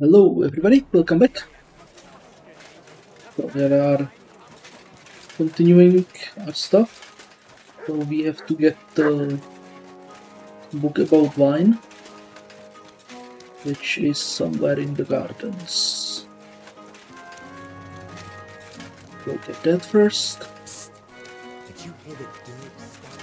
Hello everybody, welcome back. So we are continuing our stuff. So we have to get the book about wine, which is somewhere in the gardens. We'll get that first. Did you hear the dirt stop?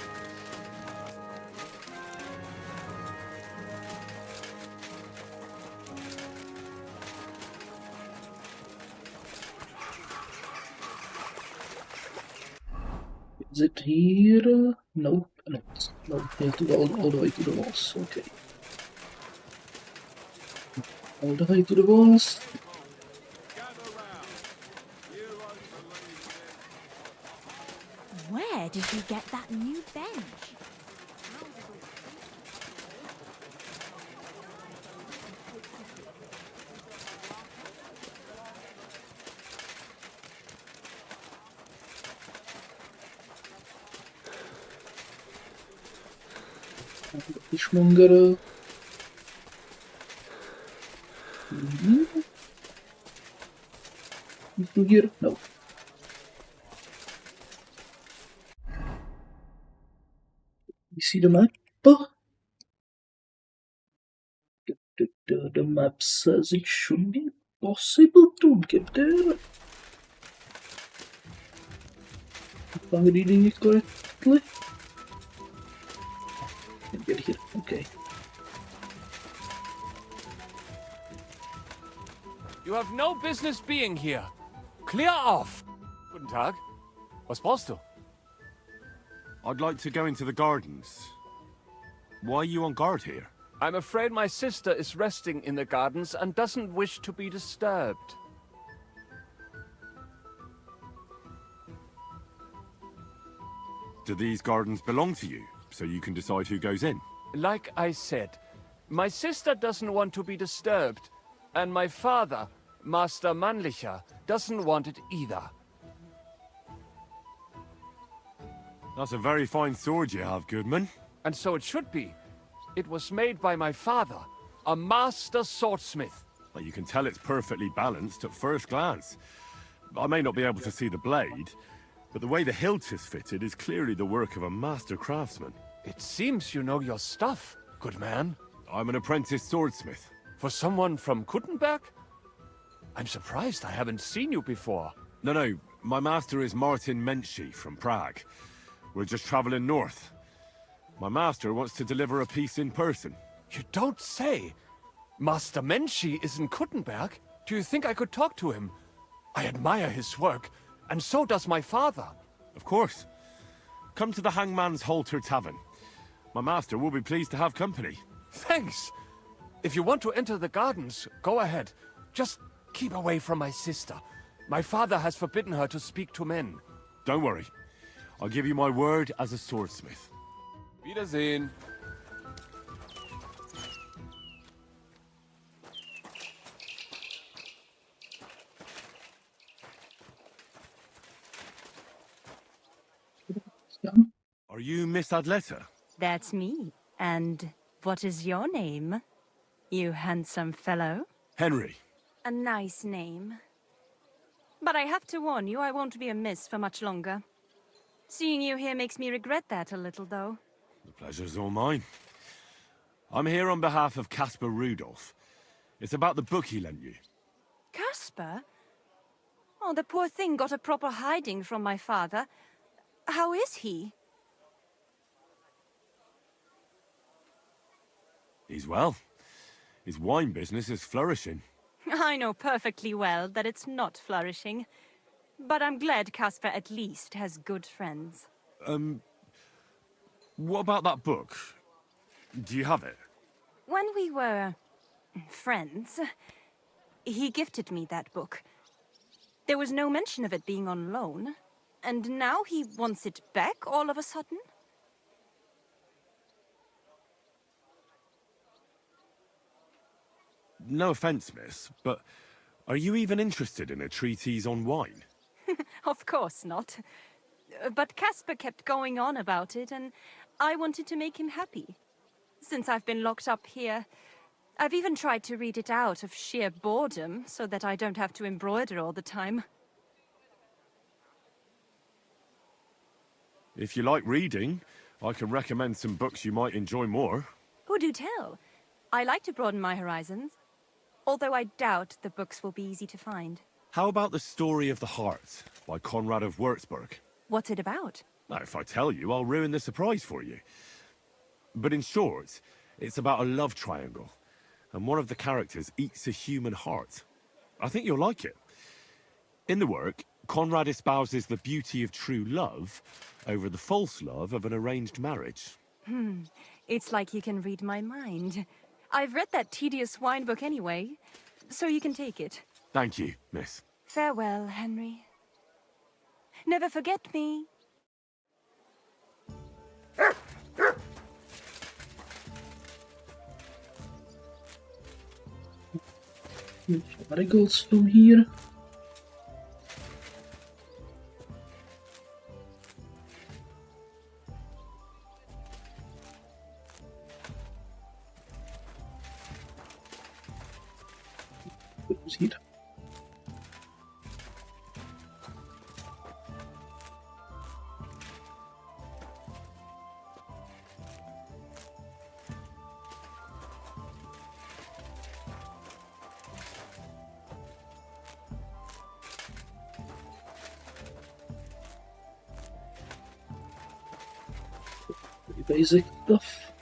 Is it here? No, no, no. We have to go all the way to the walls. Okay. All the way to the walls. Where did you get that new bench? The fishmonger. Through here? No. You see the map? The map says it should be possible to get there. If I'm reading it correctly. Can get here. Okay. You have no business being here. Clear off. Guten Tag. Was brauchst du? I'd like to go into the gardens. Why are you on guard here? I'm afraid my sister is resting in the gardens and doesn't wish to be disturbed. Do these gardens belong to you, so you can decide who goes in? Like I said, my sister doesn't want to be disturbed, and my father, Master Mannlicher, doesn't want it either. That's a very fine sword you have, Goodman. And so it should be. It was made by my father, a master swordsmith. Well, you can tell it's perfectly balanced at first glance. I may not be able to see the blade, but the way the hilt is fitted is clearly the work of a master craftsman. It seems you know your stuff, good man. I'm an apprentice swordsmith. For someone from Kutenberg? I'm surprised I haven't seen you before. No, my master is Martin Menschy from Prague. We're just traveling north. My master wants to deliver a piece in person. You don't say! Master Menschy is in Kutenberg? Do you think I could talk to him? I admire his work, and so does my father. Of course. Come to the Hangman's Halter Tavern. My master will be pleased to have company. Thanks! If you want to enter the gardens, go ahead. Just keep away from my sister. My father has forbidden her to speak to men. Don't worry. I'll give you my word as a swordsmith. Wiedersehen. Are you Miss Adletta? That's me. And what is your name? You handsome fellow? Henry. A nice name. But I have to warn you, I won't be a miss for much longer. Seeing you here makes me regret that a little, though. The pleasure's all mine. I'm here on behalf of Caspar Rudolph. It's about the book he lent you. Caspar? Oh, the poor thing got a proper hiding from my father. How is he? He's well. His wine business is flourishing. I know perfectly well that it's not flourishing. But I'm glad Caspar at least has good friends. What about that book? Do you have it? When we were friends, he gifted me that book. There was no mention of it being on loan. And now he wants it back all of a sudden? No offense, miss, but are you even interested in a treatise on wine? Of course not. But Caspar kept going on about it, and I wanted to make him happy. Since I've been locked up here, I've even tried to read it out of sheer boredom, so that I don't have to embroider all the time. If you like reading, I can recommend some books you might enjoy more. Oh, do tell. I like to broaden my horizons. Although I doubt the books will be easy to find. How about The Story of the Heart by Conrad of Würzburg? What's it about? Now, if I tell you, I'll ruin the surprise for you. But in short, it's about a love triangle, and one of the characters eats a human heart. I think you'll like it. In the work, Conrad espouses the beauty of true love over the false love of an arranged marriage. It's like you can read my mind. I've read that tedious wine book anyway, so you can take it. Thank you, miss. Farewell, Henry. Never forget me. Marigolds from here. Who's here? Basic stuff.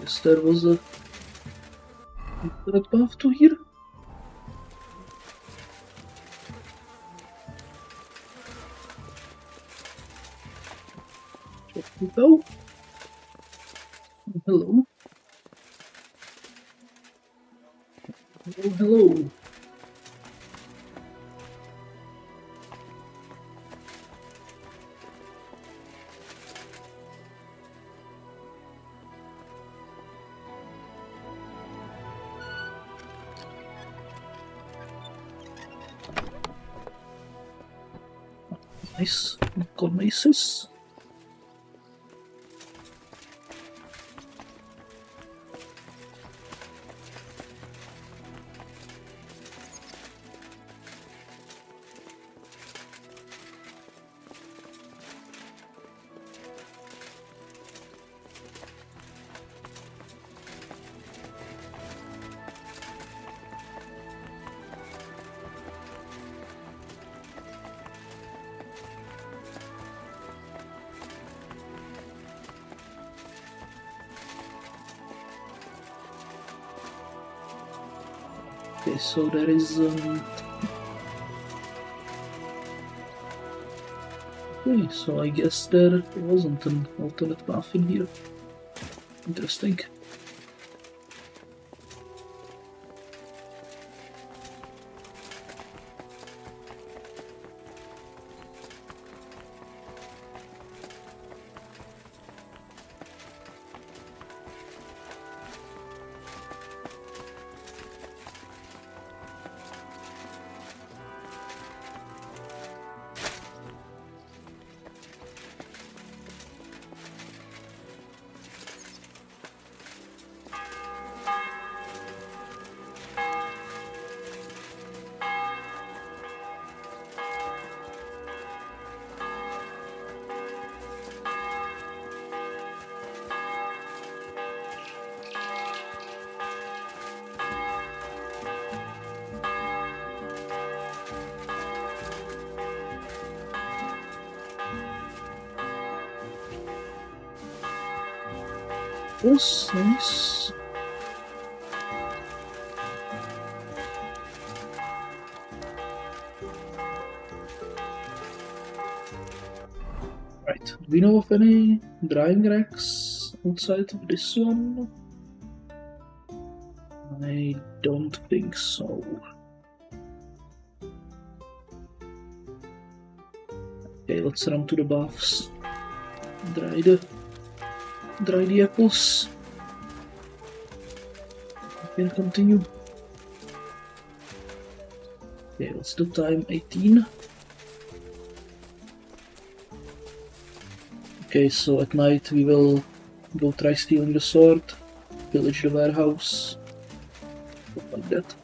Yes, there was a internet path to here. Check it out. Hello. Hello, hello. Nice. Conmaces. Okay, so there is okay, so I guess there wasn't an alternate path in here. Interesting. Yes, nice. Right, do we know of any drying racks outside of this one? I don't think so. Okay, let's run to the baths. Dry the apples. Can continue. Okay, what's the time? 18. Okay, so at night we will go try stealing the sword, pillage the warehouse, stuff like that.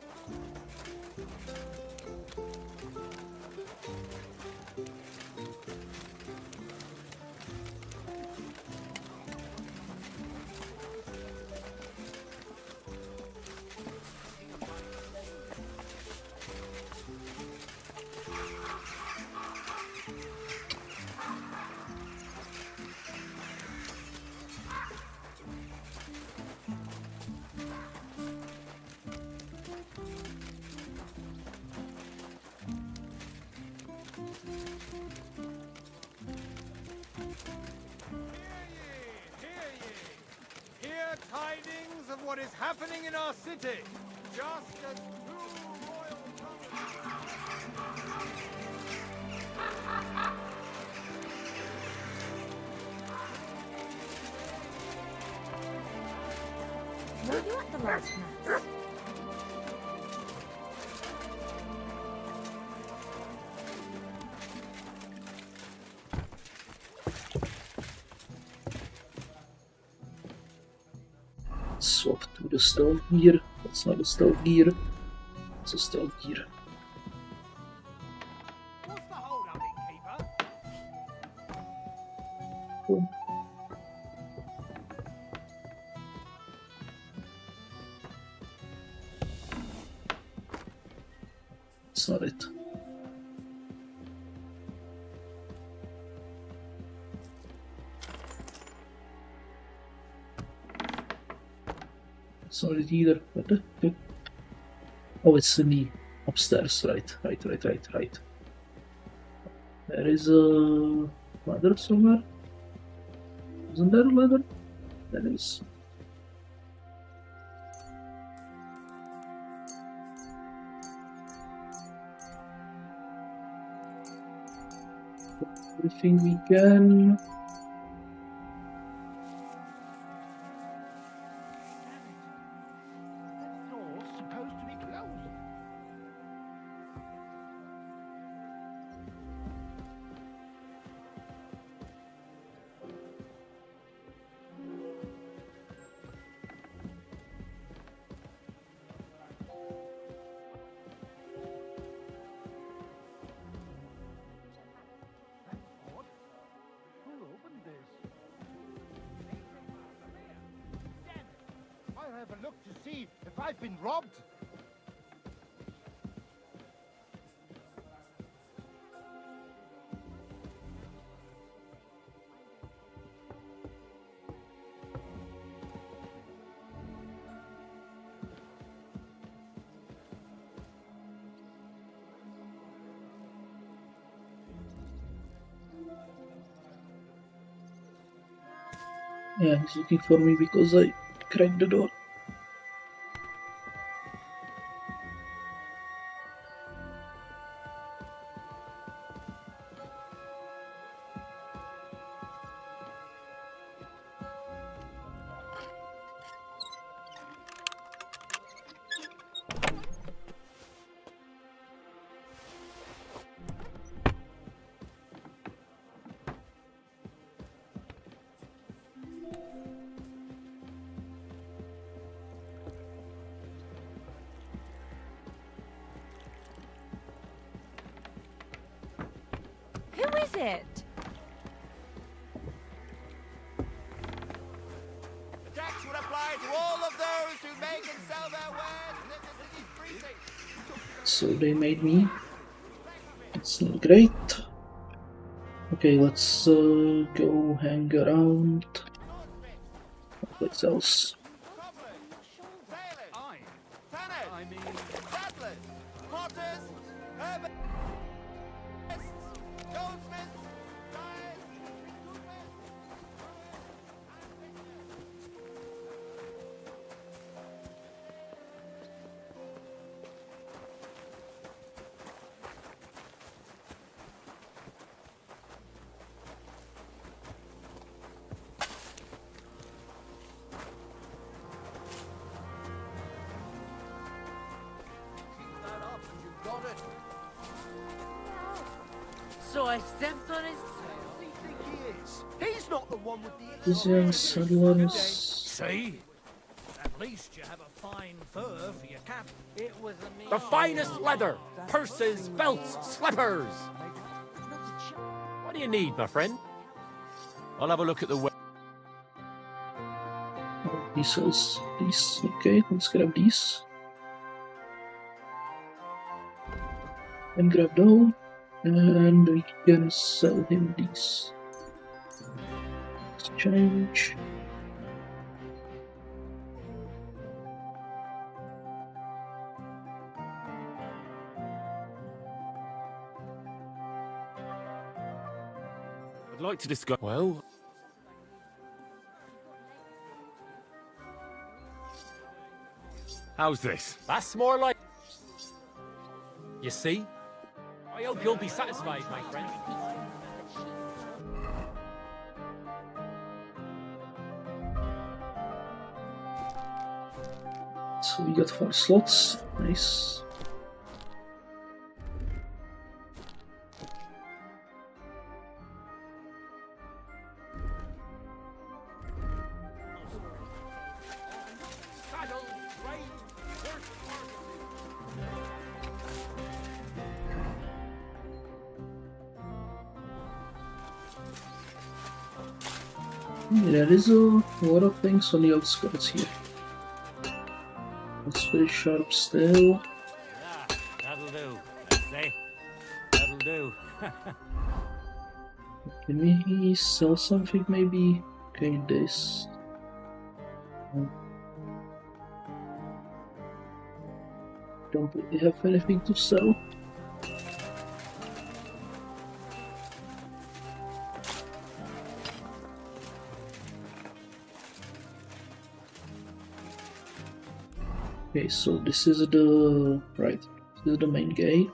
Hear tidings of what is happening in our city. Just as two royal Were you at the last mass? Swap to the stealth gear. That's not a stealth gear. It's a stealth gear. What's the hold up, innkeeper? Cool. That's not it. It's not it either. What the heck? Oh, it's in the upstairs. Right. There is a ladder somewhere. Isn't there a ladder? There is. Everything we can. That door's supposed to be closed. That's odd. Who opened this? Damn it! I'll have a look to see if I've been robbed. Yeah, he's looking for me because I cracked the door. Who is it? The tax would apply to all of those who make and sell their wares within the city's precincts. So they made me. It's not great. Okay, let's go hang around. Someplace else. I Tanners, mean, saddlers, potters, herbalists, goldsmiths, dyers, I stepped on his tail. Who do you think he is? He's not the one with the... Citizen settlers. See? At least you have a fine fur for your cap. It was a The finest leather, purses, belts, slippers. What do you need, my friend? I'll have a look at the... He sells these. Okay, let's grab these. And grab those. And we can sell him these. Exchange. I'd like to discuss... Well... How's this? That's more like... You see? I hope you'll be satisfied, my friend. So we got 4 slots. Nice. There is a lot of things on the outskirts here. It's very sharp still. Yeah, that'll do. Let's say. That'll do. Can we sell something maybe? Okay, this. Don't really have anything to sell. Okay, so this is the right. This is the main gate.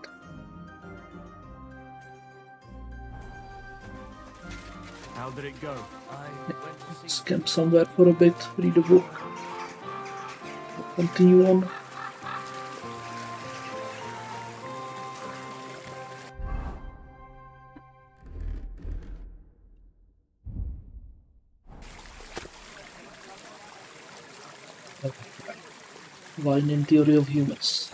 How did it go? Let's camp somewhere for a bit, read a book, continue on. Wine in theory of humans.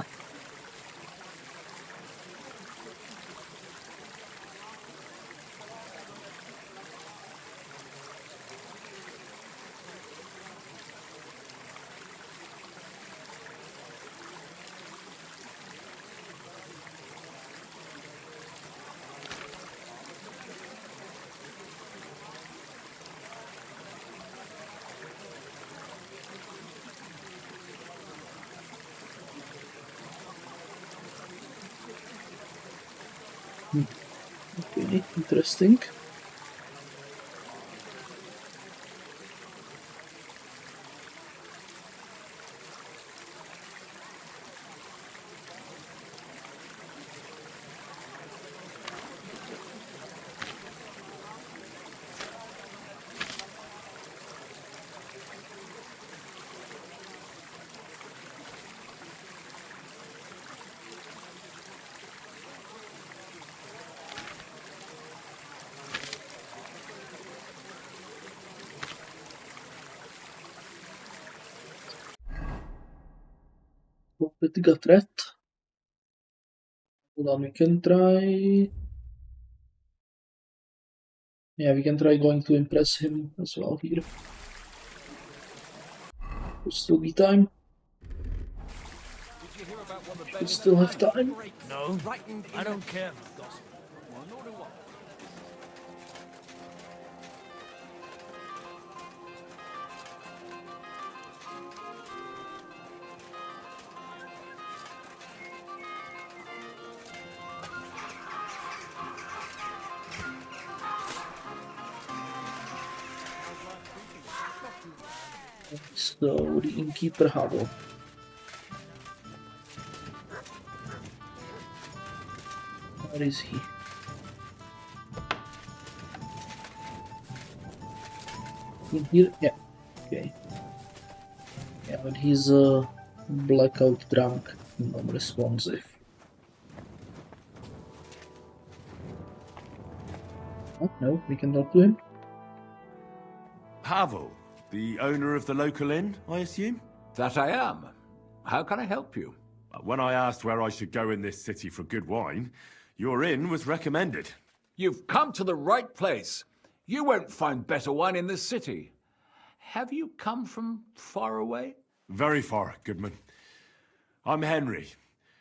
Okay, interesting. With the threat. Hold on, we can try. Yeah, we can try going to impress him as well here. Will still be time. Should still have time. No, I don't care. So the innkeeper Havo. Where is he? In here? Yeah. Okay. Yeah, but he's blackout drunk, non-responsive. Oh, no, we can talk to him. Pavel, the owner of the local inn, I assume? That I am. How can I help you? When I asked where I should go in this city for good wine, your inn was recommended. You've come to the right place. You won't find better wine in this city. Have you come from far away? Very far, Goodman. I'm Henry,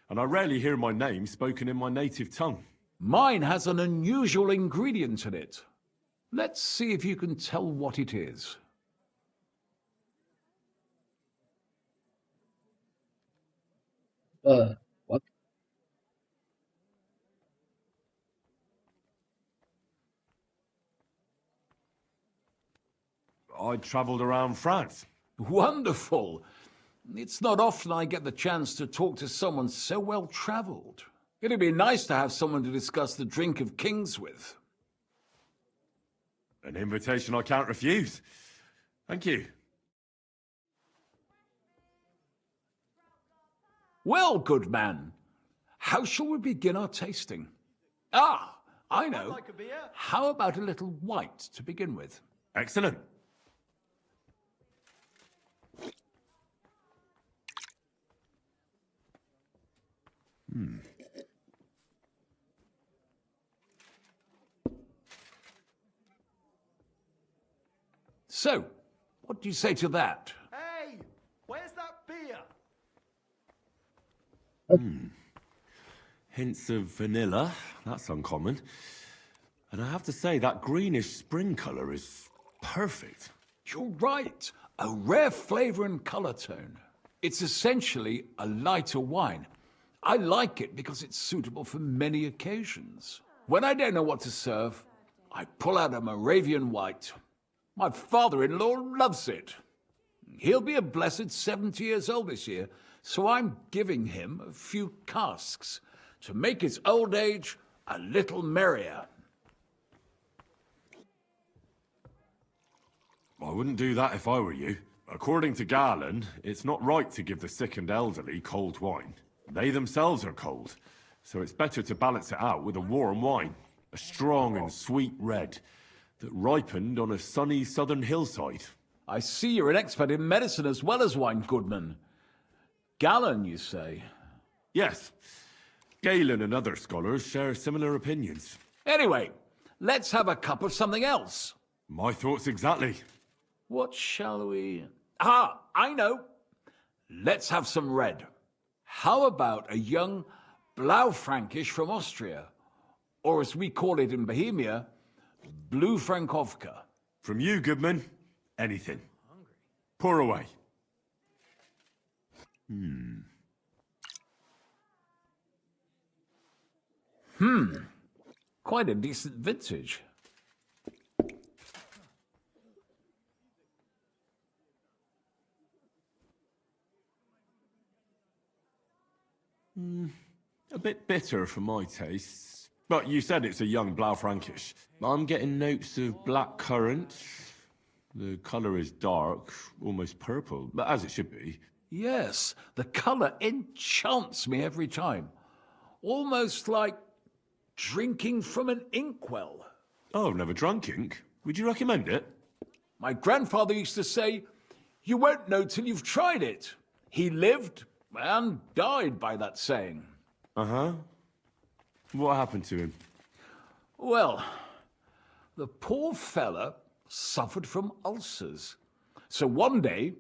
and I rarely hear my name spoken in my native tongue. Mine has an unusual ingredient in it. Let's see if you can tell what it is. What? I travelled around France. Wonderful. It's not often I get the chance to talk to someone so well-traveled. It'd be nice to have someone to discuss the drink of kings with. An invitation I can't refuse. Thank you. Well, good man, how shall we begin our tasting? Ah, I know. Like a beer? How about a little white to begin with? Excellent. So, what do you say to that? Hey, where's that beer? Hints of vanilla. That's uncommon. And I have to say, that greenish spring colour is perfect. You're right. A rare flavor and color tone. It's essentially a lighter wine. I like it because it's suitable for many occasions. When I don't know what to serve, I pull out a Moravian white. My father-in-law loves it. He'll be a blessed 70 years old this year, so I'm giving him a few casks to make his old age a little merrier. I wouldn't do that if I were you. According to Garland, it's not right to give the sick and elderly cold wine. They themselves are cold, so it's better to balance it out with a warm wine. A strong and sweet red that ripened on a sunny southern hillside. I see you're an expert in medicine as well as wine, Goodman. Gallon, you say? Yes, Galen and other scholars share similar opinions. Anyway, let's have a cup of something else. My thoughts exactly. What shall we... Ah, I know. Let's have some red. How about a young Blaufränkisch from Austria? Or as we call it in Bohemia, Blue Frankovka. From you, Goodman, anything. Pour away. Quite a decent vintage. A bit bitter for my tastes. But you said it's a young Blaufränkisch. I'm getting notes of black currant. The colour is dark, almost purple, but as it should be. Yes, the color enchants me every time. Almost like drinking from an inkwell. Oh, I've never drunk ink. Would you recommend it? My grandfather used to say, you won't know till you've tried it. He lived and died by that saying. Uh-huh. What happened to him? Well, the poor fella suffered from ulcers. So one day,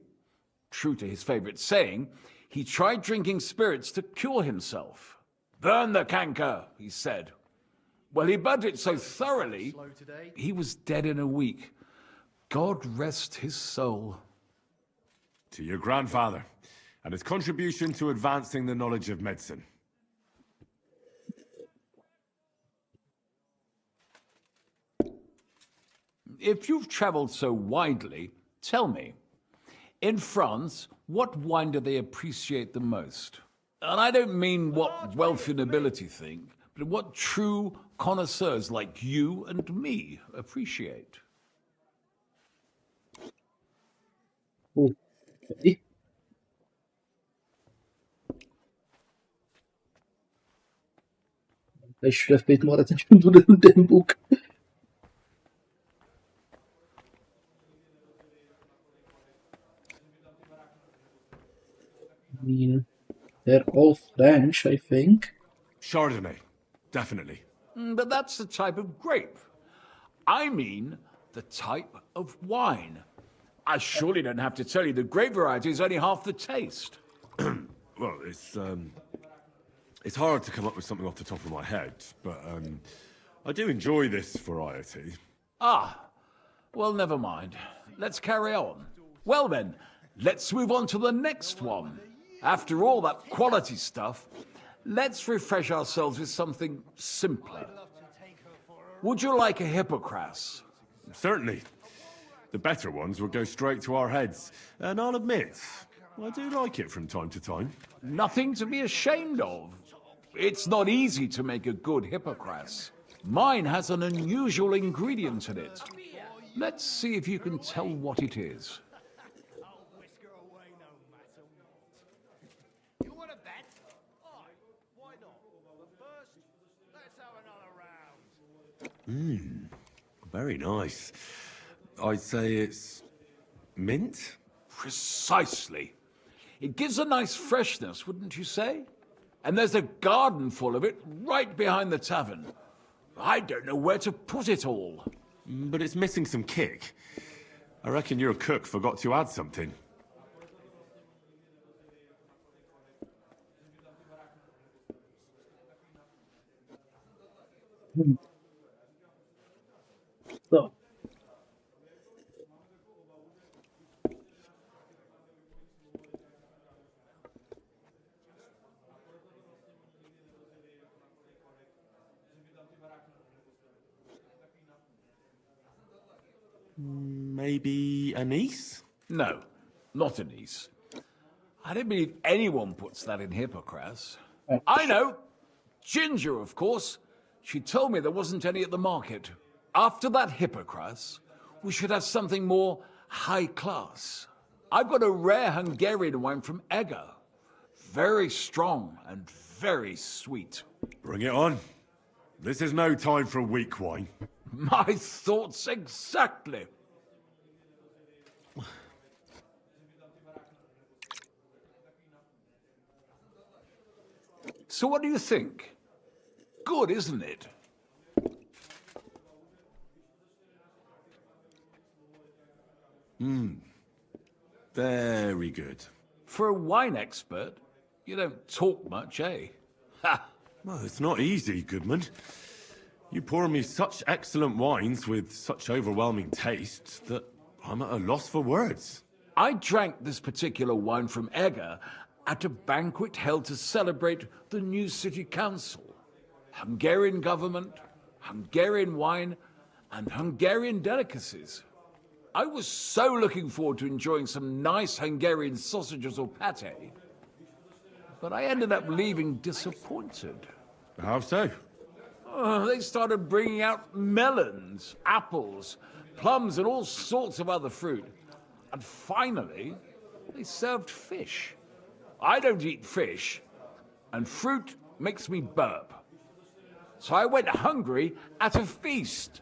true to his favorite saying, he tried drinking spirits to cure himself. Burn the canker, he said. Well, he burnt it so thoroughly, he was dead in a week. God rest his soul. To your grandfather, and his contribution to advancing the knowledge of medicine. If you've traveled so widely, tell me, in France, what wine do they appreciate the most? And I don't mean what wealthy nobility think, but what true connoisseurs like you and me appreciate. Okay. I should have paid more attention to the damn book. I mean, they're all French, I think. Chardonnay, definitely. But that's the type of grape. I mean, the type of wine. I surely don't have to tell you the grape variety is only half the taste. Well, it's hard to come up with something off the top of my head, but I do enjoy this variety. Ah, well, never mind. Let's carry on. Well then, let's move on to the next one. After all that quality stuff, let's refresh ourselves with something simpler. Would you like a hippocras? Certainly. The better ones will go straight to our heads, and I'll admit, I do like it from time to time. Nothing to be ashamed of. It's not easy to make a good hippocras. Mine has an unusual ingredient in it. Let's see if you can tell what it is. You want to bet? Aye, why not? But first, let's have another round. Very nice. I'd say it's mint? Precisely. It gives a nice freshness, wouldn't you say? And there's a garden full of it right behind the tavern. I don't know where to put it all. But it's missing some kick. I reckon your cook forgot to add something. So, Maybe anise? No, not anise. I don't believe anyone puts that in hippocras. I know. Ginger, of course. She told me there wasn't any at the market. After that hippocras, we should have something more high class. I've got a rare Hungarian wine from Eger. Very strong and very sweet. Bring it on. This is no time for weak wine. My thoughts exactly. So what do you think? Good, isn't it? Very good. For a wine expert, you don't talk much, eh? Ha! Well, it's not easy, Goodman. You pour me such excellent wines with such overwhelming taste that I'm at a loss for words. I drank this particular wine from Eger at a banquet held to celebrate the new city council. Hungarian government, Hungarian wine, and Hungarian delicacies. I was so looking forward to enjoying some nice Hungarian sausages or pate, but I ended up leaving disappointed. How so? They started bringing out melons, apples, plums, and all sorts of other fruit. And finally, they served fish. I don't eat fish, and fruit makes me burp. So I went hungry at a feast.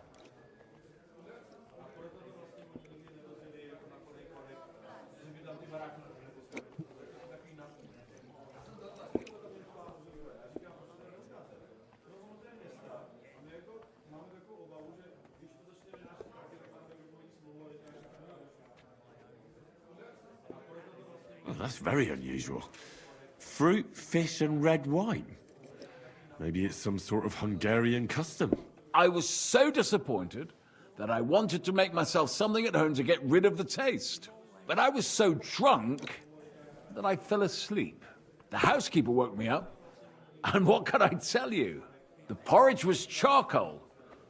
Well, that's very unusual. Fruit, fish, and red wine. Maybe it's some sort of Hungarian custom. I was so disappointed that I wanted to make myself something at home to get rid of the taste. But I was so drunk that I fell asleep. The housekeeper woke me up, and what can I tell you? The porridge was charcoal.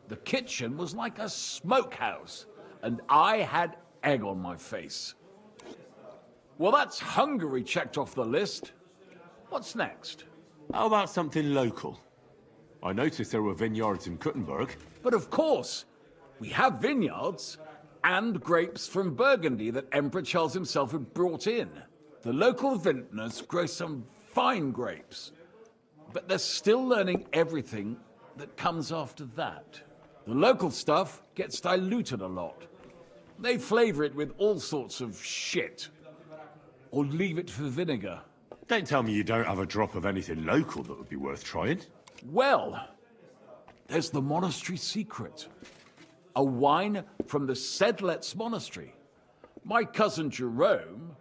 The kitchen was like a smokehouse, and I had egg on my face. Well, that's Hungary checked off the list. What's next? How about something local? I noticed there were vineyards in Kutenberg. But of course, we have vineyards and grapes from Burgundy that Emperor Charles himself had brought in. The local vintners grow some fine grapes, but they're still learning everything that comes after that. The local stuff gets diluted a lot. They flavor it with all sorts of shit, or leave it for vinegar. Don't tell me you don't have a drop of anything local that would be worth trying. Well, there's the monastery secret. A wine from the Sedlets Monastery. My cousin Jerome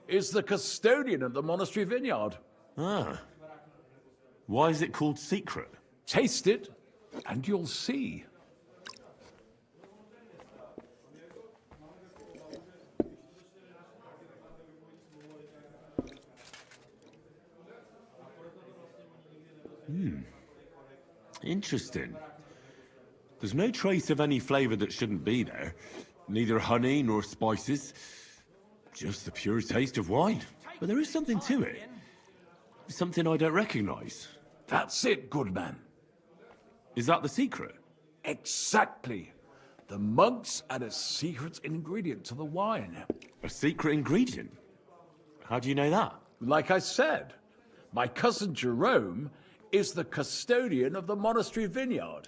is the custodian of the monastery vineyard. Ah. Why is it called secret? Taste it, and you'll see. Interesting. There's no trace of any flavour that shouldn't be there. Neither honey nor spices. Just the pure taste of wine. But there is something to it. Something I don't recognise. That's it, good man. Is that the secret? Exactly. The monks add a secret ingredient to the wine. A secret ingredient? How do you know that? Like I said, my cousin Jerome is the custodian of the monastery vineyard,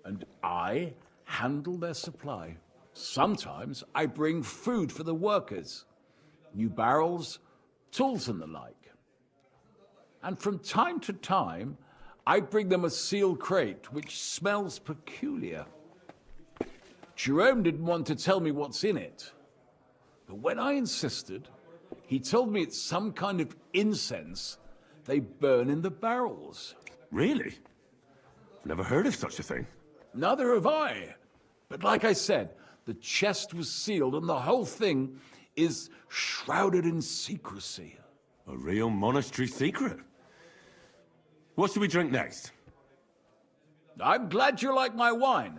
and I handle their supply. Sometimes I bring food for the workers, new barrels, tools and the like. And from time to time, I bring them a sealed crate which smells peculiar. Jerome didn't want to tell me what's in it, but when I insisted, he told me it's some kind of incense they burn in the barrels. Really? Never heard of such a thing. Neither have I. But like I said, the chest was sealed and the whole thing is shrouded in secrecy. A real monastery secret. What should we drink next? I'm glad you like my wine.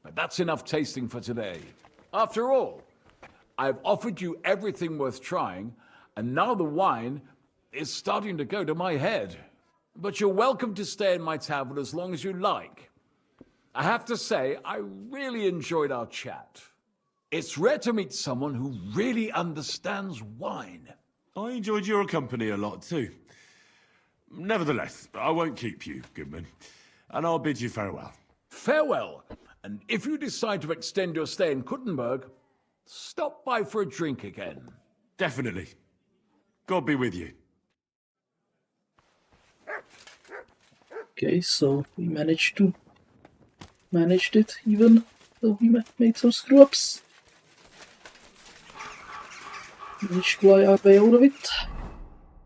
But that's enough tasting for today. After all, I've offered you everything worth trying, and now the wine is starting to go to my head. But you're welcome to stay in my tavern as long as you like. I have to say, I really enjoyed our chat. It's rare to meet someone who really understands wine. I enjoyed your company a lot too. Nevertheless, I won't keep you, Goodman, and I'll bid you farewell. Farewell, and if you decide to extend your stay in Kutenberg, stop by for a drink again. Definitely. God be with you. Okay, so we managed it even though we made some screw ups. Managed to lie our way out of it.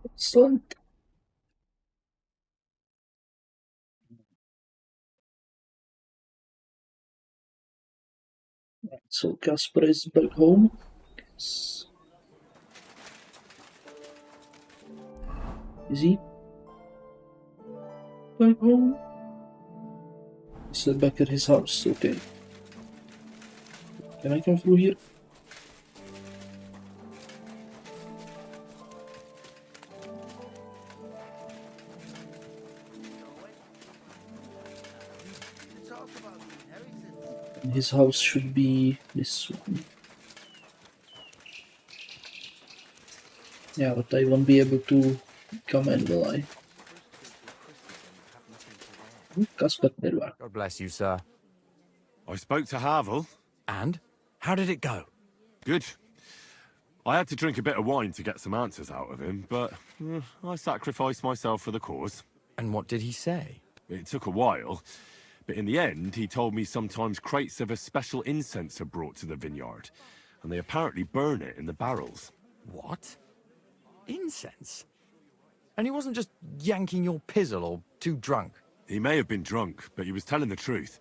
Excellent. Right, so Casper is back home. Yes. Is he back home? He's back at his house, okay. Can I come through here? And his house should be this one. Yeah, but I won't be able to come in, will I? Casper, there you are. God bless you, sir. I spoke to Havel. And? How did it go? Good. I had to drink a bit of wine to get some answers out of him, but I sacrificed myself for the cause. And what did he say? It took a while, but in the end, he told me sometimes crates of a special incense are brought to the vineyard, and they apparently burn it in the barrels. What? Incense? And he wasn't just yanking your pizzle or too drunk? He may have been drunk, but he was telling the truth.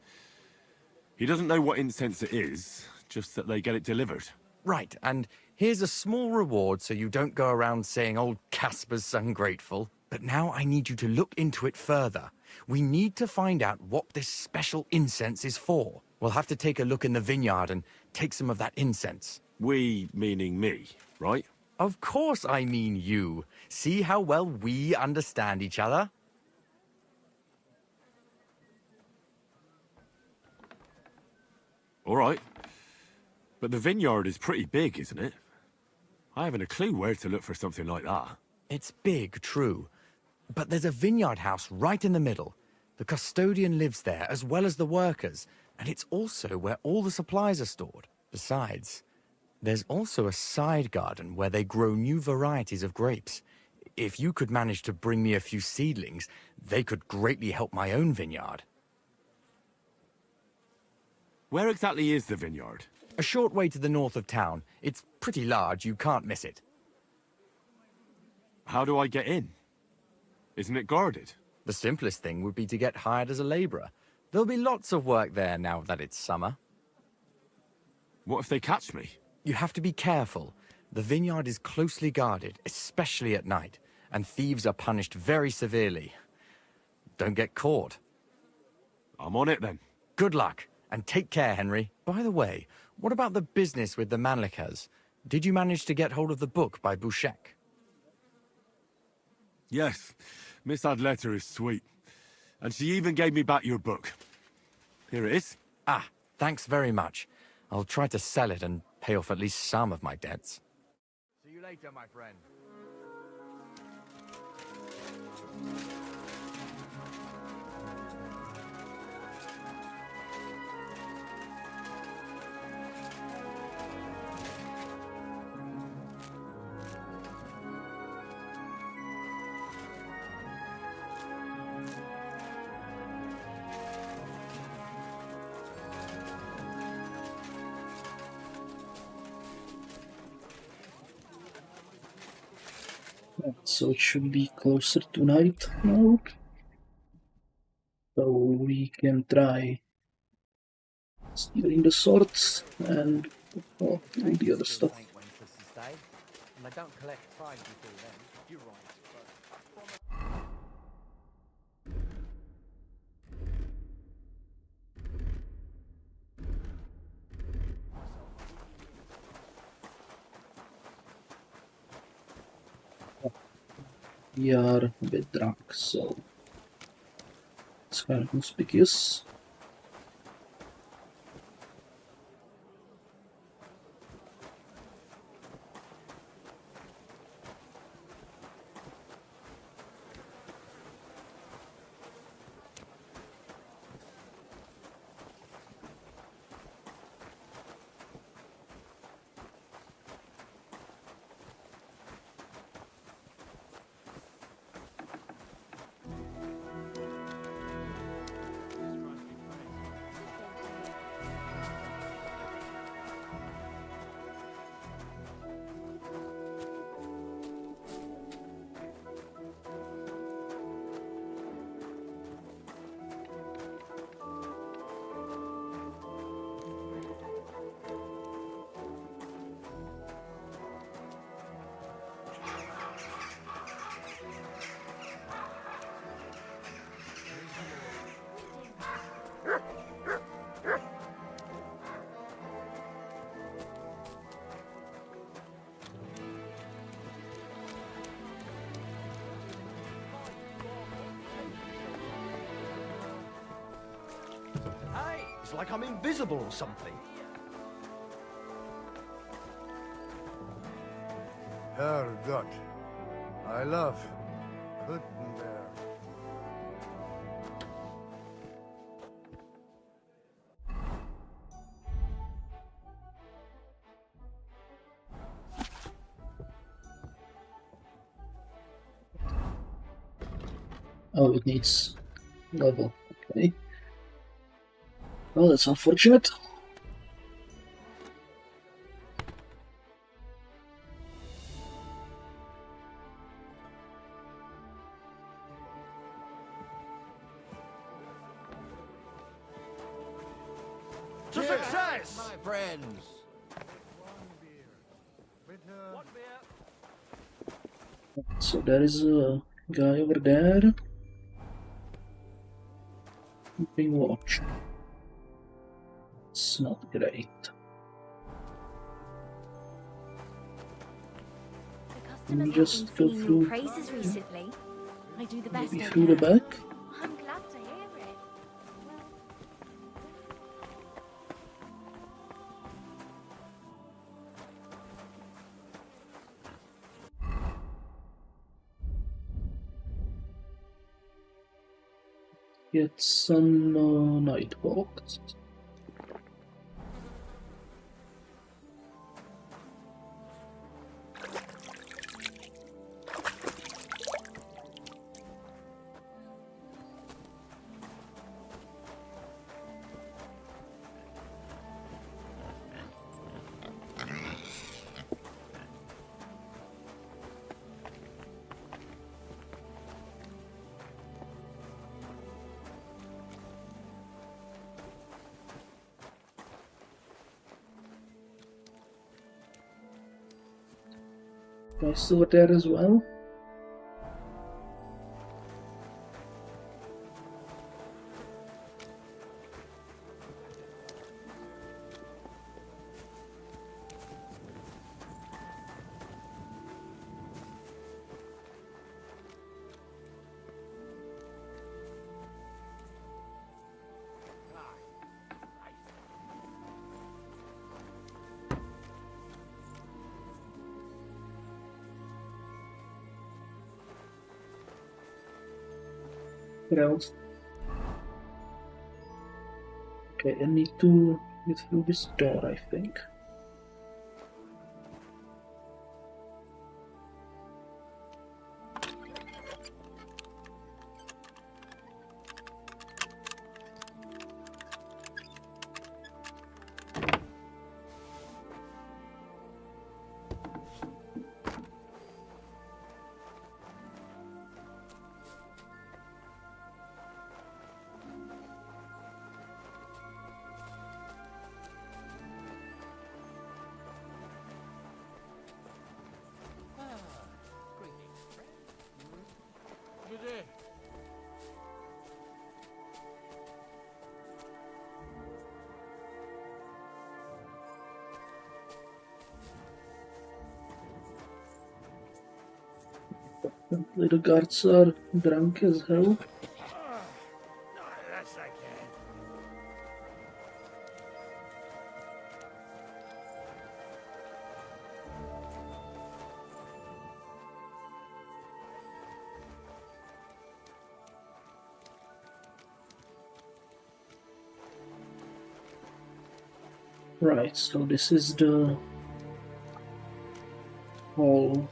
He doesn't know what incense it is, just that they get it delivered. Right, and here's a small reward so you don't go around saying old Casper's ungrateful. But now I need you to look into it further. We need to find out what this special incense is for. We'll have to take a look in the vineyard and take some of that incense. We, meaning me, right? Of course I mean you. See how well we understand each other? All right. But the vineyard is pretty big, isn't it? I haven't a clue where to look for something like that. It's big, true. But there's a vineyard house right in the middle. The custodian lives there, as well as the workers. And it's also where all the supplies are stored. Besides, there's also a side garden where they grow new varieties of grapes. If you could manage to bring me a few seedlings, they could greatly help my own vineyard. Where exactly is the vineyard? A short way to the north of town. It's pretty large, you can't miss it. How do I get in? Isn't it guarded? The simplest thing would be to get hired as a labourer. There'll be lots of work there now that it's summer. What if they catch me? You have to be careful. The vineyard is closely guarded, especially at night, and thieves are punished very severely. Don't get caught. I'm on it then. Good luck, and take care, Henry. By the way, what about the business with the Manlikas? Did you manage to get hold of the book by Bouchek? Yes, Miss Adletter is sweet. And she even gave me back your book. Here it is. Ah, thanks very much. I'll try to sell it and pay off at least some of my debts. See you later, my friend. So it should be closer to night now. So we can try stealing the swords and all the other stuff. We are a bit drunk, so it's kind of conspicuous. It's like I'm invisible or something. Herrgott, I love Kuttenberg. Oh, it needs level. Okay. Well, that's unfortunate. To success! My friends. So there is a guy over there. Keeping watch. It's not great. The Let me customers just have go been singing through. your praises recently. I do the best Maybe I through the can. back. I'm glad to hear it. Get some night hawks. Guys over there as well. What else? Okay, I need to get through this door, I think. Little guards are drunk as hell. Right, so this is the hall.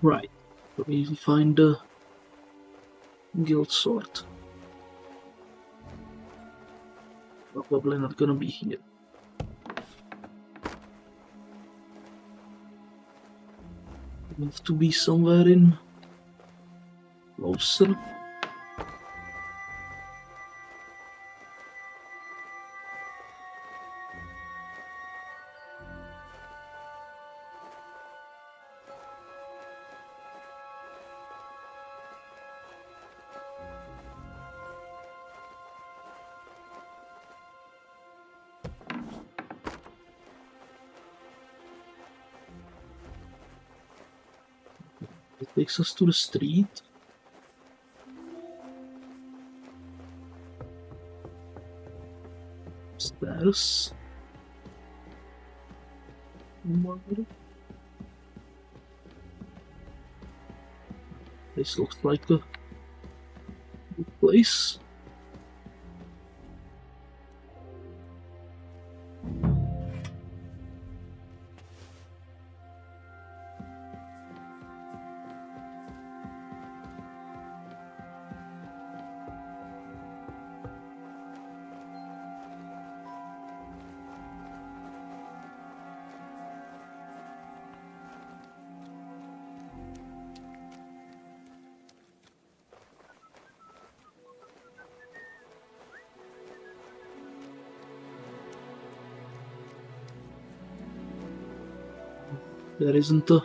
Right, so we find the guild sword. Probably not gonna be here. We have to be somewhere in closer. It takes us to the street. Stairs. This looks like a good place. There isn't a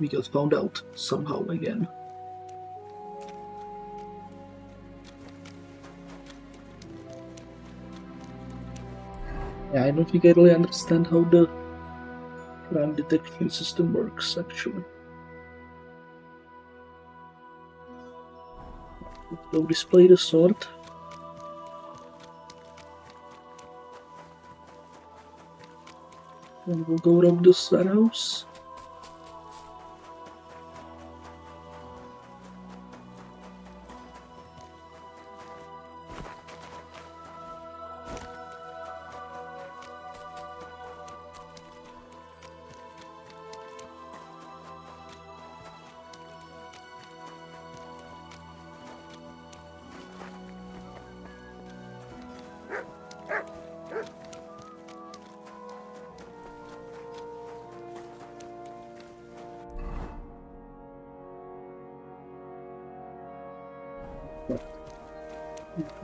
We got found out somehow again. Yeah, I don't think I really understand how the crime detection system works, actually. Let's go display the sword. And we'll go rob the warehouse.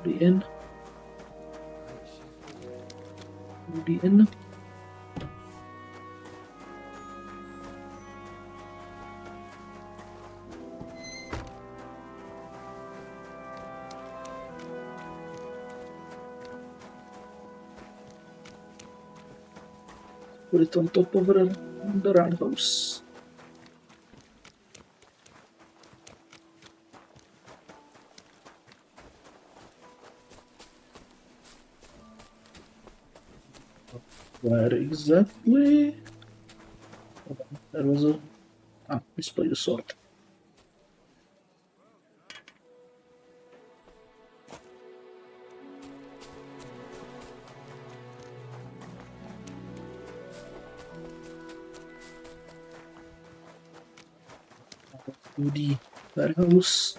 The inn. The inn. Put it on top of the roundhouse. Where exactly? There was a... display the sword. To the warehouse.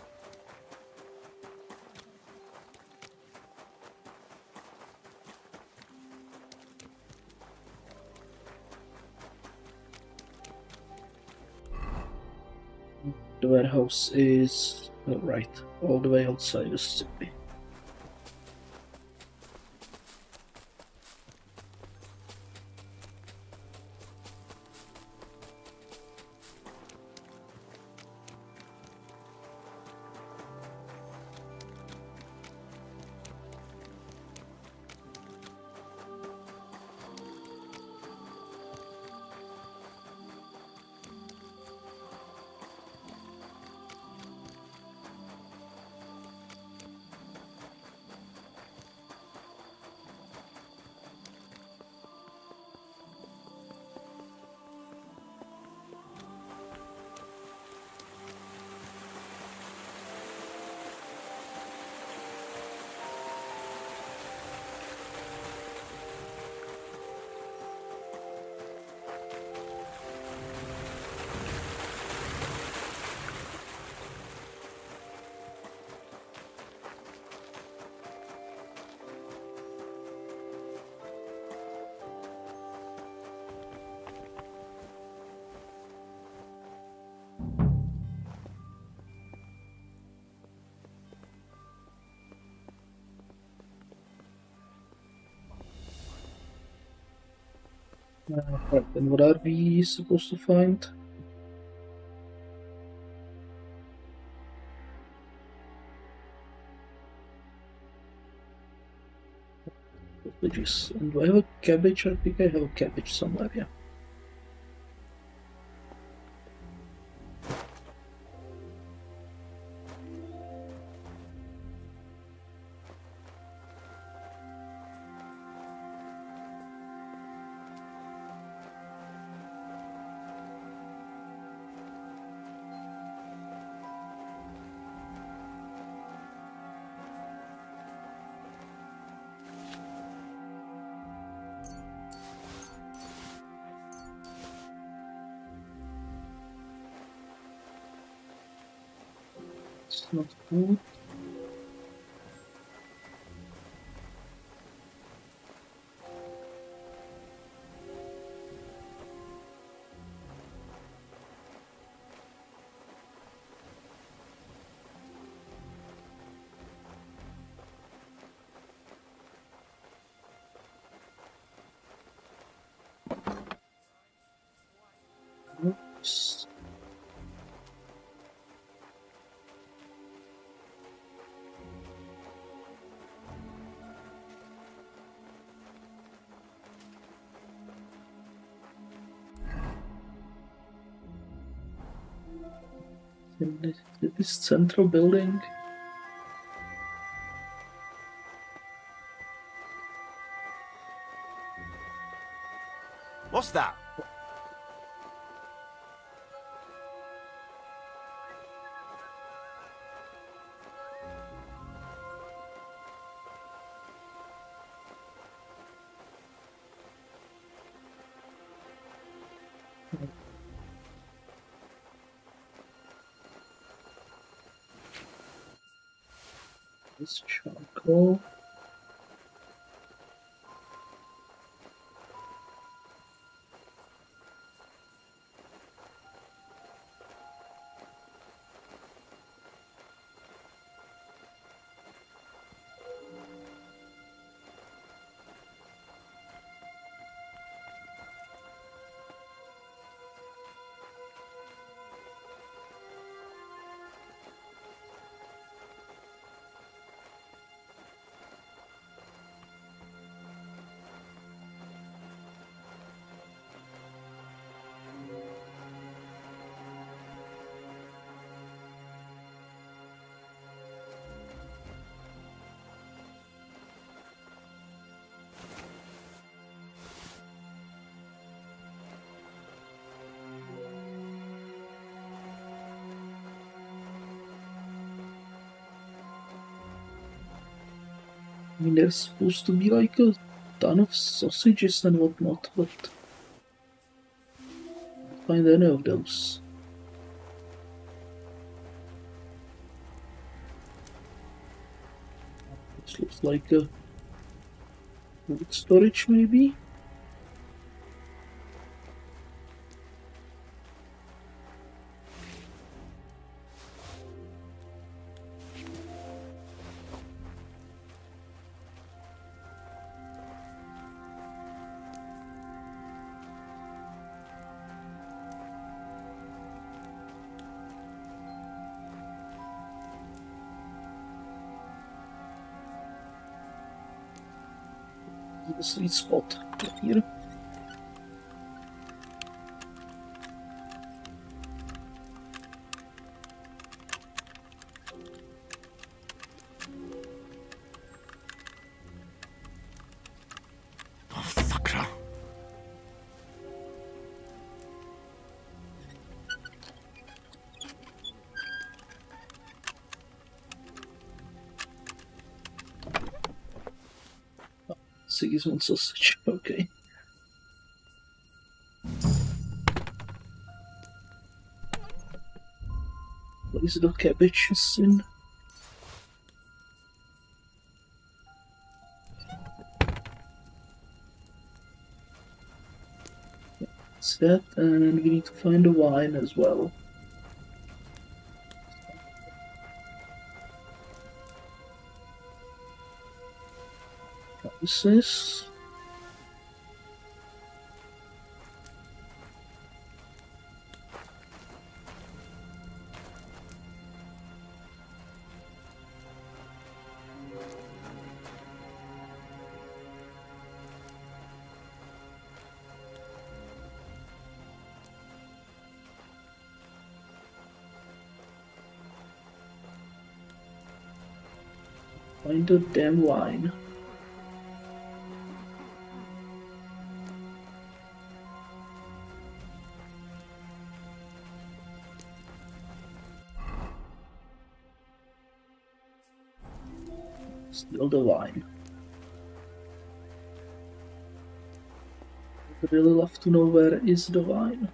The warehouse is right all the way outside the city. Right, then what are we supposed to find? Cabbages. And do I have a cabbage? I think I have a cabbage somewhere, yeah. It's not good. Oops. in this central building. What's that? This charcoal. I mean, there's supposed to be like a ton of sausages and whatnot, but I can't find any of those. This looks like a food storage, maybe? The sweet spot right here. Oh, sakra. Sigismund sausage, okay. Place the cabbages in. That's that, and we need to find the wine as well. This is find the damn wine. Still the wine. I'd really love to know where is the wine.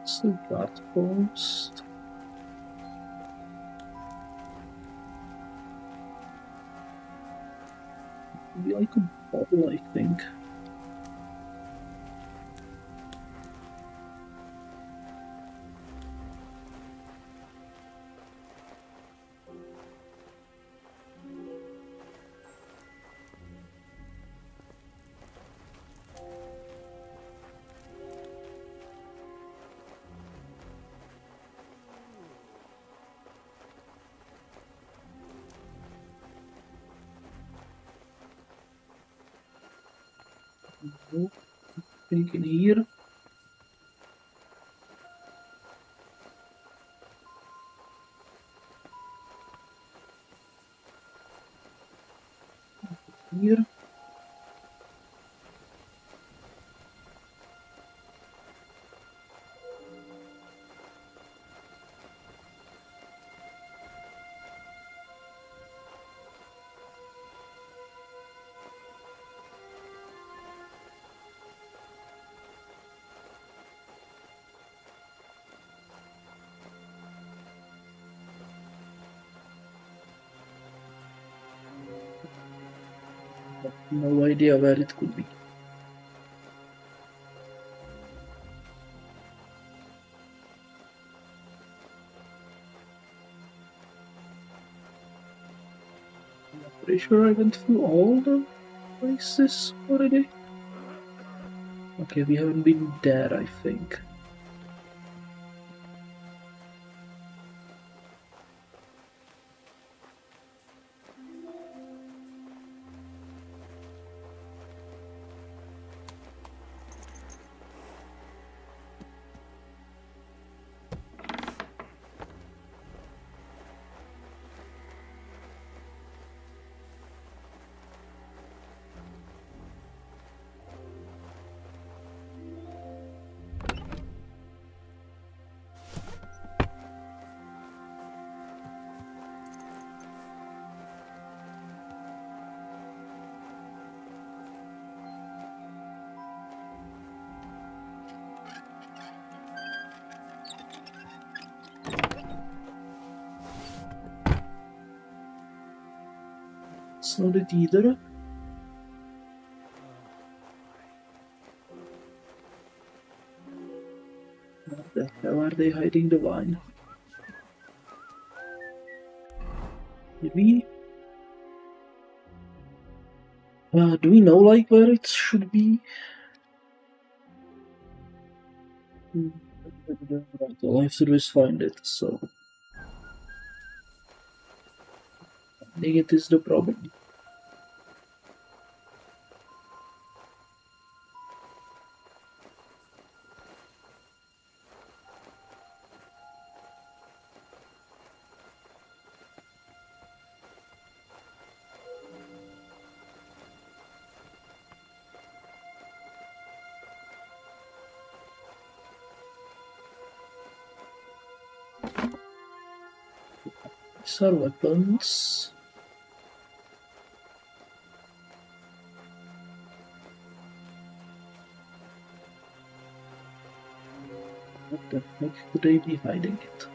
It's the guard post. Maybe like a bottle, I think. No, think in here. Here. No idea where it could be. I'm pretty sure I went through all the places already. Okay, we haven't been there, I think. It's not it either. Where the hell are they hiding the wine? Maybe? Do we know like where it should be? Right, all I have to do is find it, so finding it is the problem. These are weapons. What the heck could they be hiding it?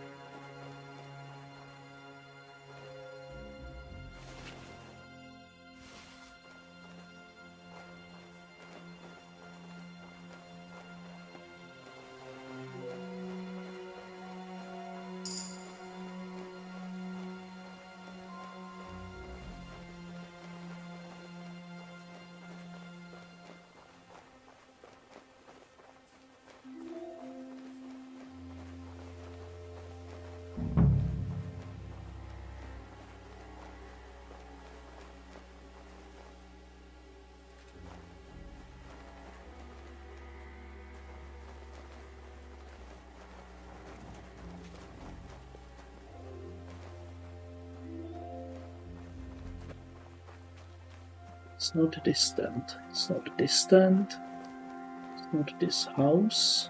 It's not this stand. It's not this stand. It's not this house.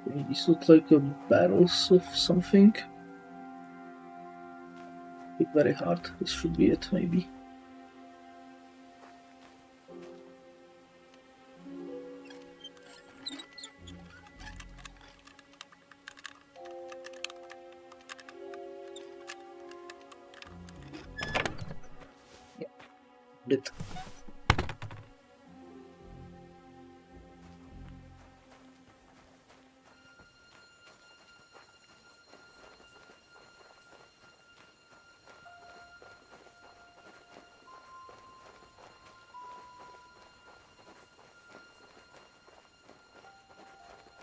Okay, these look like barrels of something. It's very hard. This should be it, maybe. It.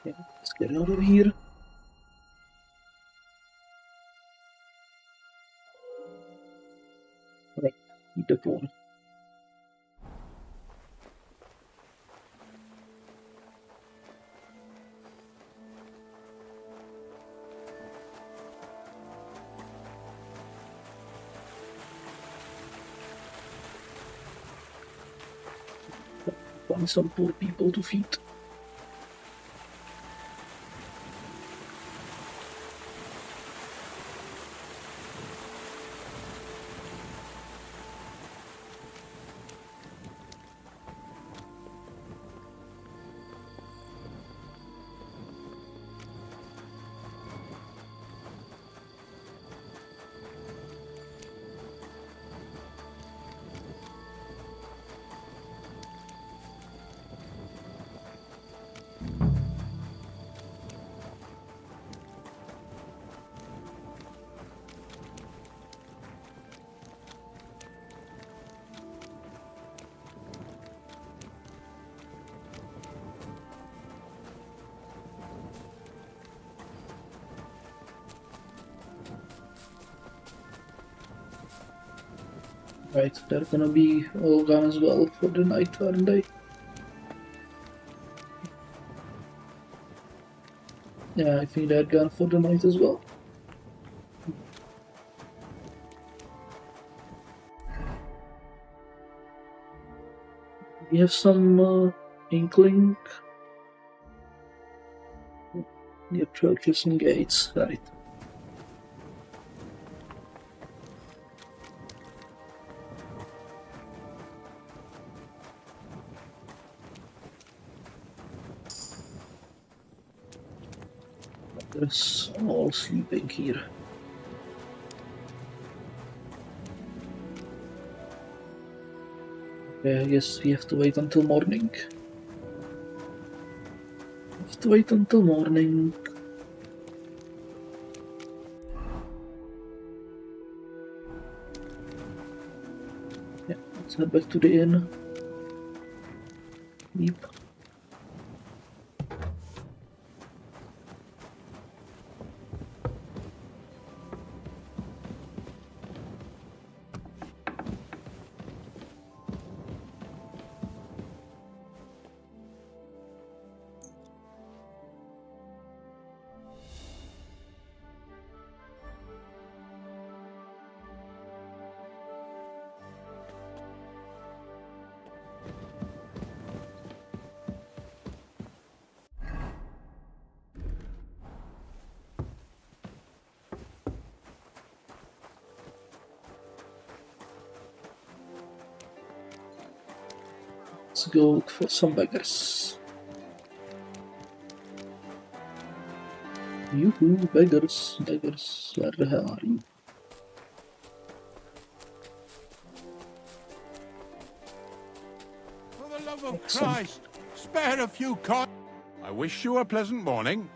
Okay, let's get out of here. Eat the pawn. Find some poor people to feed. Right, they're gonna be all gone as well for the night, aren't they? Yeah, I think they're gone for the night as well. We have some inkling near churches and gates, right? There's all sleeping here. Okay, I guess we have to wait until morning. Have to wait until morning. Yeah, let's head back to the inn. Yep. Let's go look for some beggars. Yoo-hoo, beggars, beggars, where the hell are you? For the love of Christ, spare a few coins. I wish you a pleasant morning.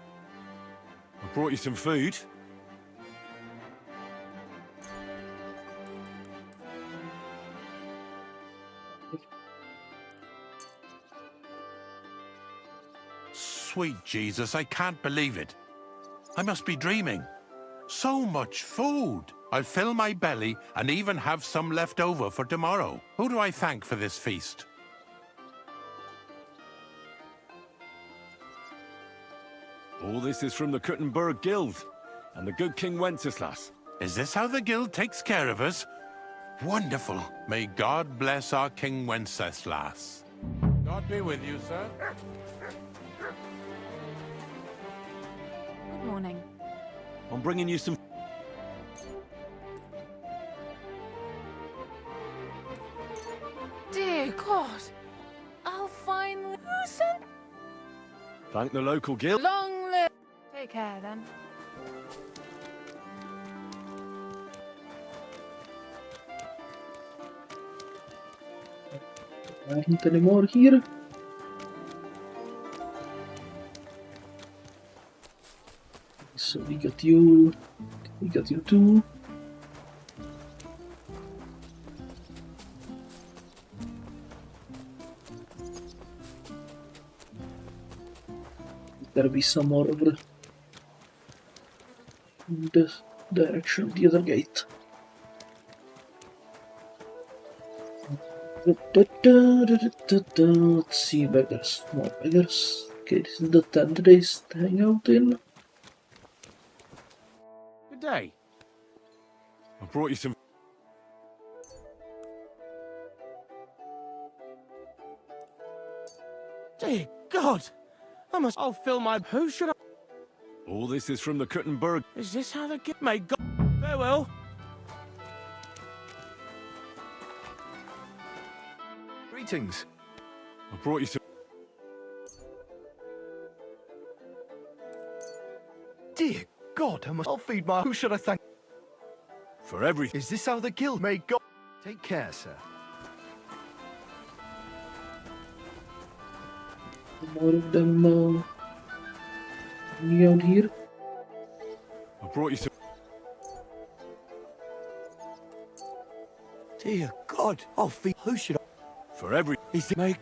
I brought you some food. Sweet Jesus, I can't believe it. I must be dreaming. So much food. I'll fill my belly and even have some left over for tomorrow. Who do I thank for this feast? All this is from the Kutenberg Guild and the good King Wenceslas. Is this how the guild takes care of us? Wonderful. May God bless our King Wenceslas. God be with you, sir. Good morning. I'm bringing you some... Dear God, I'll finally loosen. Thank the local guild. Long live. Take care then. There aren't any more here. So we got you too. There'll be some more over in the direction of the other gate. Let's see, beggars. More beggars. Okay, this is the tent they hang out in. Good day. I brought you some... Dear God! I'll fill my... Who should I... All this is from the Kutenberg. Is this how they get... May God... Farewell. Greetings. I brought you some... Dear God, I'll feed my... Who should I thank? For everything. Is this how the guild... May God... Take care, sir. More of them hanging out here. I brought you some... Dear God, I'll feed... Who should I... For every... Is it... May...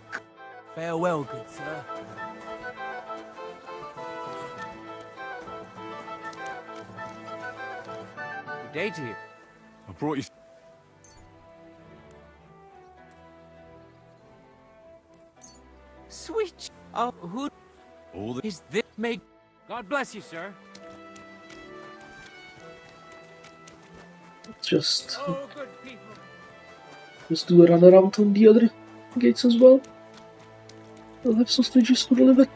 Farewell, good sir. Good day to you. I brought you... Sweet. Oh, who All this... is this? May God bless you, sir. Just Oh, good people. do a run around on the other gates as well. I'll have sausages to deliver.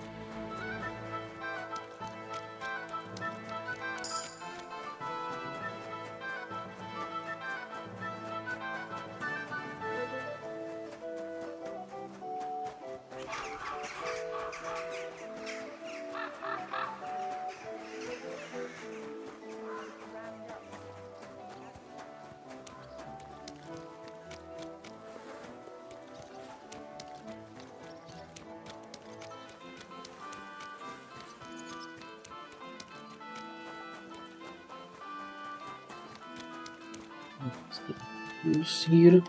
Use here.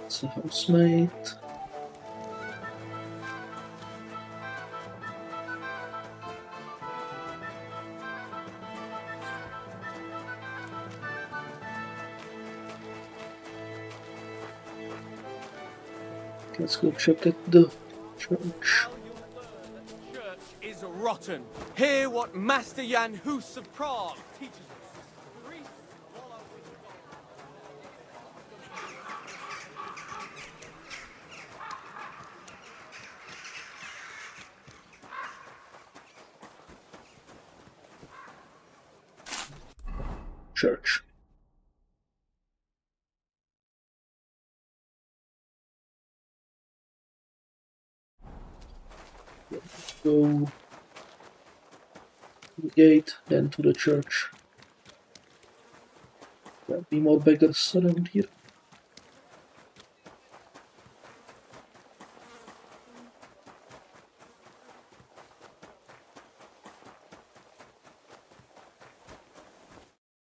It's a housemate. Let's go check at the church. The church is rotten. Hear what Master Jan Hus of Prague teaches us. Priests wallow in Church. Go to the gate, then to the church. There'll be more beggars around here.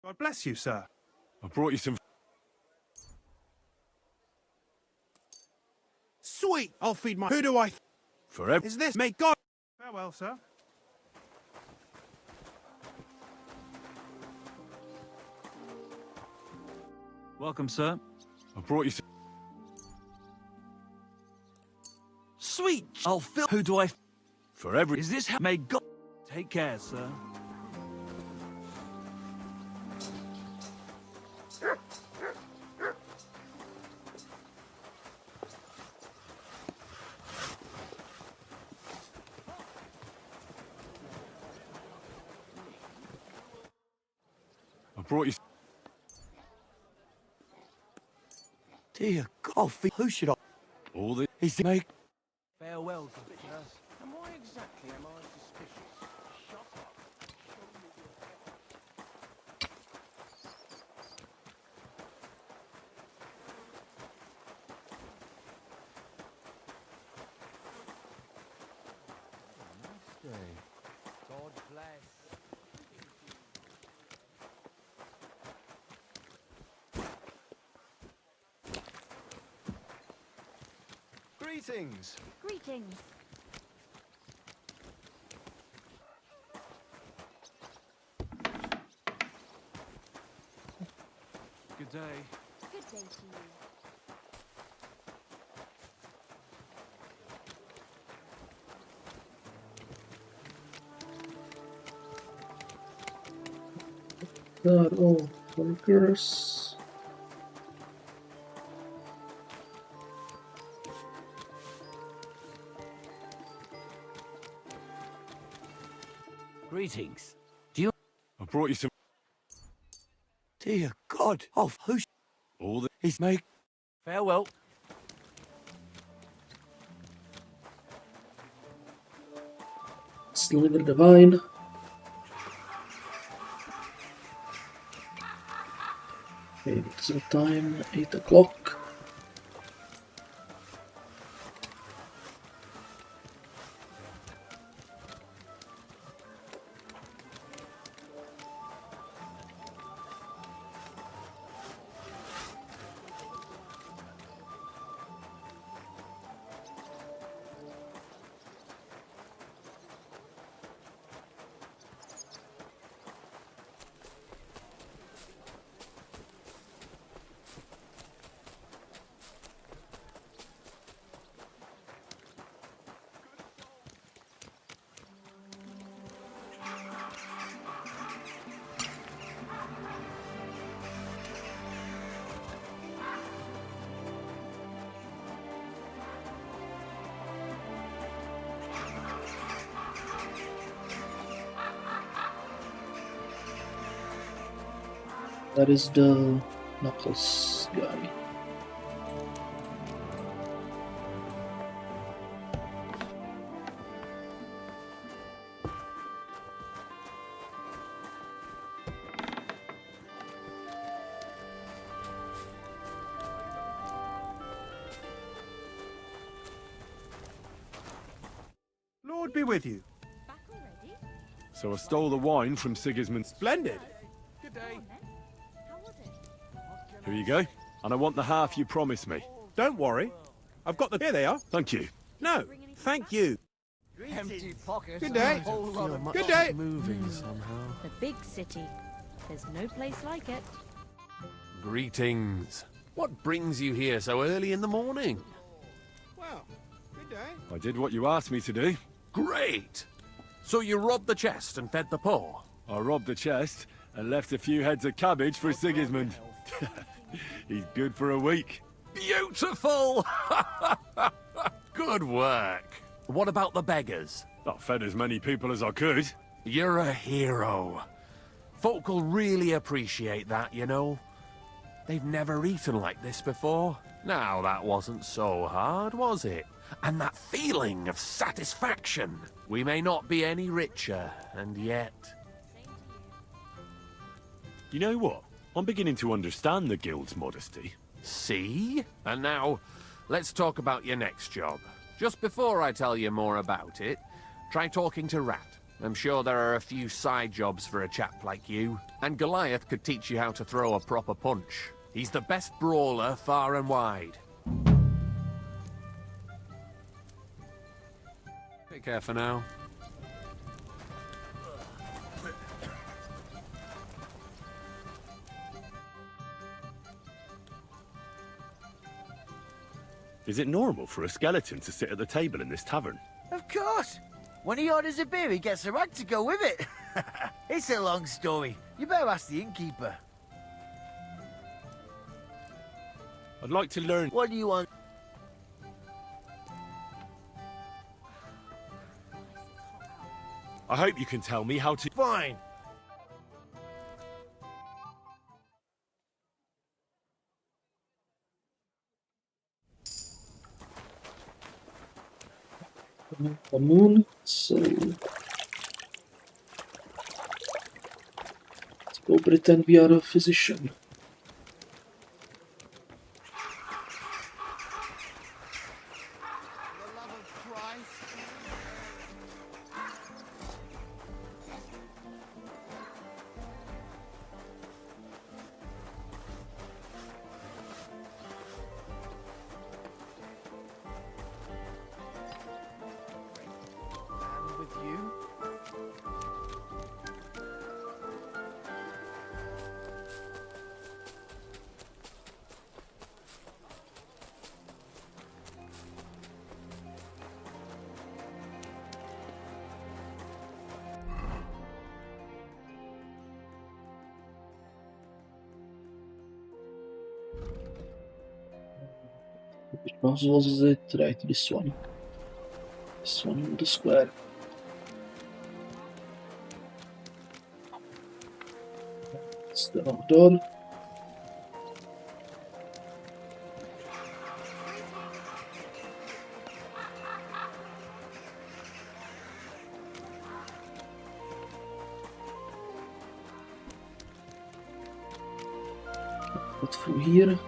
God bless you, sir. I brought you some... Sweet! I'll feed my... Who do I... For every... Is this... May God... Farewell, sir. Welcome, sir. I brought you some... Sweet. I'll fill. Who do I? For every... Is this how? May God take care, sir. I brought you... Dear God, who should I... All this... Is it... May... Farewell, good sir. And why exactly am I suspicious? Shut up. Nice day. God bless. Greetings. Greetings. Good day. Good day to you. That all workers. Greetings. Do you... I brought you some... Dear God of who's... All the... He's make... Farewell. Sliver Divine. Okay, it's the time, 8 o'clock. That is the Knuckles guy. Lord be with you. Back already? So I stole the wine from Sigismund. Splendid. Good day. How was it? Here you go. And I want the half you promised me. Don't worry. I've got the... Here they are. Thank you. No, thank you. Empty pockets. Good day. and a whole lot of Good day. Moving somehow. The big city. There's no place like it. Greetings. What brings you here so early in the morning? Well, good day. I did what you asked me to do. Great. So you robbed the chest and fed the poor? I robbed the chest and left a few heads of cabbage for Sigismund. He's good for a week. Beautiful! Good work. What about the beggars? I fed as many people as I could. You're a hero. Folk will really appreciate that, you know. They've never eaten like this before. Now, that wasn't so hard, was it? And that feeling of satisfaction. We may not be any richer, and yet... You know what? I'm beginning to understand the guild's modesty. See? And now, let's talk about your next job. Just before I tell you more about it, try talking to Rat. I'm sure there are a few side jobs for a chap like you. And Goliath could teach you how to throw a proper punch. He's the best brawler far and wide. Take care for now. Is it normal for a skeleton to sit at the table in this tavern? Of course. When he orders a beer, he gets a rag to go with it. It's a long story. You better ask the innkeeper. I'd like to learn... What do you want? I hope you can tell me how to... Fine. The moon, so let's go pretend we are a physician. For the love of Christ. Which mouse was it? Right, this one. This one with the square. It's the wrong door. Put through here.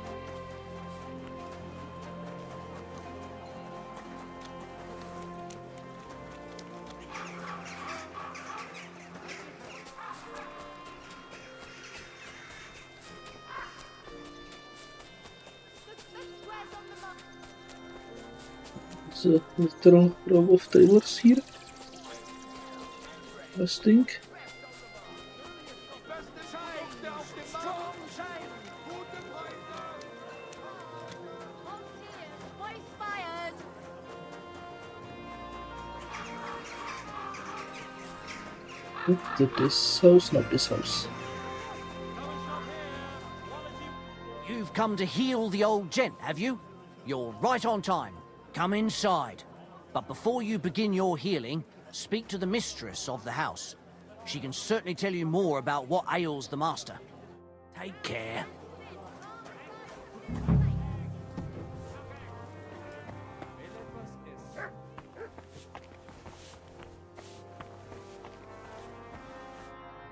There's a literal row of tailors here. Resting. This house, not this house. You've come to heal the old gent, have you? You're right on time. Come inside. But before you begin your healing, speak to the mistress of the house. She can certainly tell you more about what ails the master. Take care.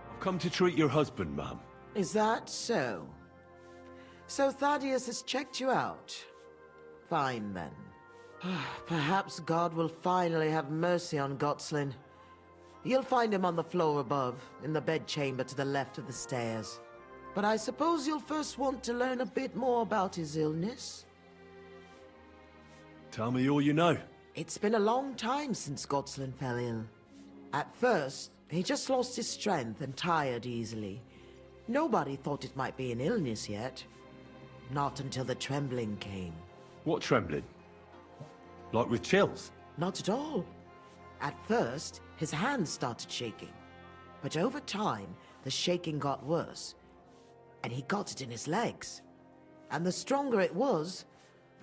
I've come to treat your husband, ma'am. Is that so? So Thaddeus has checked you out? Fine then. Perhaps God will finally have mercy on Gotslin. You'll find him on the floor above, in the bedchamber to the left of the stairs. But I suppose you'll first want to learn a bit more about his illness? Tell me all you know. It's been a long time since Gotslin fell ill. At first, he just lost his strength and tired easily. Nobody thought it might be an illness yet. Not until the trembling came. What trembling? Like with chills? Not at all. At first, his hands started shaking. But over time, the shaking got worse. And he got it in his legs. And the stronger it was,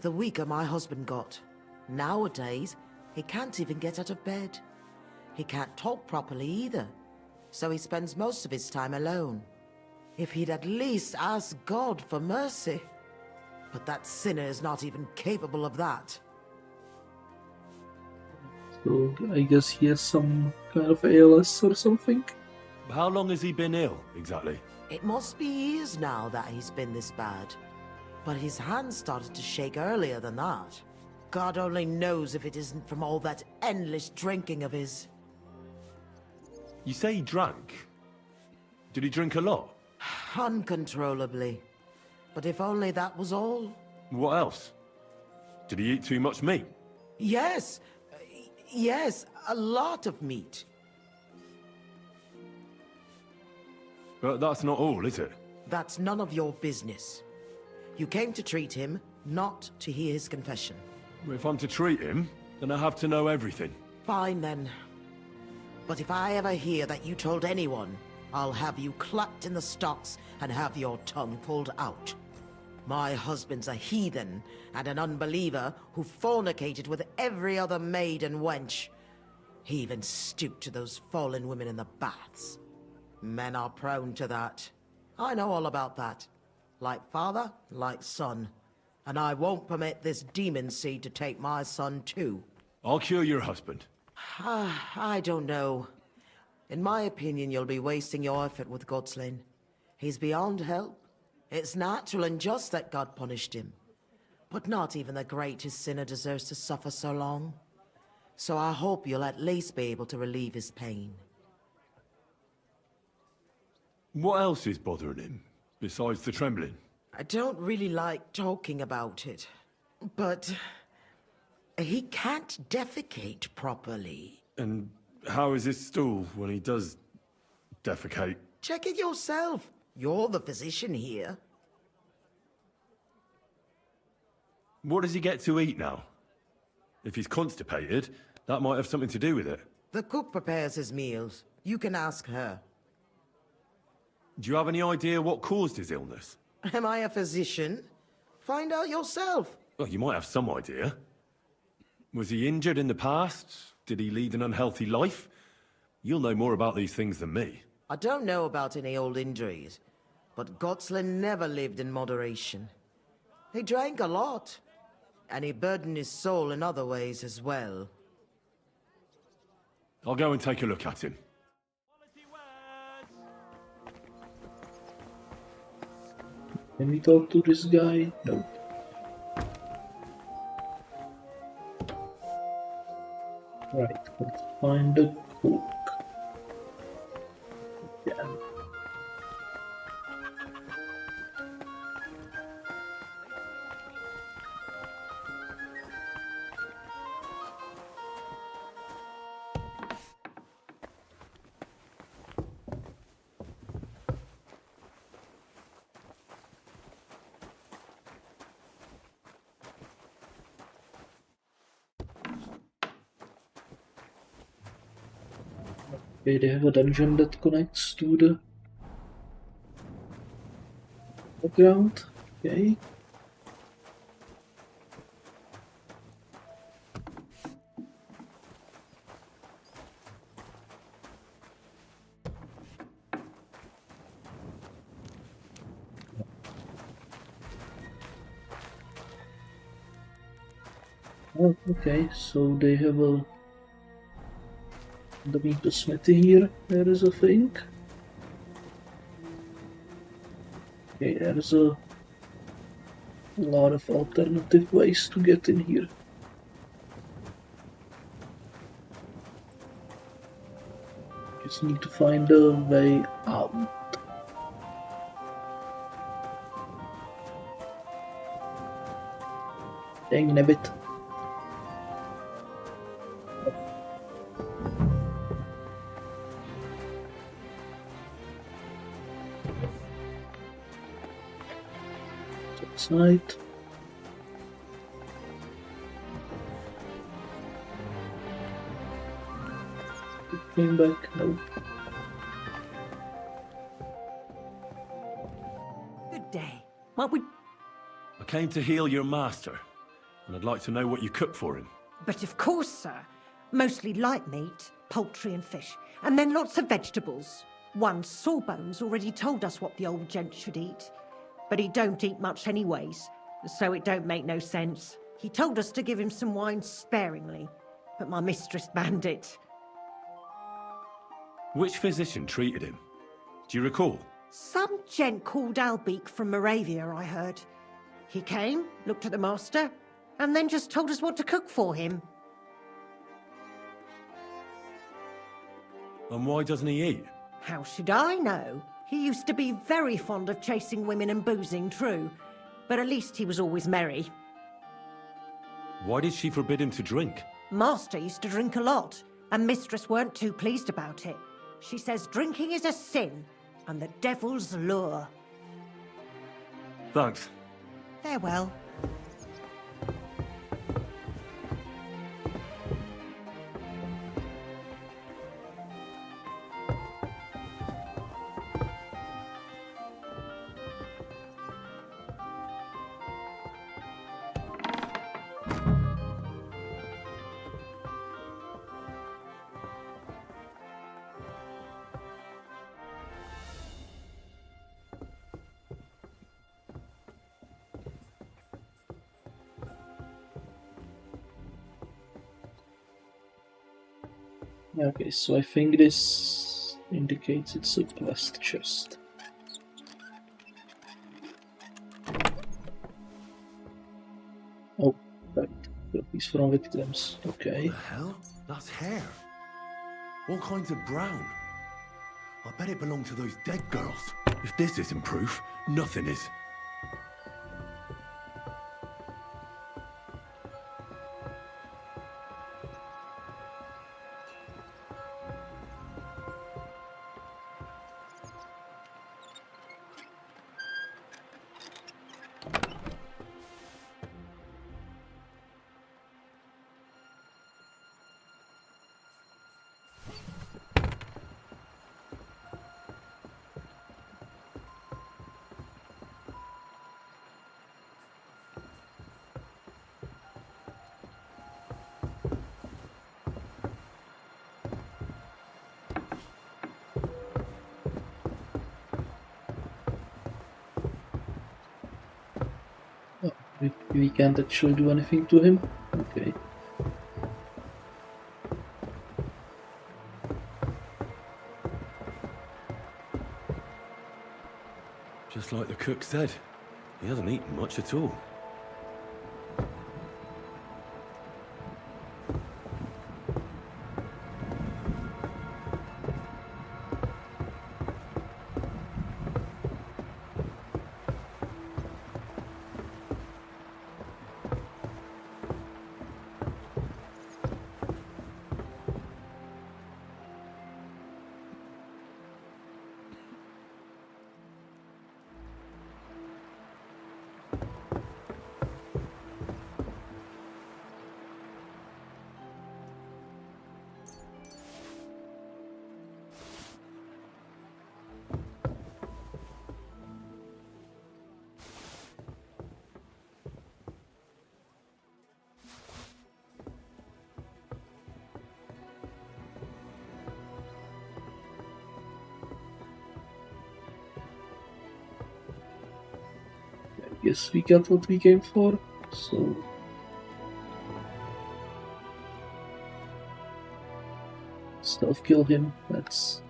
the weaker my husband got. Nowadays, he can't even get out of bed. He can't talk properly either. So he spends most of his time alone. If he'd at least ask God for mercy. But that sinner is not even capable of that. So I guess he has some kind of ALS or something. How long has he been ill, exactly? It must be years now that he's been this bad. But his hands started to shake earlier than that. God only knows if it isn't from all that endless drinking of his. You say he drank? Did he drink a lot? Uncontrollably. But if only that was all. What else? Did he eat too much meat? Yes. Yes, a lot of meat. But that's not all, is it? That's none of your business. You came to treat him, not to hear his confession. If I'm to treat him, then I have to know everything. Fine then. But if I ever hear that you told anyone, I'll have you clapped in the stocks and have your tongue pulled out. My husband's a heathen and an unbeliever who fornicated with every other maid and wench. He even stooped to those fallen women in the baths. Men are prone to that. I know all about that. Like father, like son. And I won't permit this demon seed to take my son too. I'll cure your husband. I don't know. In my opinion, you'll be wasting your effort with Gotslin. He's beyond help. It's natural and just that God punished him. But not even the greatest sinner deserves to suffer so long. So I hope you'll at least be able to relieve his pain. What else is bothering him, besides the trembling? I don't really like talking about it, but he can't defecate properly. And how is his stool when he does defecate? Check it yourself. You're the physician here. What does he get to eat now? If he's constipated, that might have something to do with it. The cook prepares his meals. You can ask her. Do you have any idea what caused his illness? Am I a physician? Find out yourself. Well, you might have some idea. Was he injured in the past? Did he lead an unhealthy life? You'll know more about these things than me. I don't know about any old injuries, but Gotslin never lived in moderation. He drank a lot, and he burdened his soul in other ways as well. I'll go and take a look at him. Can we talk to this guy? Nope. Right, let's find the cook. Yeah. Okay, they have a dungeon that connects to the background. Okay. Oh, okay, so they have a the meat smithy here. There is a thing. Okay, there's a lot of alternative ways to get in here. Just need to find a way out. Dang nabbit. Outside. Came back. Nope. Good day. What would... I came to heal your master, and I'd like to know what you cooked for him. But of course, sir. Mostly light meat, poultry and fish, and then lots of vegetables. One Sawbones already told us what the old gent should eat. But he don't eat much anyways, so it don't make no sense. He told us to give him some wine sparingly, but my mistress banned it. Which physician treated him? Do you recall? Some gent called Albeek from Moravia, I heard. He came, looked at the master, and then just told us what to cook for him. And why doesn't he eat? How should I know? He used to be very fond of chasing women and boozing, true, but at least he was always merry. Why did she forbid him to drink? Master used to drink a lot, and mistress weren't too pleased about it. She says drinking is a sin, and the devil's lure. Thanks. Farewell. Okay, so I think this indicates it's a quest chest. Oh, right. Copies from victims. Okay. What the hell? That's hair. All kinds of brown. I bet it belonged to those dead girls. If this isn't proof, nothing is. We can't actually do anything to him? Okay. Just like the cook said, he hasn't eaten much at all. Guess we got what we came for, so... Stealth kill him, that's...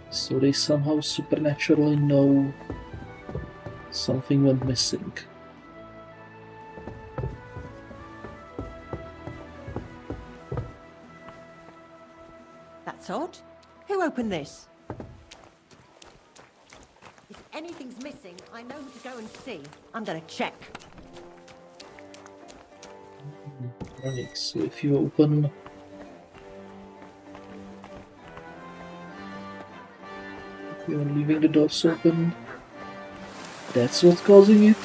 So they somehow supernaturally know something went missing. That's odd. Who opened this? If anything's missing, I know who to go and see. I'm gonna check. Right, so if you open... You're leaving the doors open. That's what's causing it.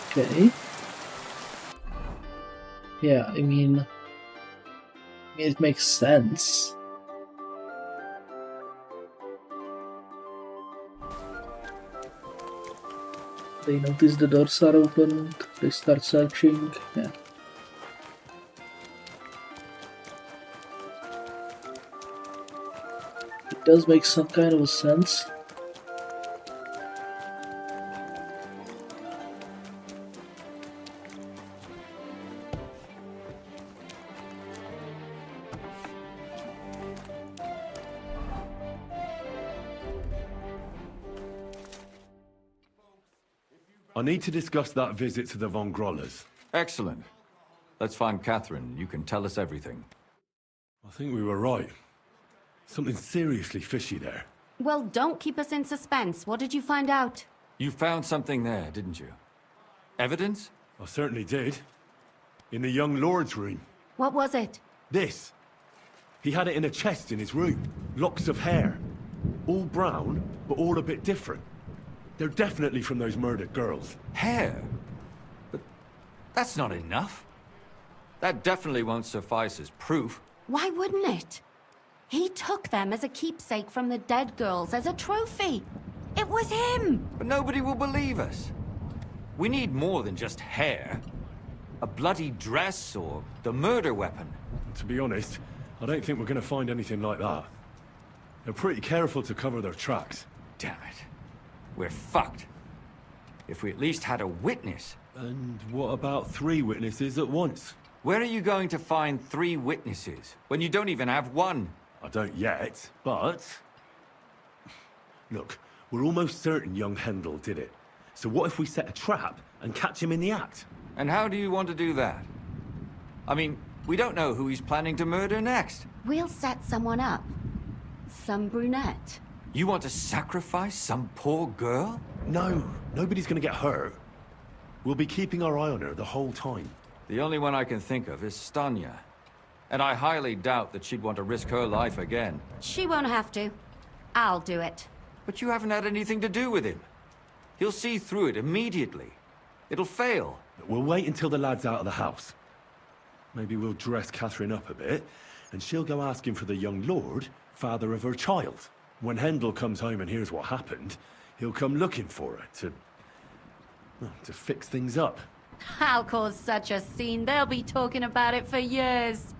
Okay. Yeah, I mean it makes sense. They notice the doors are open, they start searching, yeah. It does make some kind of sense. I need to discuss that visit to the Von Grollers. Excellent. Let's find Catherine. You can tell us everything. I think we were right. Something seriously fishy there. Well, don't keep us in suspense. What did you find out? You found something there, didn't you? Evidence? I certainly did. In the young lord's room. What was it? This. He had it in a chest in his room. Locks of hair. All brown, but all a bit different. They're definitely from those murdered girls. Hair? But that's not enough. That definitely won't suffice as proof. Why wouldn't it? He took them as a keepsake from the dead girls, as a trophy. It was him! But nobody will believe us. We need more than just hair. A bloody dress or the murder weapon. To be honest, I don't think we're going to find anything like that. They're pretty careful to cover their tracks. Damn it. We're fucked. If we at least had a witness. And what about 3 witnesses at once? Where are you going to find 3 witnesses when you don't even have one? I don't yet, but... Look, we're almost certain young Hendel did it. So what if we set a trap and catch him in the act? And how do you want to do that? I mean, we don't know who he's planning to murder next. We'll set someone up. Some brunette. You want to sacrifice some poor girl? No, nobody's gonna get hurt. We'll be keeping our eye on her the whole time. The only one I can think of is Stanya. And I highly doubt that she'd want to risk her life again. She won't have to. I'll do it. But you haven't had anything to do with him. He'll see through it immediately. It'll fail. We'll wait until the lad's out of the house. Maybe we'll dress Catherine up a bit, and she'll go asking for the young lord, father of her child. When Hendel comes home and hears what happened, he'll come looking for her to fix things up. I'll cause such a scene, they'll be talking about it for years.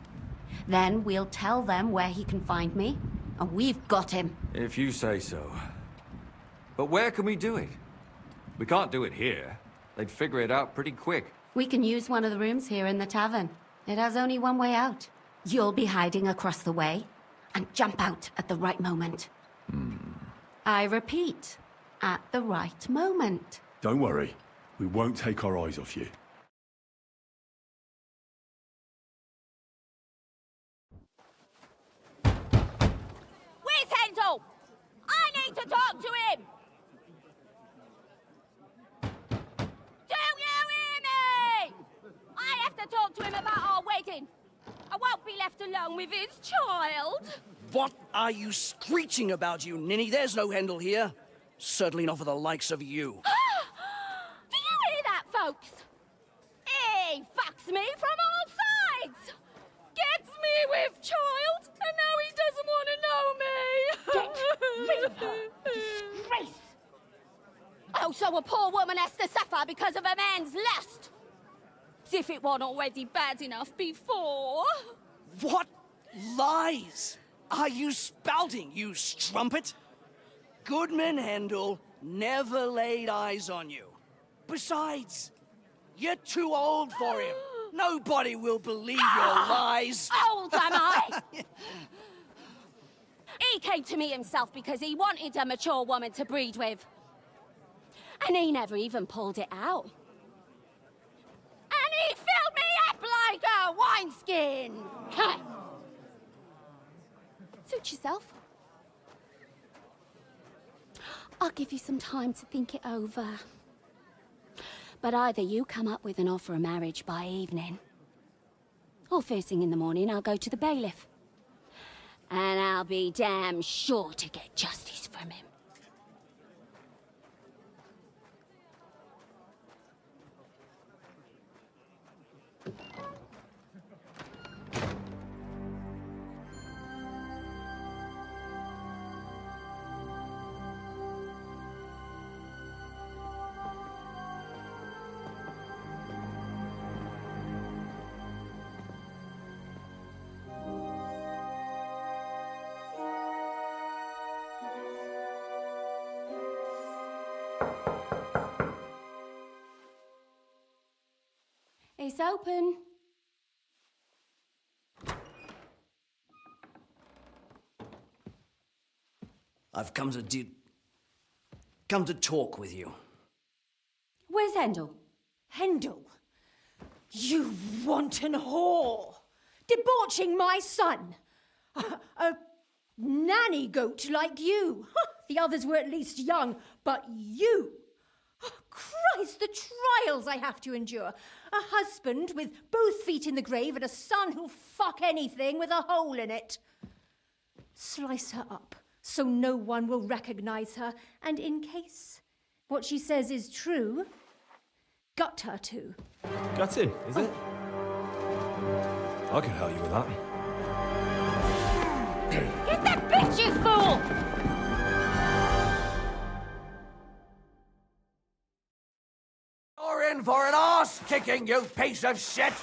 Then we'll tell them where he can find me, and we've got him. If you say so. But where can we do it? We can't do it here. They'd figure it out pretty quick. We can use one of the rooms here in the tavern. It has only one way out. You'll be hiding across the way, and jump out at the right moment. I repeat, at the right moment. Don't worry. We won't take our eyes off you. Where's Hendel? I need to talk to him! Do you hear me? I have to talk to him about our wedding. I won't be left alone with his child. What are you screeching about, you ninny? There's no Hendel here. Certainly not for the likes of you. Do you hear that, folks? He fucks me from all sides. Gets me with child, and now he doesn't want to know me. Get rid of her. Disgrace. Oh, so a poor woman has to suffer because of a man's lust. As if it wasn't already bad enough before. What lies are you spouting, you strumpet? Goodman Hendel never laid eyes on you. Besides, you're too old for him. Nobody will believe your lies. Old am I? He came to me himself because he wanted a mature woman to breed with. And he never even pulled it out. And he filled me up like a wineskin. Suit yourself. I'll give you some time to think it over. But either you come up with an offer of marriage by evening, or first thing in the morning I'll go to the bailiff. And I'll be damn sure to get justice from him. It's open. I've come to talk with you. Where's Hendel? Hendel? You wanton whore! Debauching my son! A nanny goat like you! The others were at least young, but you! Oh, Christ, the trials I have to endure! A husband with both feet in the grave and a son who'll fuck anything with a hole in it. Slice her up so no one will recognize her, and in case what she says is true, gut her too. Gutting, is it? I can help you with that. Get that bitch, you fool! You're in for an arse-kicking, you piece of shit!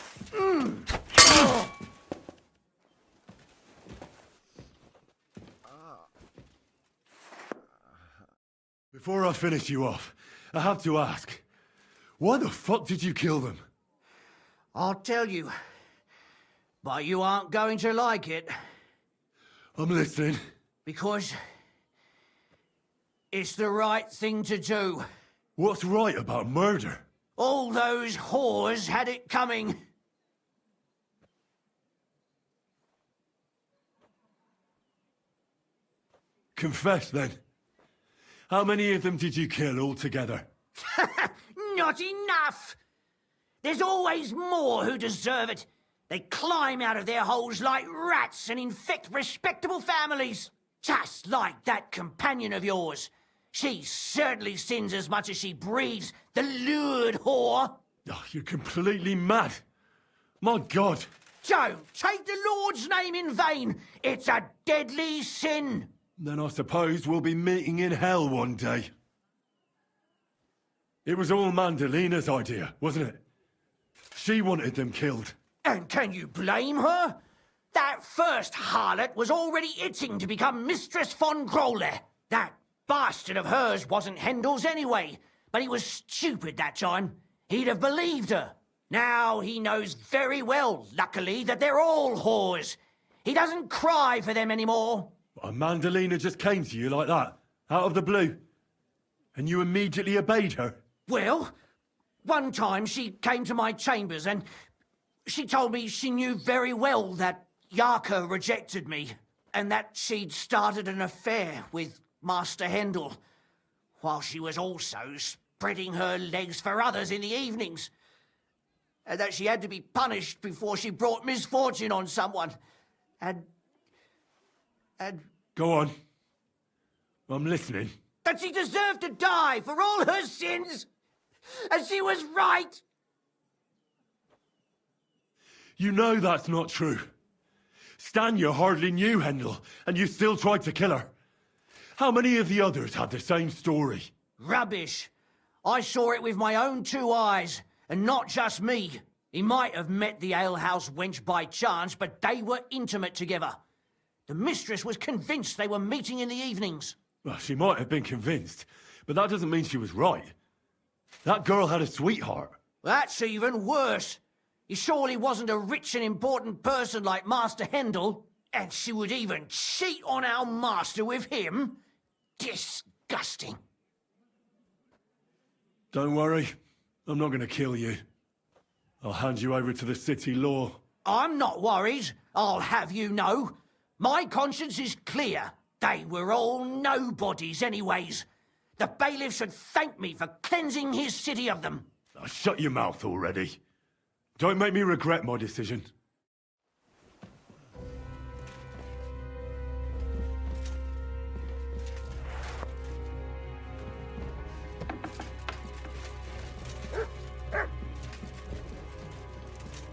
Before I finish you off, I have to ask, why the fuck did you kill them? I'll tell you, but you aren't going to like it. I'm listening. Because it's the right thing to do. What's right about murder? All those whores had it coming. Confess, then. How many of them did you kill altogether? Not enough! There's always more who deserve it. They climb out of their holes like rats and infect respectable families. Just like that companion of yours. She certainly sins as much as she breathes, the lured whore. Oh, you're completely mad. My God! Don't take the Lord's name in vain. It's a deadly sin. Then I suppose we'll be meeting in hell one day. It was all Mandalina's idea, wasn't it? She wanted them killed. And can you blame her? That first harlot was already itching to become Mistress von Grole. That bastard of hers wasn't Hendel's anyway, but he was stupid that time. He'd have believed her. Now he knows very well, luckily, that they're all whores. He doesn't cry for them anymore. And Mandalina just came to you like that, out of the blue. And you immediately obeyed her. Well, one time she came to my chambers and she told me she knew very well that Yarka rejected me and that she'd started an affair with Master Hendel, while she was also spreading her legs for others in the evenings. And that she had to be punished before she brought misfortune on someone. And... Go on. I'm listening. That she deserved to die for all her sins. And she was right. You know that's not true. Stanya hardly knew Hendel, and you still tried to kill her. How many of the others had the same story? Rubbish. I saw it with my own 2 eyes, and not just me. He might have met the alehouse wench by chance, but they were intimate together. The mistress was convinced they were meeting in the evenings. Well, she might have been convinced, but that doesn't mean she was right. That girl had a sweetheart. That's even worse. He surely wasn't a rich and important person like Master Hendel, and she would even cheat on our master with him. Disgusting. Don't worry, I'm not going to kill you. I'll hand you over to the city law. I'm not worried, I'll have you know. My conscience is clear. They were all nobodies anyways. The bailiff should thank me for cleansing his city of them. Oh, shut your mouth already. Don't make me regret my decision.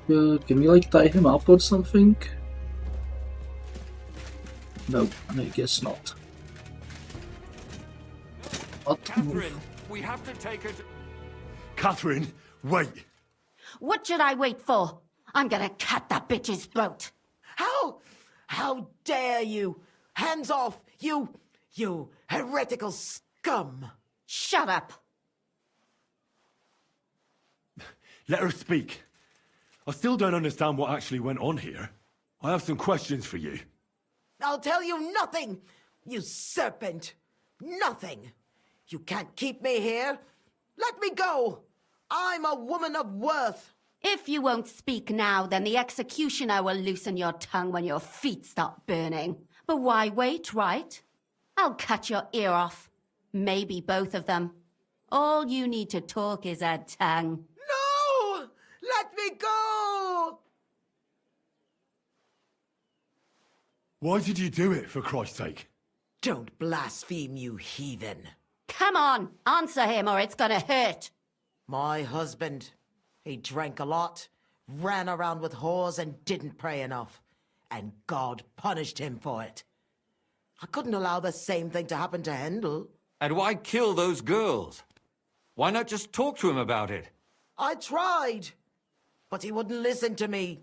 Can we like tie him up or something? No, I guess not. What? Catherine, we have to take her to... Catherine, wait! What should I wait for? I'm gonna cut that bitch's throat. How dare you? Hands off, you heretical scum! Shut up! Let her speak. I still don't understand what actually went on here. I have some questions for you. I'll tell you nothing, you serpent! Nothing! You can't keep me here! Let me go! I'm a woman of worth! If you won't speak now, then the executioner will loosen your tongue when your feet stop burning. But why wait, right? I'll cut your ear off. Maybe both of them. All you need to talk is a tongue. No! Let me go! Why did you do it, for Christ's sake? Don't blaspheme, you heathen. Come on, answer him or it's gonna hurt. My husband, he drank a lot, ran around with whores and didn't pray enough. And God punished him for it. I couldn't allow the same thing to happen to Hendel. And why kill those girls? Why not just talk to him about it? I tried, but he wouldn't listen to me.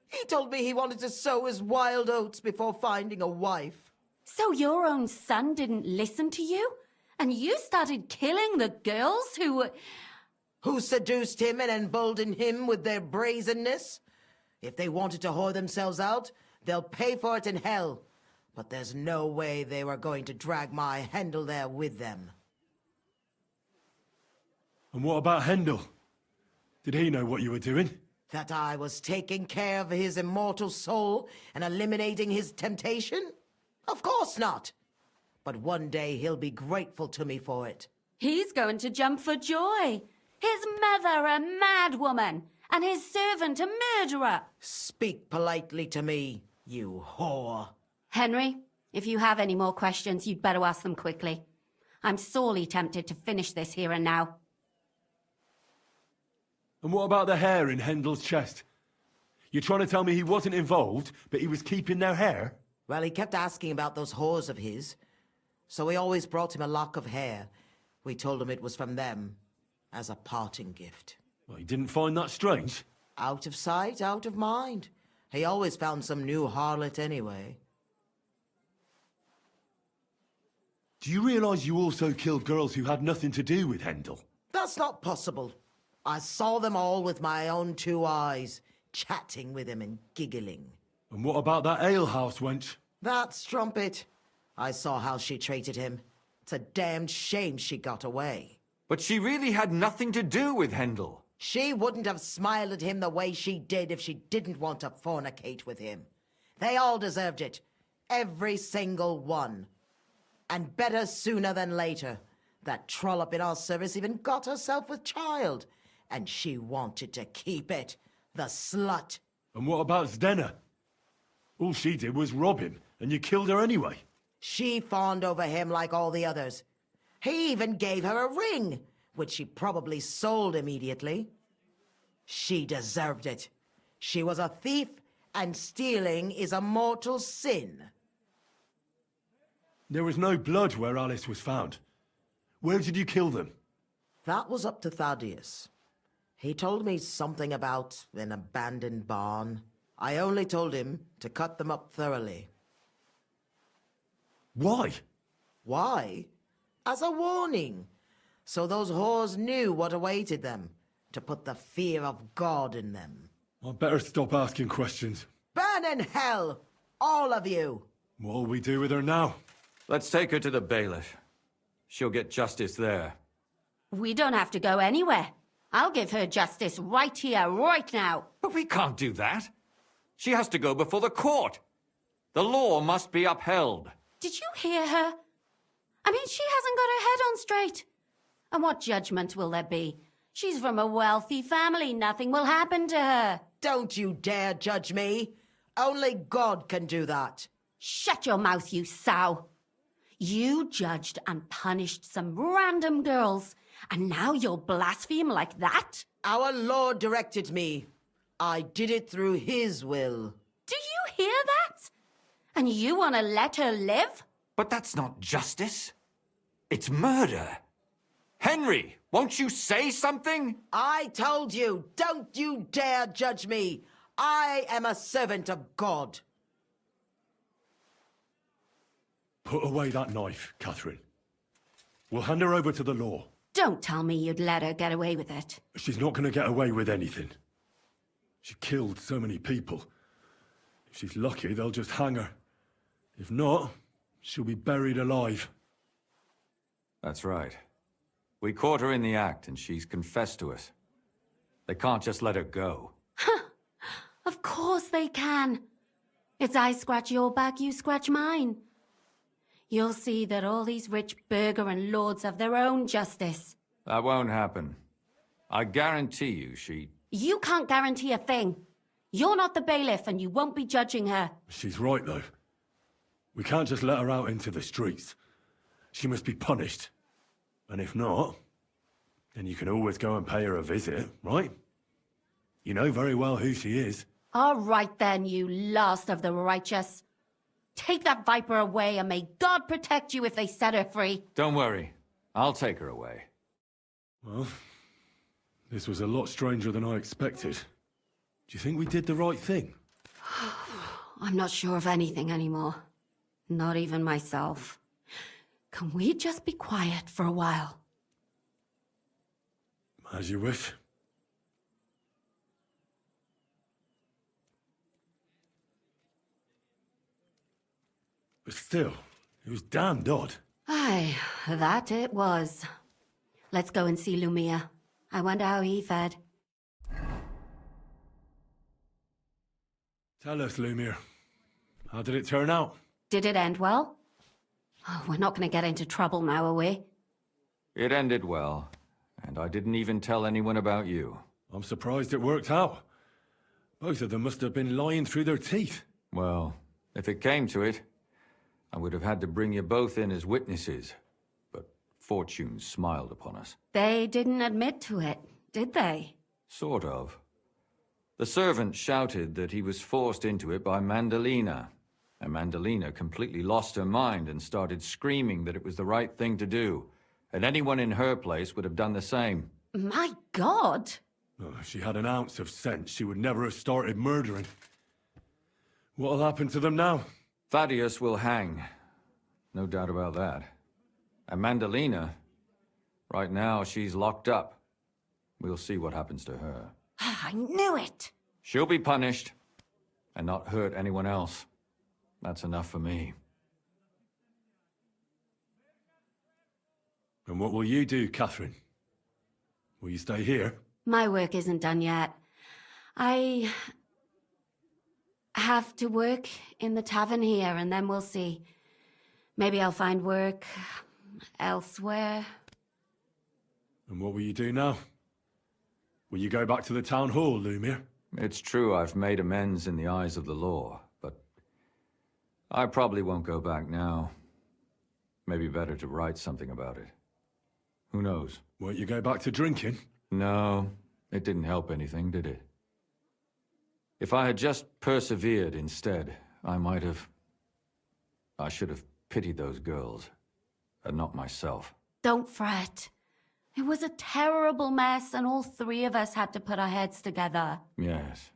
He told me he wanted to sow his wild oats before finding a wife. So your own son didn't listen to you? And you started killing the girls who seduced him and emboldened him with their brazenness? If they wanted to whore themselves out, they'll pay for it in hell. But there's no way they were going to drag my Hendel there with them. And what about Hendel? Did he know what you were doing? That I was taking care of his immortal soul and eliminating his temptation? Of course not. But one day he'll be grateful to me for it. He's going to jump for joy. His mother a mad woman, and his servant a murderer. Speak politely to me, you whore. Henry, if you have any more questions, you'd better ask them quickly. I'm sorely tempted to finish this here and now. And what about the hair in Hendel's chest? You're trying to tell me he wasn't involved, but he was keeping their hair? Well, he kept asking about those whores of his. So we always brought him a lock of hair. We told him it was from them, as a parting gift. Well, he didn't find that strange? Out of sight, out of mind. He always found some new harlot anyway. Do you realise you also killed girls who had nothing to do with Hendel? That's not possible. I saw them all with my own 2 eyes, chatting with him and giggling. And what about that alehouse wench? That strumpet. I saw how she treated him. It's a damned shame she got away. But she really had nothing to do with Hendel. She wouldn't have smiled at him the way she did if she didn't want to fornicate with him. They all deserved it. Every single one. And better sooner than later. That trollop in our service even got herself with child. And she wanted to keep it. The slut. And what about Zdena? All she did was rob him, and you killed her anyway. She fawned over him like all the others. He even gave her a ring, which she probably sold immediately. She deserved it. She was a thief, and stealing is a mortal sin. There was no blood where Alice was found. Where did you kill them? That was up to Thaddeus. He told me something about an abandoned barn. I only told him to cut them up thoroughly. Why? Why? As a warning. So those whores knew what awaited them. To put the fear of God in them. I'd better stop asking questions. Burn in hell! All of you! What'll we do with her now? Let's take her to the bailiff. She'll get justice there. We don't have to go anywhere. I'll give her justice right here, right now. But we can't do that. She has to go before the court. The law must be upheld. Did you hear her? I mean, she hasn't got her head on straight. And what judgment will there be? She's from a wealthy family. Nothing will happen to her. Don't you dare judge me. Only God can do that. Shut your mouth, you sow. You judged and punished some random girls, and now you'll blaspheme like that? Our Lord directed me. I did it through His will. Do you hear that? And you want to let her live? But that's not justice. It's murder. Henry, won't you say something? I told you, don't you dare judge me. I am a servant of God. Put away that knife, Catherine. We'll hand her over to the law. Don't tell me you'd let her get away with it. She's not going to get away with anything. She killed so many people. If she's lucky, they'll just hang her. If not, she'll be buried alive. That's right. We caught her in the act, and she's confessed to us. They can't just let her go. Of course they can. It's I scratch your back, you scratch mine. You'll see that all these rich burgher and lords have their own justice. That won't happen. I guarantee you she... You can't guarantee a thing. You're not the bailiff, and you won't be judging her. She's right, though. We can't just let her out into the streets. She must be punished. And if not, then you can always go and pay her a visit, right? You know very well who she is. All right then, you last of the righteous. Take that viper away, and may God protect you if they set her free. Don't worry. I'll take her away. Well, this was a lot stranger than I expected. Do you think we did the right thing? I'm not sure of anything anymore. Not even myself. Can we just be quiet for a while? As you wish. But still, it was damned odd. Aye, that it was. Let's go and see Lumia. I wonder how he fared. Tell us, Lumir. How did it turn out? Did it end well? Oh, we're not going to get into trouble now, are we? It ended well, and I didn't even tell anyone about you. I'm surprised it worked out. Both of them must have been lying through their teeth. Well, if it came to it, I would have had to bring you both in as witnesses. But fortune smiled upon us. They didn't admit to it, did they? Sort of. The servant shouted that he was forced into it by Mandalina. And Mandalina completely lost her mind and started screaming that it was the right thing to do. And anyone in her place would have done the same. My God! Oh, if she had an ounce of sense, she would never have started murdering. What'll happen to them now? Thaddeus will hang. No doubt about that. And Mandalina, right now she's locked up. We'll see what happens to her. I knew it! She'll be punished, and not hurt anyone else. That's enough for me. And what will you do, Catherine? Will you stay here? My work isn't done yet. I have to work in the tavern here, and then we'll see. Maybe I'll find work elsewhere. And what will you do now? Will you go back to the town hall, Lumir? It's true I've made amends in the eyes of the law, but I probably won't go back now. Maybe better to write something about it. Who knows? Won't you go back to drinking? No, it didn't help anything, did it? If I had just persevered instead, I should have pitied those girls, and not myself. Don't fret. It was a terrible mess, and all three of us had to put our heads together. Yes.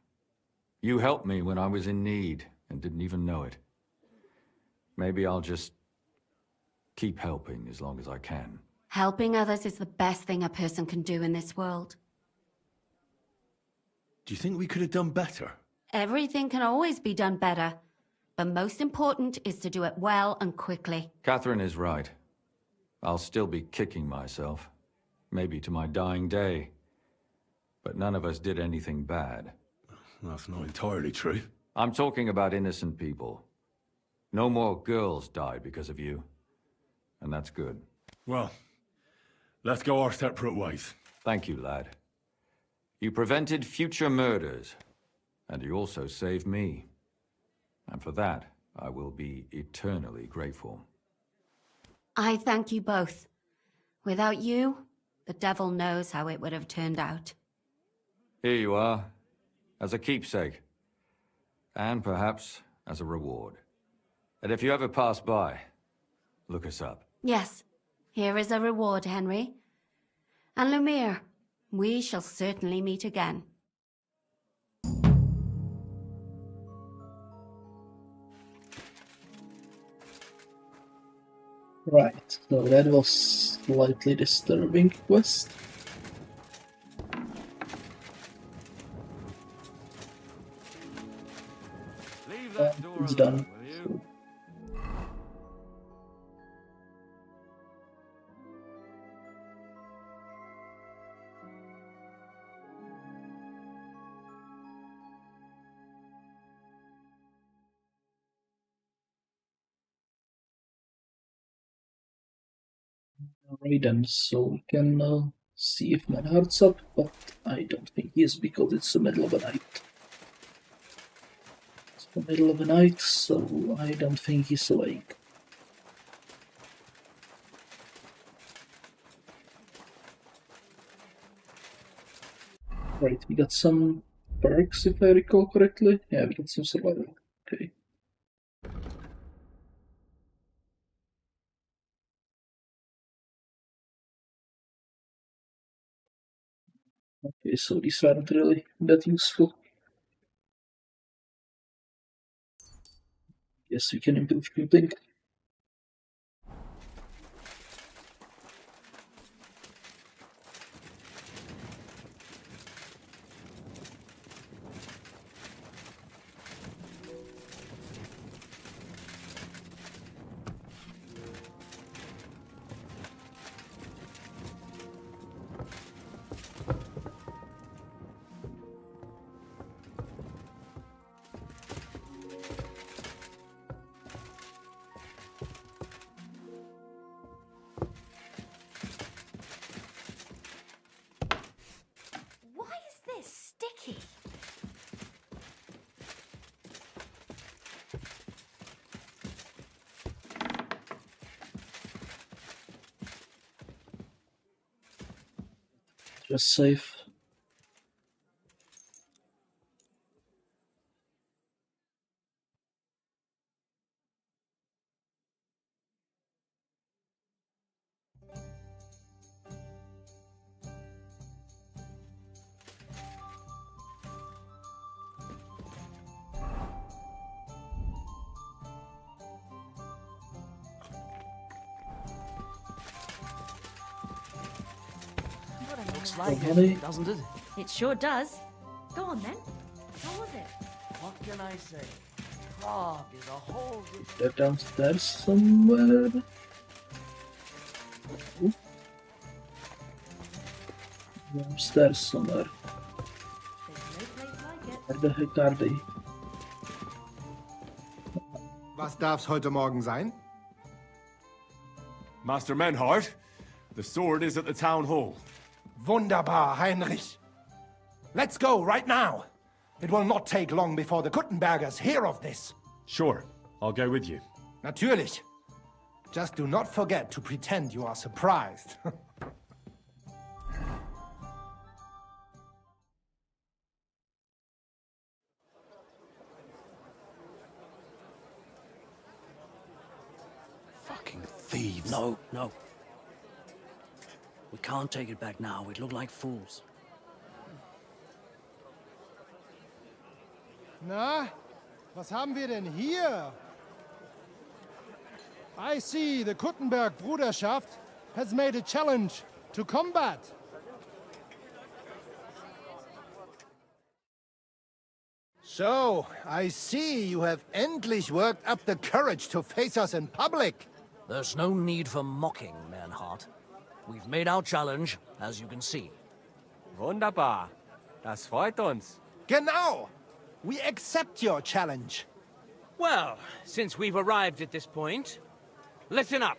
You helped me when I was in need, and didn't even know it. Maybe I'll just keep helping as long as I can. Helping others is the best thing a person can do in this world. Do you think we could have done better? Everything can always be done better, but most important is to do it well and quickly. Catherine is right. I'll still be kicking myself. Maybe to my dying day. But none of us did anything bad. That's not entirely true. I'm talking about innocent people. No more girls died because of you. And that's good. Well, let's go our separate ways. Thank you, lad. You prevented future murders. And you also saved me. And for that, I will be eternally grateful. I thank you both. Without you, the devil knows how it would have turned out. Here you are, as a keepsake. And perhaps as a reward. And if you ever pass by, look us up. Yes, here is a reward, Henry. And Lumiere, we shall certainly meet again. Right, so that was slightly disturbing quest. It's done. So. Alright then, so we can see if Manhardt's up, but I don't think he is because it's the middle of the night. It's the middle of the night, so I don't think he's awake. Right, we got some perks if I recall correctly. Yeah, we got some survival. Okay. Okay, so these aren't really that useful. Yes, we can improve shooting. Why is this sticky? Just save. looks like Honey. it, doesn't it? It sure does. Go on then. How was it? What can I say? Prague is a whole... They're downstairs somewhere. Ooh. Downstairs somewhere. Where the heck are they? Was darf's heute Morgen sein? Master Menhart, the sword is at the town hall. Wunderbar, Heinrich. Let's go right now. It will not take long before the Kutenbergers hear of this. Sure, I'll go with you. Natürlich. Just do not forget to pretend you are surprised. Fucking thieves. No, no. We can't take it back now. We'd look like fools. Na, was haben wir denn hier? I see the Kuttenberg Bruderschaft has made a challenge to combat. So, I see you have endlich worked up the courage to face us in public. There's no need for mocking, Menhart. We've made our challenge, as you can see. Wunderbar. Das freut uns. Genau. We accept your challenge. Well, since we've arrived at this point, listen up.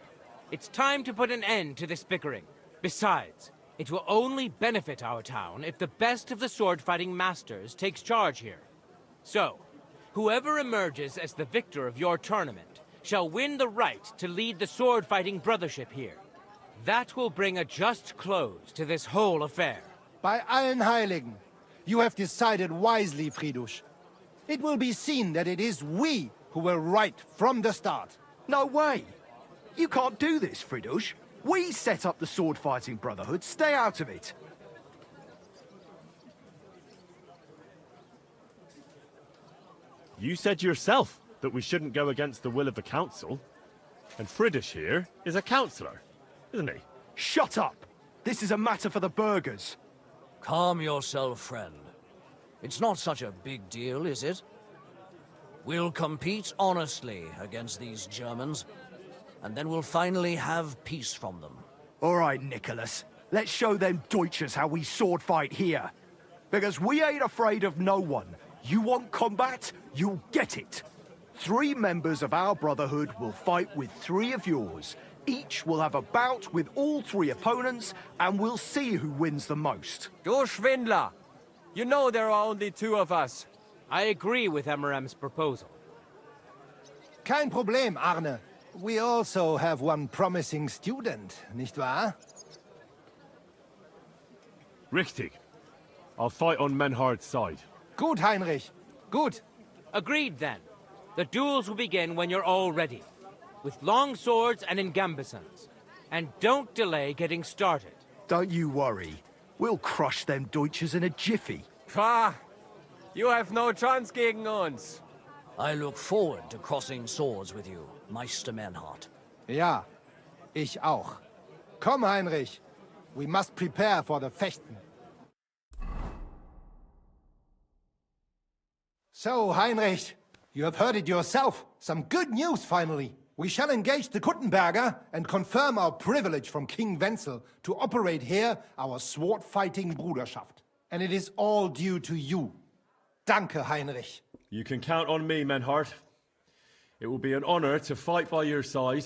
It's time to put an end to this bickering. Besides, it will only benefit our town if the best of the sword-fighting masters takes charge here. So, whoever emerges as the victor of your tournament shall win the right to lead the sword-fighting brothership here. That will bring a just close to this whole affair. Bei allen Heiligen, you have decided wisely, Fridush. It will be seen that it is we who were right from the start. No way! You can't do this, Fridush. We set up the sword-fighting brotherhood. Stay out of it. You said yourself that we shouldn't go against the will of the council. And Fridish here is a councillor, isn't he? Shut up! This is a matter for the burghers. Calm yourself, friend. It's not such a big deal, is it? We'll compete honestly against these Germans, and then we'll finally have peace from them. All right, Nicholas. Let's show them Deutschers how we sword fight here. Because we ain't afraid of no one. You want combat? You'll get it. 3 members of our brotherhood will fight with 3 of yours. Each will have a bout with all 3 opponents, and we'll see who wins the most. Du Schwindler! You know there are only 2 of us. I agree with Emerem's proposal. Kein Problem, Arne. We also have one promising student, nicht wahr? Richtig. I'll fight on Menhard's side. Gut, Heinrich. Gut. Agreed, then. The duels will begin when you're all ready, with long swords and in gambesons. And don't delay getting started. Don't you worry. We'll crush them Deutschers in a jiffy. Pah! You have no chance gegen uns. I look forward to crossing swords with you, Meister Menhart. Ja, ich auch. Komm, Heinrich. We must prepare for the Fechten. So, Heinrich, you have heard it yourself. Some good news, finally. We shall engage the Kuttenberger and confirm our privilege from King Wenzel to operate here our sword-fighting Bruderschaft. And it is all due to you. Danke, Heinrich. You can count on me, Menhart. It will be an honor to fight by your side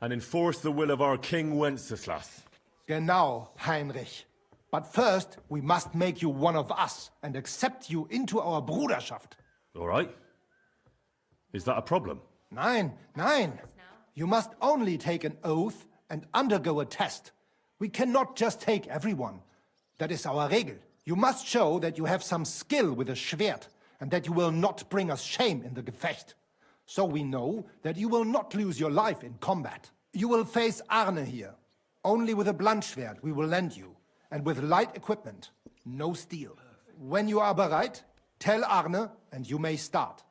and enforce the will of our King Wenceslas. Genau, Heinrich. But first, we must make you one of us and accept you into our Bruderschaft. All right. Is that a problem? Nein, nein. You must only take an oath and undergo a test. We cannot just take everyone. That is our Regel. You must show that you have some skill with a Schwert and that you will not bring us shame in the Gefecht. So we know that you will not lose your life in combat. You will face Arne here. Only with a blunt Schwert we will lend you, and with light equipment, no steel. When you are bereit, tell Arne and you may start.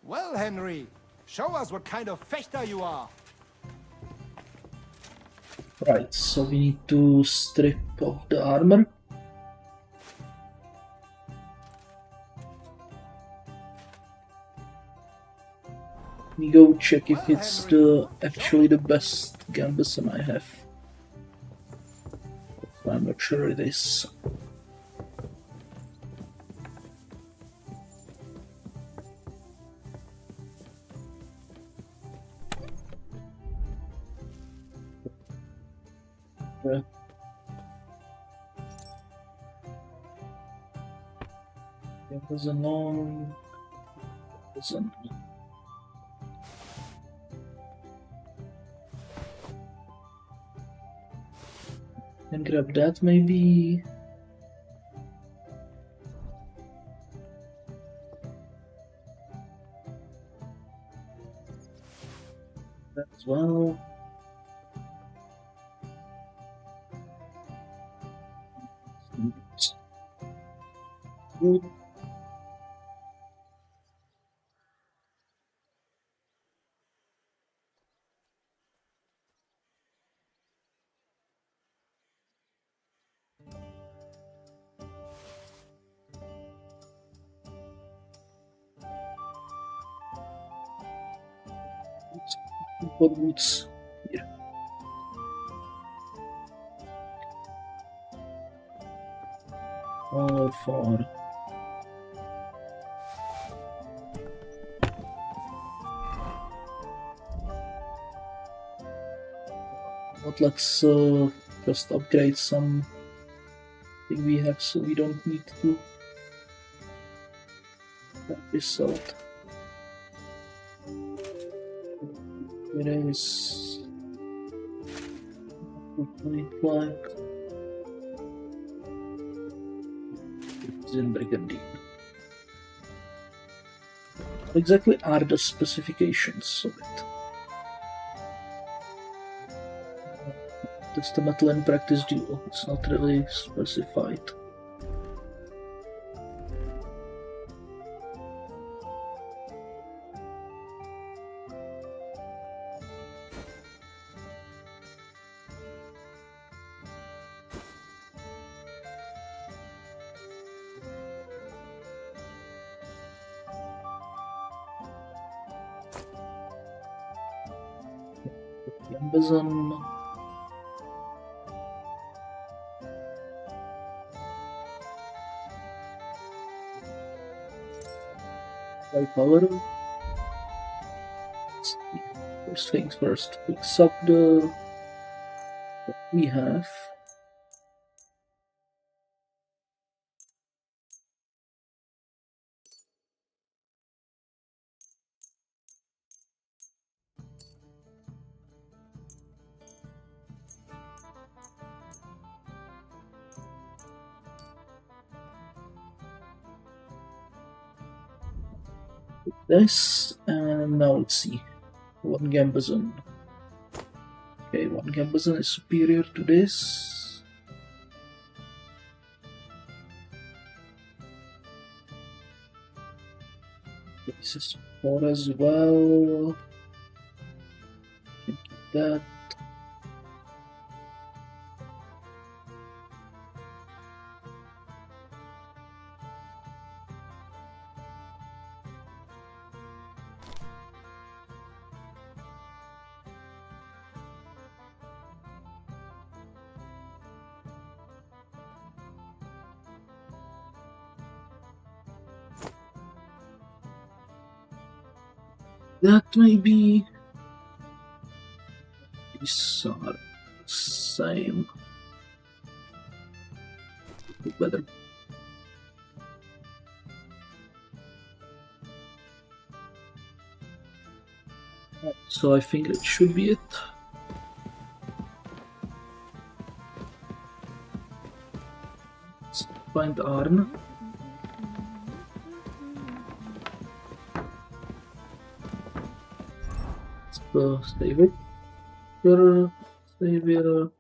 Well, Henry, show us what kind of fechter you are. Right, so we need to strip off the armor. We go check if it's actually the best gambeson I have. I'm not sure it is. Yeah. Gambeson long. Gambeson. Can grab that maybe. That as well. Good. Put boots here. All for but let's just upgrade some thing we have so we don't need to cut this out. It is like it's in brigandine. What exactly are the specifications of it? Just the metal and practice duo. It's not really specified. Amazon. By power. First things first. Fix up the what we have. This, and now let's see. One gambeson. Okay, one gambeson is superior to this. This is 4 as well. Can keep that. That may be. These are same. Better. So I think it should be it. Let's find Arn. Save it. Save it.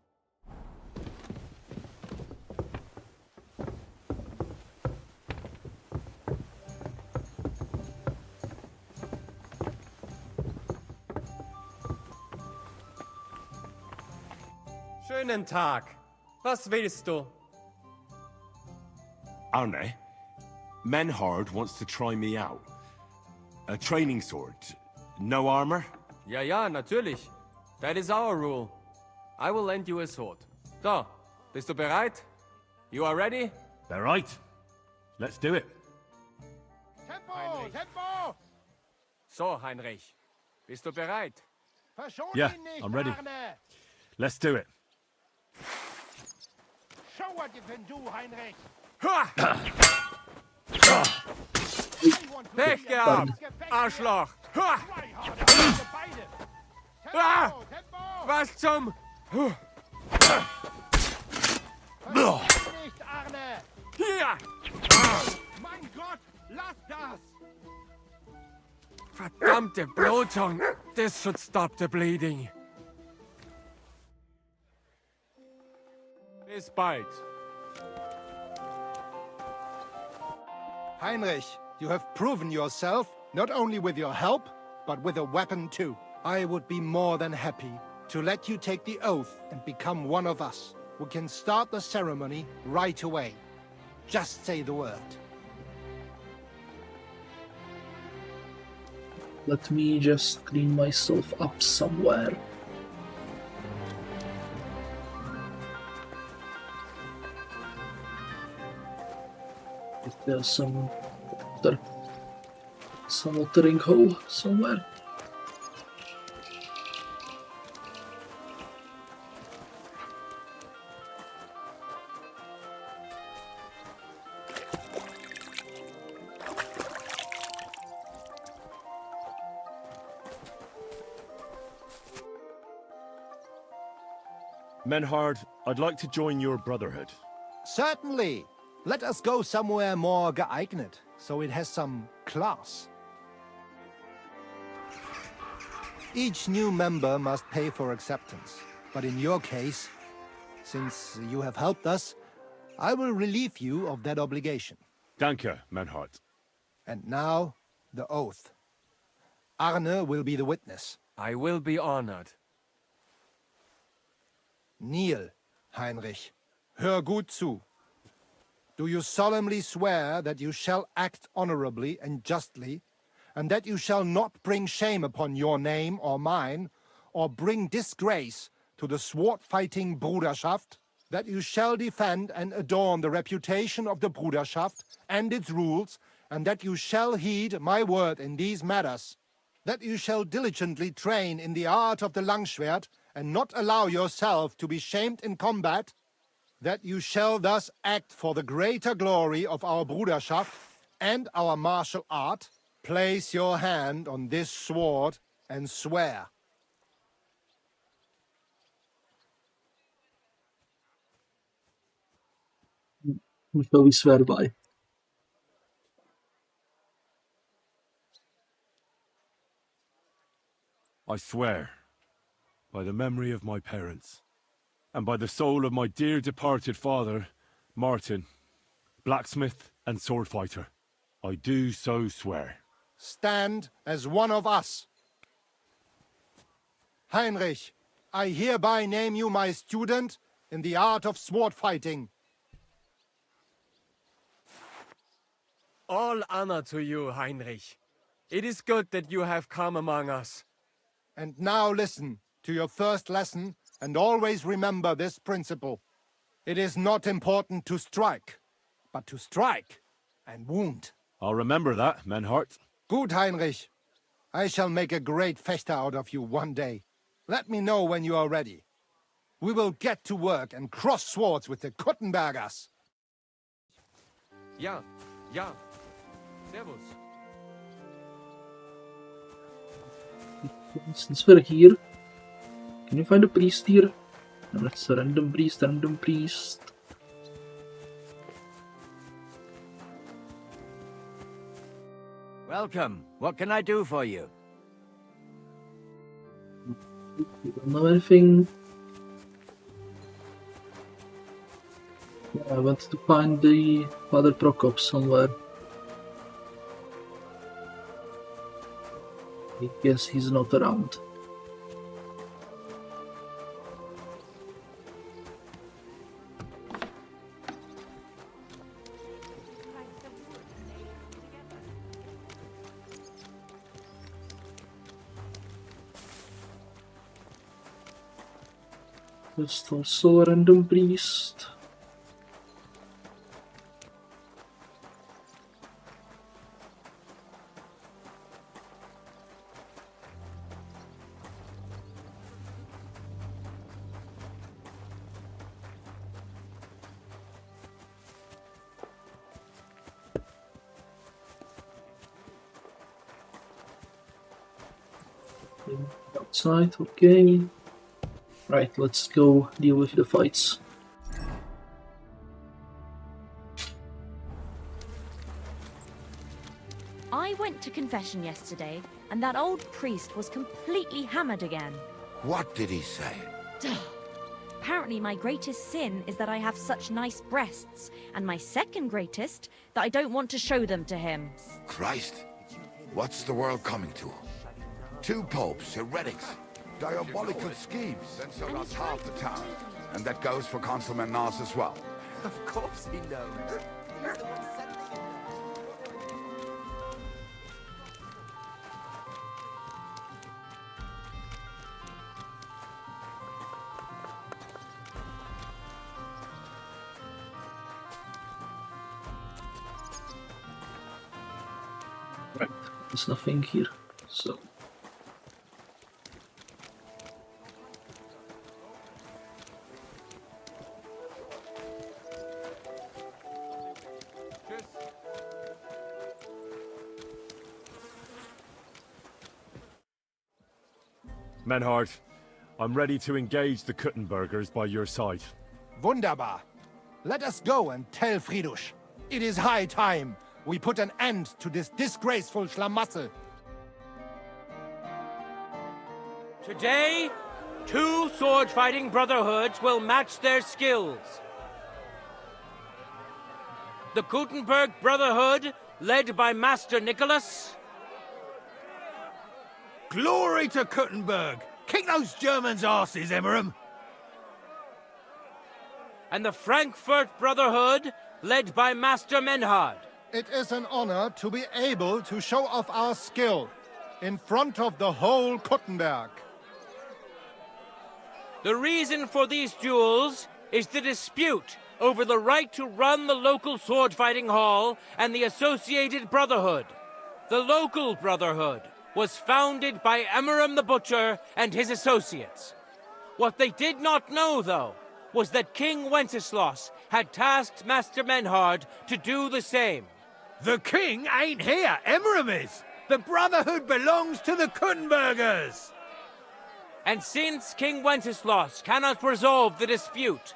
Schönen Tag. Was willst du? Arne, Menhard wants to try me out. A training sword. No armor? Ja, ja, natürlich. That is our rule. I will lend you a sword. So, bist du bereit? You are ready? Bereit. Let's do it. Tempo! Tempo! So, Heinrich. Bist du bereit? Verschon Yeah, ihn nicht, I'm ready. Arne! Let's do it. Show what you can do, Heinrich! Pech gehabt, Arschloch! Ha! Ah! Was zum... Nicht, Arne! Hier! Mein Gott, lass das! Verdammte Blutung! This should stop the bleeding. Bis bald. Heinrich, you have proven yourself, not only with your help, but with a weapon too. I would be more than happy to let you take the oath and become one of us. We can start the ceremony right away. Just say the word. Let me just clean myself up somewhere. Is there some watering hole somewhere? Menhard, I'd like to join your brotherhood. Certainly. Let us go somewhere more geeignet, so it has some class. Each new member must pay for acceptance. But in your case, since you have helped us, I will relieve you of that obligation. Danke, Menhard. And now, the oath. Arne will be the witness. I will be honored. Kneel, Heinrich. Hör gut zu. Do you solemnly swear that you shall act honorably and justly, and that you shall not bring shame upon your name or mine, or bring disgrace to the sword-fighting Bruderschaft, that you shall defend and adorn the reputation of the Bruderschaft and its rules, and that you shall heed my word in these matters, that you shall diligently train in the art of the Langschwert, and not allow yourself to be shamed in combat, that you shall thus act for the greater glory of our Bruderschaft and our martial art. Place your hand on this sword and swear. Who shall we swear by? I swear, by the memory of my parents, and by the soul of my dear departed father, Martin, blacksmith and sword fighter, I do so swear. Stand as one of us. Heinrich, I hereby name you my student in the art of sword fighting. All honor to you, Heinrich. It is good that you have come among us. And now listen to your first lesson, and always remember this principle. It is not important to strike, but to strike and wound. I'll remember that, Menhart. Gut, Heinrich. I shall make a great fechter out of you one day. Let me know when you are ready. We will get to work and cross swords with the Kutenbergers. Ja, ja. Servus. Since we're here, can you find a priest here? No, it's a random priest, random priest. Welcome. What can I do for you? You don't know anything? Yeah, I wanted to find the Father Prokop somewhere. I guess he's not around. That's also a random priest. Outside, okay. Right, let's go deal with the fights. I went to confession yesterday, and that old priest was completely hammered again. What did he say? Apparently my greatest sin is that I have such nice breasts, and my second greatest, that I don't want to show them to him. Christ, what's the world coming to? 2 popes, heretics, diabolical schemes. Then so does half the town. And that goes for Consul Menas as well. Of course he knows. He's the one sending it. Right, there's nothing here, so. Menhard, I'm ready to engage the Kutenbergers by your side. Wunderbar. Let us go and tell Friedusch. It is high time we put an end to this disgraceful schlamassel. Today, 2 sword-fighting brotherhoods will match their skills. The Kutenberg Brotherhood, led by Master Nicholas. Glory to Kuttenberg! Kick those Germans' asses, Emmeram! And the Frankfurt Brotherhood, led by Master Menhard. It is an honor to be able to show off our skill in front of the whole Kuttenberg. The reason for these duels is the dispute over the right to run the local sword-fighting hall and the associated brotherhood. The local brotherhood was founded by Emmeram the Butcher and his associates. What they did not know, though, was that King Wenceslas had tasked Master Menhard to do the same. The king ain't here, Emmeram is! The Brotherhood belongs to the Kuttenbergers! And since King Wenceslas cannot resolve the dispute,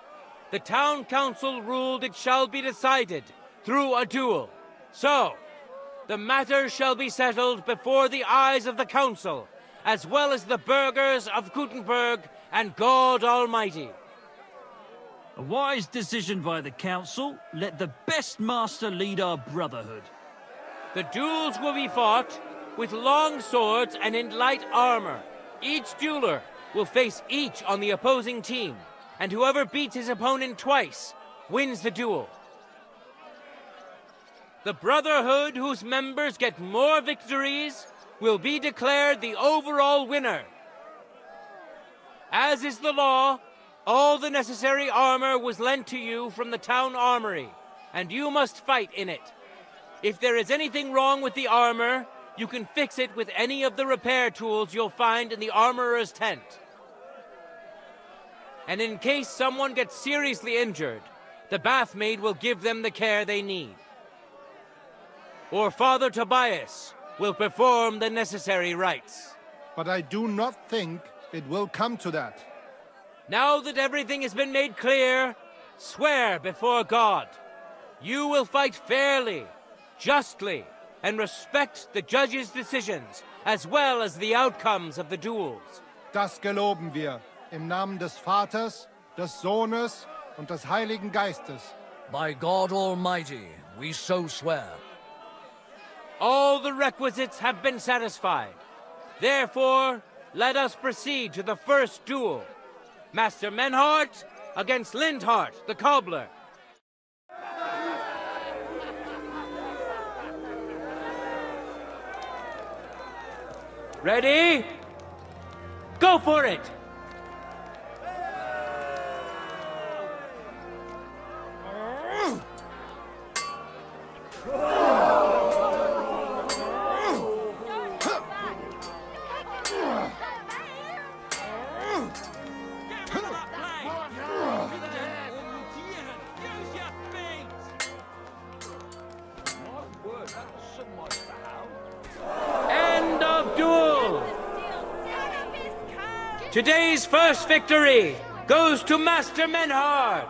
the town council ruled it shall be decided through a duel. So, the matter shall be settled before the eyes of the council, as well as the burghers of Kutenberg and God Almighty. A wise decision by the council. Let the best master lead our brotherhood. The duels will be fought with long swords and in light armor. Each dueler will face each on the opposing team, and whoever beats his opponent twice wins the duel. The brotherhood whose members get more victories will be declared the overall winner. As is the law, all the necessary armor was lent to you from the town armory, and you must fight in it. If there is anything wrong with the armor, you can fix it with any of the repair tools you'll find in the armorer's tent. And in case someone gets seriously injured, the bathmaid will give them the care they need. Or Father Tobias will perform the necessary rites. But I do not think it will come to that. Now that everything has been made clear, swear before God. You will fight fairly, justly, and respect the judge's decisions, as well as the outcomes of the duels. Das geloben wir, im Namen des Vaters, des Sohnes und des Heiligen Geistes. By God Almighty, we so swear. All the requisites have been satisfied. Therefore, let us proceed to the first duel. Master Menhart against Lindhart, the cobbler. Ready? Go for it! Today's first victory goes to Master Menhard.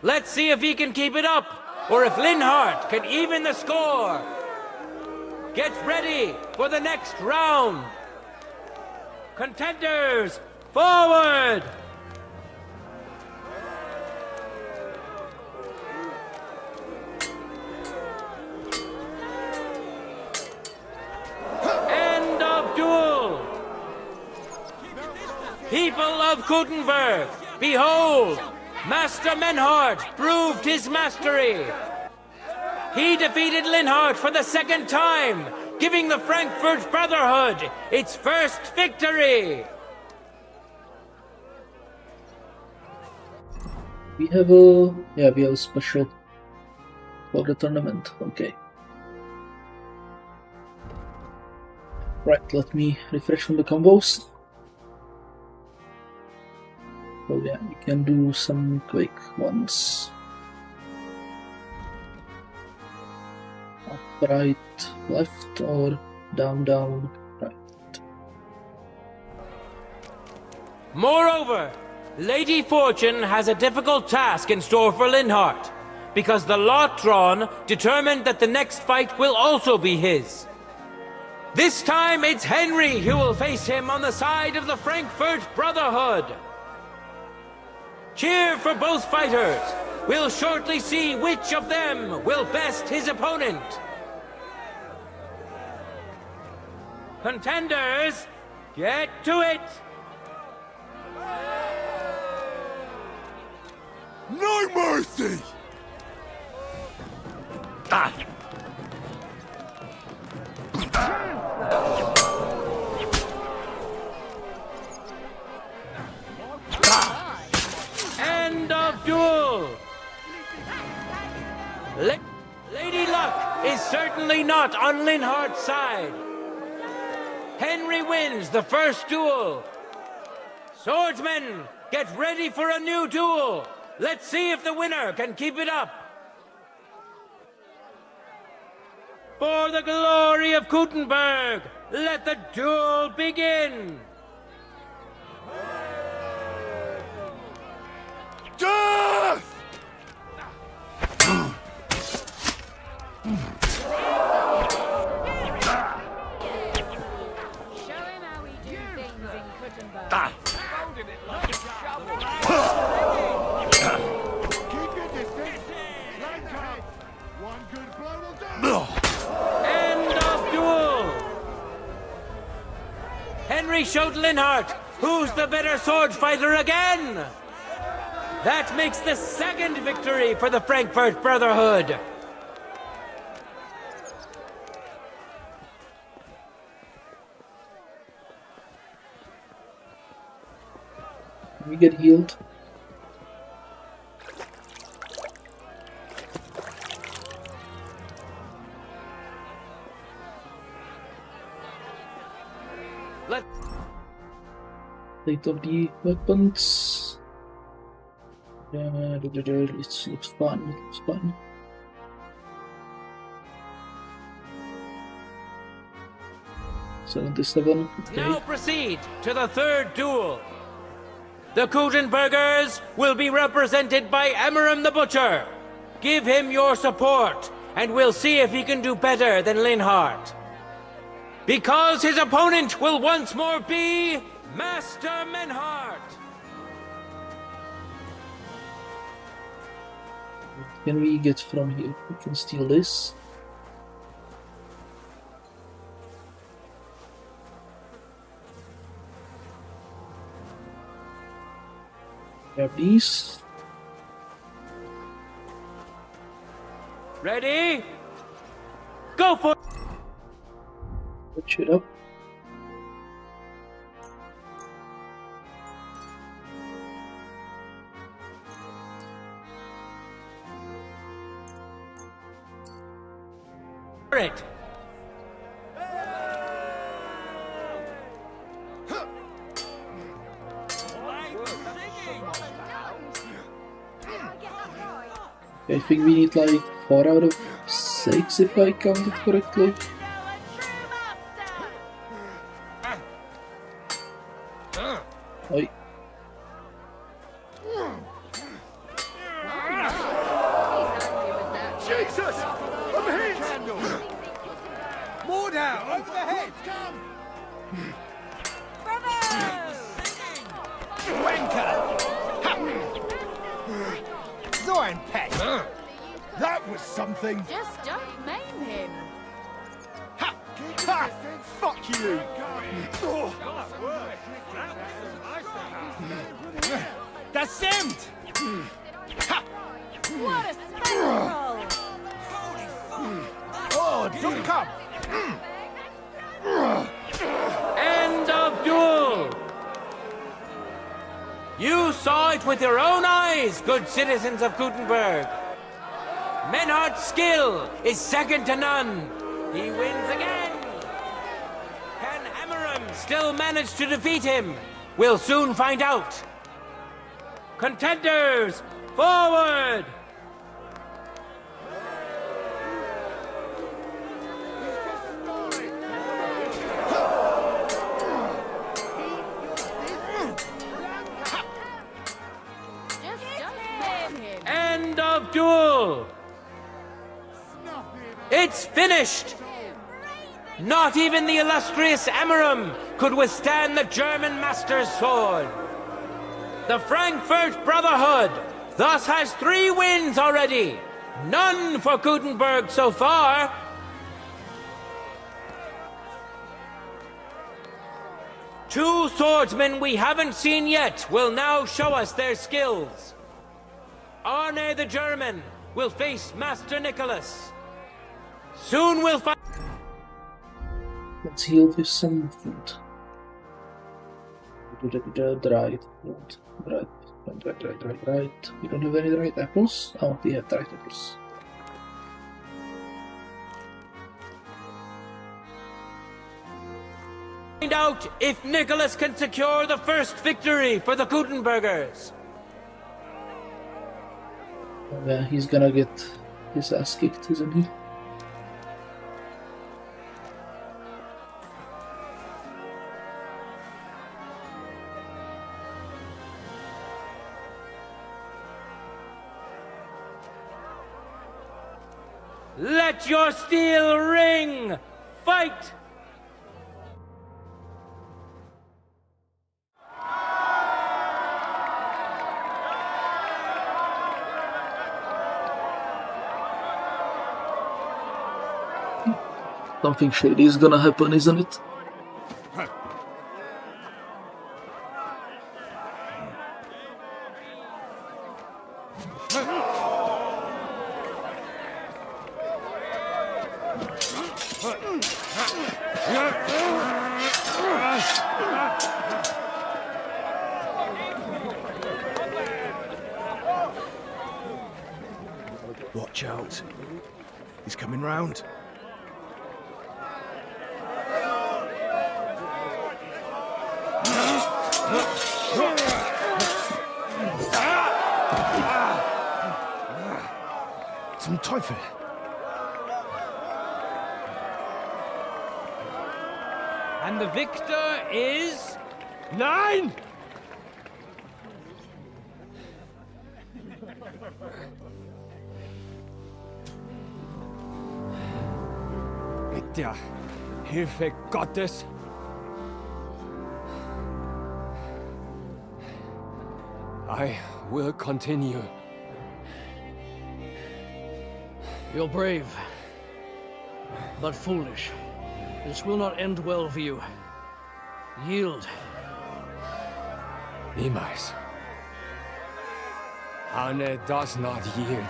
Let's see if he can keep it up, or if Linhardt can even the score. Get ready for the next round. Contenders, forward! End of duel. People of Kutenberg, behold, Master Menhard proved his mastery. He defeated Linhardt for the second time, giving the Frankfurt Brotherhood its first victory. We have a special for the tournament. Okay. Right, let me refresh on the combos. So yeah, we can do some quick ones. Up, right, left, or down, down, right. Moreover, Lady Fortune has a difficult task in store for Linhardt, because the lot drawn determined that the next fight will also be his. This time it's Henry who will face him on the side of the Frankfurt Brotherhood. Cheer for both fighters. We'll shortly see which of them will best his opponent. Contenders, get to it! No mercy! Ah. End of duel! Lady Luck is certainly not on Linhardt's side. Henry wins the first duel. Swordsmen, get ready for a new duel. Let's see if the winner can keep it up. For the glory of Kutenberg, let the duel begin. Death! End of duel. Henry showed Linhardt who's the better sword fighter again. That makes the second victory for the Frankfurt Brotherhood. We get healed. State of the weapons. It looks fine. It looks fine. $77. Okay. Now proceed to the third duel. The Kutenbergers will be represented by Emmeram the Butcher. Give him your support, and we'll see if he can do better than Linhardt. Because his opponent will once more be Master Menhard. What can we get from here? We can steal this. Grab these. Ready? Go for it! Switch it up. It. I think we need like 4 out of 6 if I counted correctly. Oj. Jesus! I'm hit! More down! Over the head! Wanker! So ein Pet! That was something! Just don't maim him. Ha! Ha! Fuck you! Das stimmt! What a spectacle! Oh, don't come! End of duel! You saw it with your own eyes, good citizens of Kutenberg. Menhardt's skill is second to none. He wins again. Can Amaram still manage to defeat him? We'll soon find out. Contenders, forward! Just don't maim him. End of duel! It's finished! Not even the illustrious Amaram could withstand the German master's sword. The Frankfurt Brotherhood thus has 3 wins already. None for Kutenberg so far. Two swordsmen we haven't seen yet will now show us their skills. Arne the German will face Master Nicholas. Soon we'll find... Let's heal with some food. Dried food. Dried. We don't have any dried apples? Oh, we have dried apples. Find out if Nicholas can secure the first victory for the Kutenbergers. Oh, yeah, he's gonna get his ass kicked, isn't he? Let your steel ring! Fight! Something shady is gonna happen, isn't it? Watch out. He's coming round. Zum Teufel! And the victor is... Nein! Mit der Hilfe Gottes. I will continue. You're brave, but foolish. This will not end well for you. Yield. Niemals. Arne does not yield.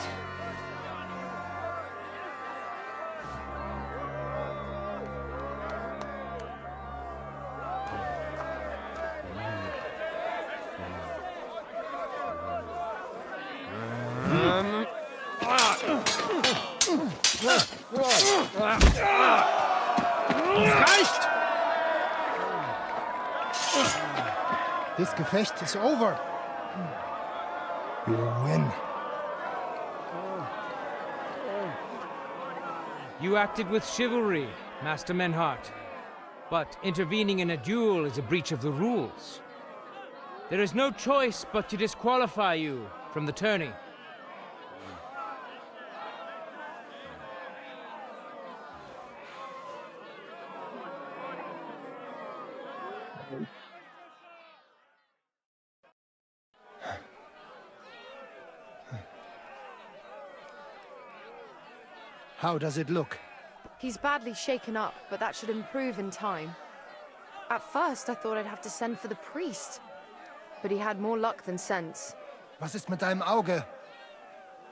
This Gefecht is over. You win. You acted with chivalry, Master Menhardt. But intervening in a duel is a breach of the rules. There is no choice but to disqualify you from the tourney. How does it look? He's badly shaken up, but that should improve in time. At first, I thought I'd have to send for the priest. But he had more luck than sense. Was ist mit deinem Auge?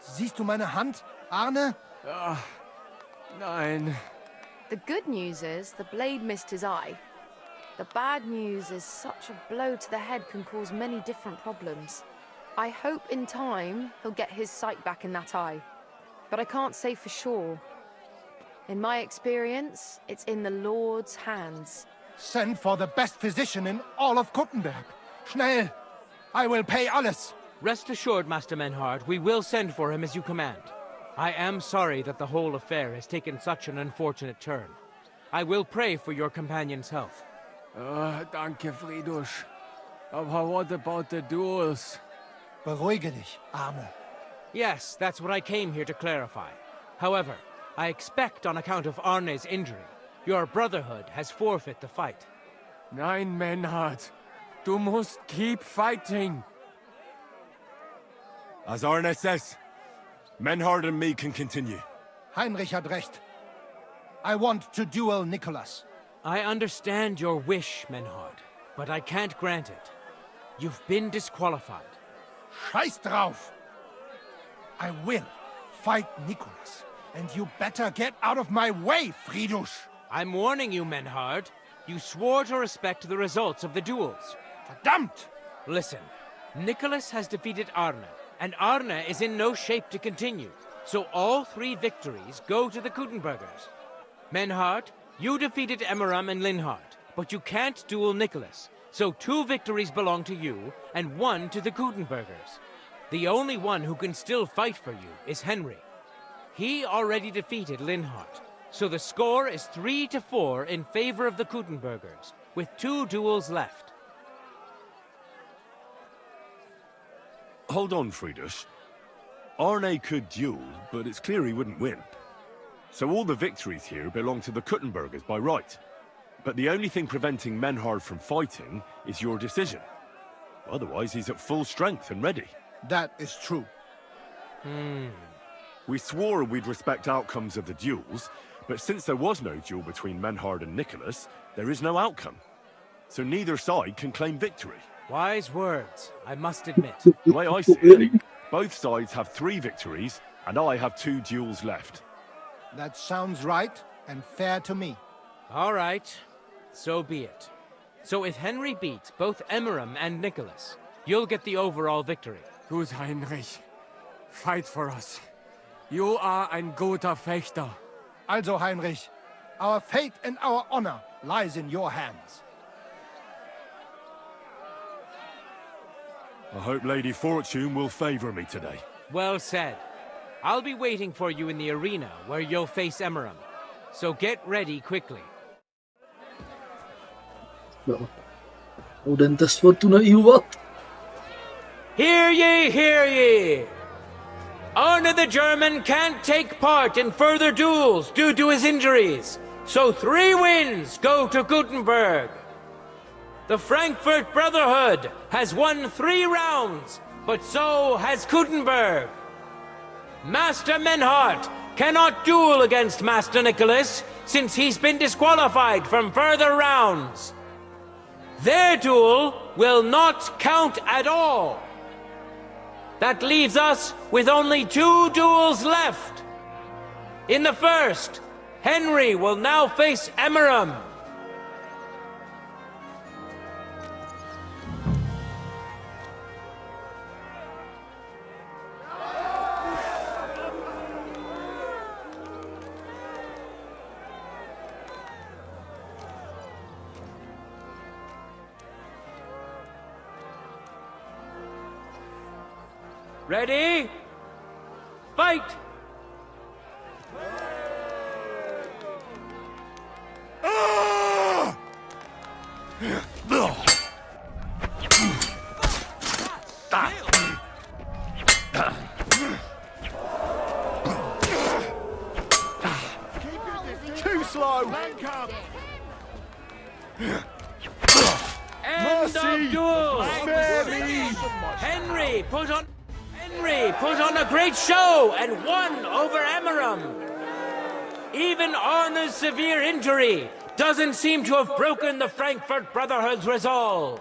Siehst du meine Hand, Arne? Nein. The good news is the blade missed his eye. The bad news is such a blow to the head can cause many different problems. I hope in time he'll get his sight back in that eye. But I can't say for sure. In my experience, it's in the Lord's hands. Send for the best physician in all of Kutenberg. Schnell! I will pay alles. Rest assured, Master Menhard, we will send for him as you command. I am sorry that the whole affair has taken such an unfortunate turn. I will pray for your companion's health. Danke, Fridusch. Aber what about the duels? Beruhige dich, Arne. Yes, that's what I came here to clarify. However, I expect on account of Arne's injury, your brotherhood has forfeit the fight. Nein, Menhard. Du musst keep fighting. As Arne says, Menhard and me can continue. Heinrich had recht. I want to duel Nicholas. I understand your wish, Menhard, but I can't grant it. You've been disqualified. Scheiß drauf! I will fight Nicholas, and you better get out of my way, Fridusch! I'm warning you, Menhard. You swore to respect the results of the duels. Verdammt! Listen, Nicholas has defeated Arne, and Arne is in no shape to continue. So all 3 victories go to the Kutenbergers. Menhard, you defeated Emmeram and Linhard, but you can't duel Nicholas. So 2 victories belong to you, and 1 to the Kutenbergers. The only one who can still fight for you is Henry. He already defeated Linhard, so the score is 3-4 in favor of the Kutenbergers, with 2 duels left. Hold on, Fridusch. Arne could duel, but it's clear he wouldn't win. So all the victories here belong to the Kutenbergers by right. But the only thing preventing Menhard from fighting is your decision. Otherwise, he's at full strength and ready. That is true. We swore we'd respect outcomes of the duels, but since there was no duel between Menhard and Nicholas, there is no outcome. So neither side can claim victory. Wise words, I must admit. The way I see it, both sides have 3 victories, and I have 2 duels left. That sounds right and fair to me. All right, so be it. So if Henry beats both Emmeram and Nicholas, you'll get the overall victory. Gut, Heinrich. Fight for us. You are ein guter Fechter. Also, Heinrich, our fate and our honor lies in your hands. I hope Lady Fortune will favor me today. Well said. I'll be waiting for you in the arena where you'll face Emmeram. So get ready quickly. No. Audentes fortuna iuvat. Hear ye, hear ye! Arne the German can't take part in further duels due to his injuries, so 3 wins go to Kutenberg. The Frankfurt Brotherhood has won 3 rounds, but so has Kutenberg. Master Menhard cannot duel against Master Nicholas since he's been disqualified from further rounds. Their duel will not count at all. That leaves us with only 2 duels left. In the first, Henry will now face Emmeram. Ready? Fight! End of duel! Henry put on a great show and won over Emeram. Even Arna's severe injury doesn't seem to have broken the Frankfurt Brotherhood's resolve.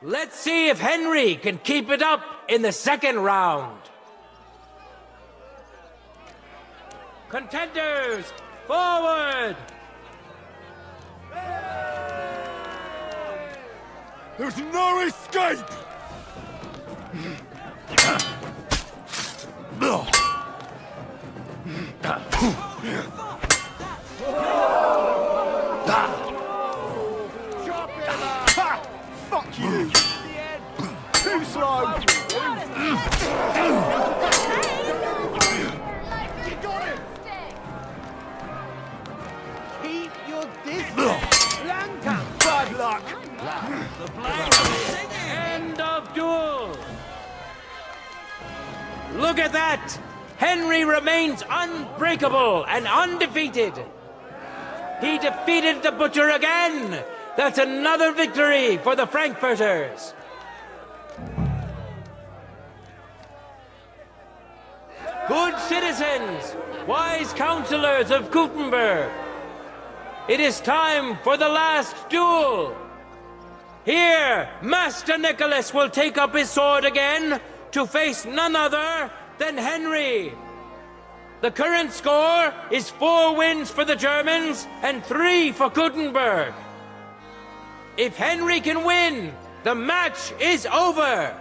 Let's see if Henry can keep it up in the second round. Contenders, forward! There's no escape! Fuck you! Too slow! Keep your distance. Blanca. Bad luck! End of duel! Look at that! Henry remains unbreakable and undefeated. He defeated the Butcher again! That's another victory for the Frankfurters! Good citizens, wise counselors of Kutenberg, it is time for the last duel! Here, Master Nicholas will take up his sword again to face none other than Henry. The current score is 4 wins for the Germans and 3 for Kutenberg. If Henry can win, the match is over.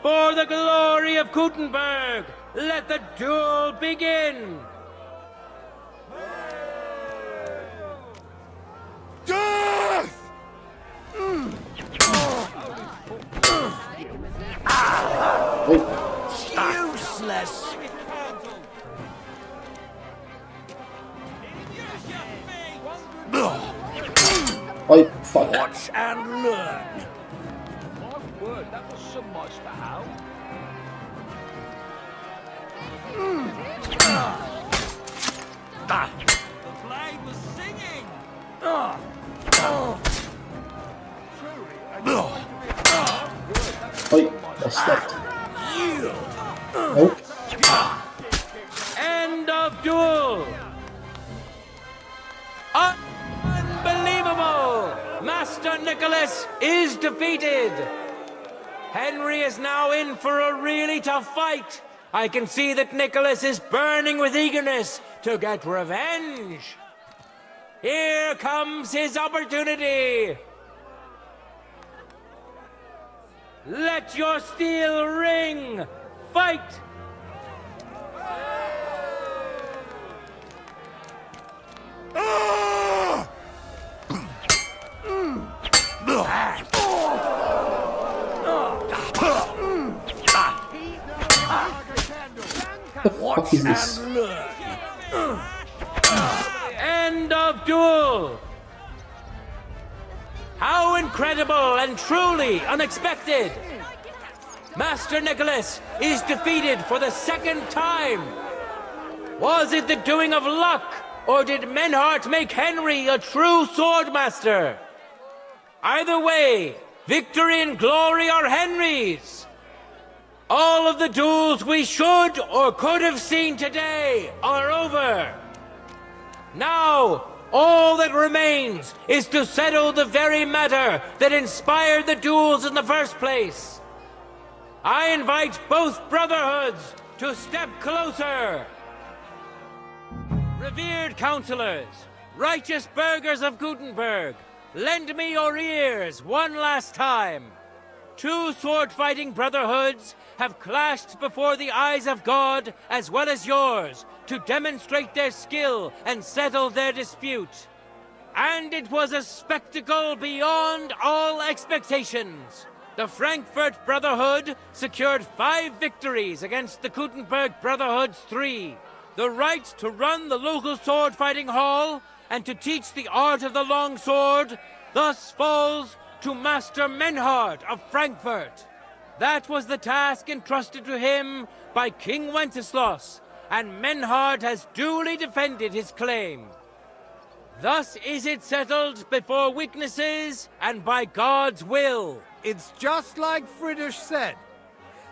For the glory of Kutenberg, let the duel begin! Death! Useless! Oh, fuck. Watch and learn! That was some nice to have. The blade was singing! Oi, what's that? Oh. End of duel! Unbelievable! Master Nicholas is defeated! Henry is now in for a really tough fight. I can see that Nicholas is burning with eagerness to get revenge. Here comes his opportunity. Let your steel ring. Fight! The fuck is this? End of duel! How incredible and truly unexpected! Master Nicholas is defeated for the second time! Was it the doing of luck, or did Menhart make Henry a true swordmaster? Either way, victory and glory are Henry's! All of the duels we should or could have seen today are over. Now, all that remains is to settle the very matter that inspired the duels in the first place. I invite both brotherhoods to step closer. Revered counselors, righteous burghers of Kutenberg, lend me your ears one last time. 2 sword-fighting brotherhoods have clashed before the eyes of God as well as yours to demonstrate their skill and settle their dispute. And it was a spectacle beyond all expectations. The Frankfurt Brotherhood secured 5 victories against the Kutenberg Brotherhood's 3. The right to run the local sword fighting hall and to teach the art of the long sword thus falls to Master Menhard of Frankfurt. That was the task entrusted to him by King Wenceslas, and Menhard has duly defended his claim. Thus is it settled before witnesses and by God's will. It's just like Friedrich said.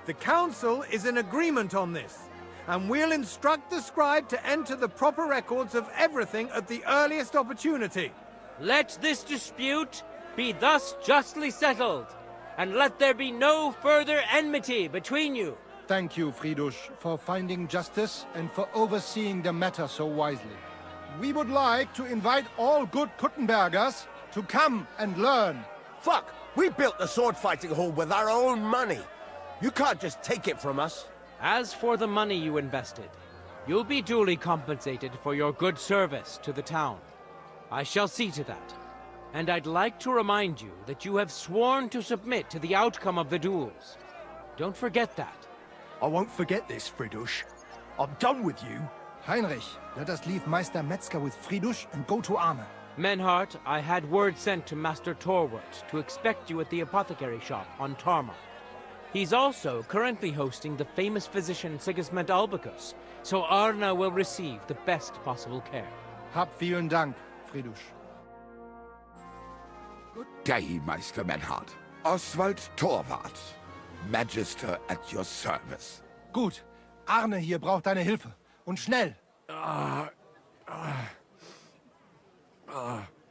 The council is in agreement on this, and we'll instruct the scribe to enter the proper records of everything at the earliest opportunity. Let this dispute be thus justly settled, and let there be no further enmity between you. Thank you, Friedrich, for finding justice and for overseeing the matter so wisely. We would like to invite all good Kutenbergers to come and learn. Fuck! We built the sword fighting hall with our own money. You can't just take it from us. As for the money you invested, you'll be duly compensated for your good service to the town. I shall see to that. And I'd like to remind you that you have sworn to submit to the outcome of the duels. Don't forget that. I won't forget this, Friedrich. I'm done with you. Heinrich, let us leave Meister Metzger with Friedrich and go to Arne. Menhart, I had word sent to Master Torwart to expect you at the apothecary shop on Tarmac. He's also currently hosting the famous physician Sigismund Albicus, so Arne will receive the best possible care. Hab vielen Dank, Friedrich. Good day, Meister Menhard. Oswald Torwart, Magister at your service. Gut. Arne hier braucht deine Hilfe. Und schnell.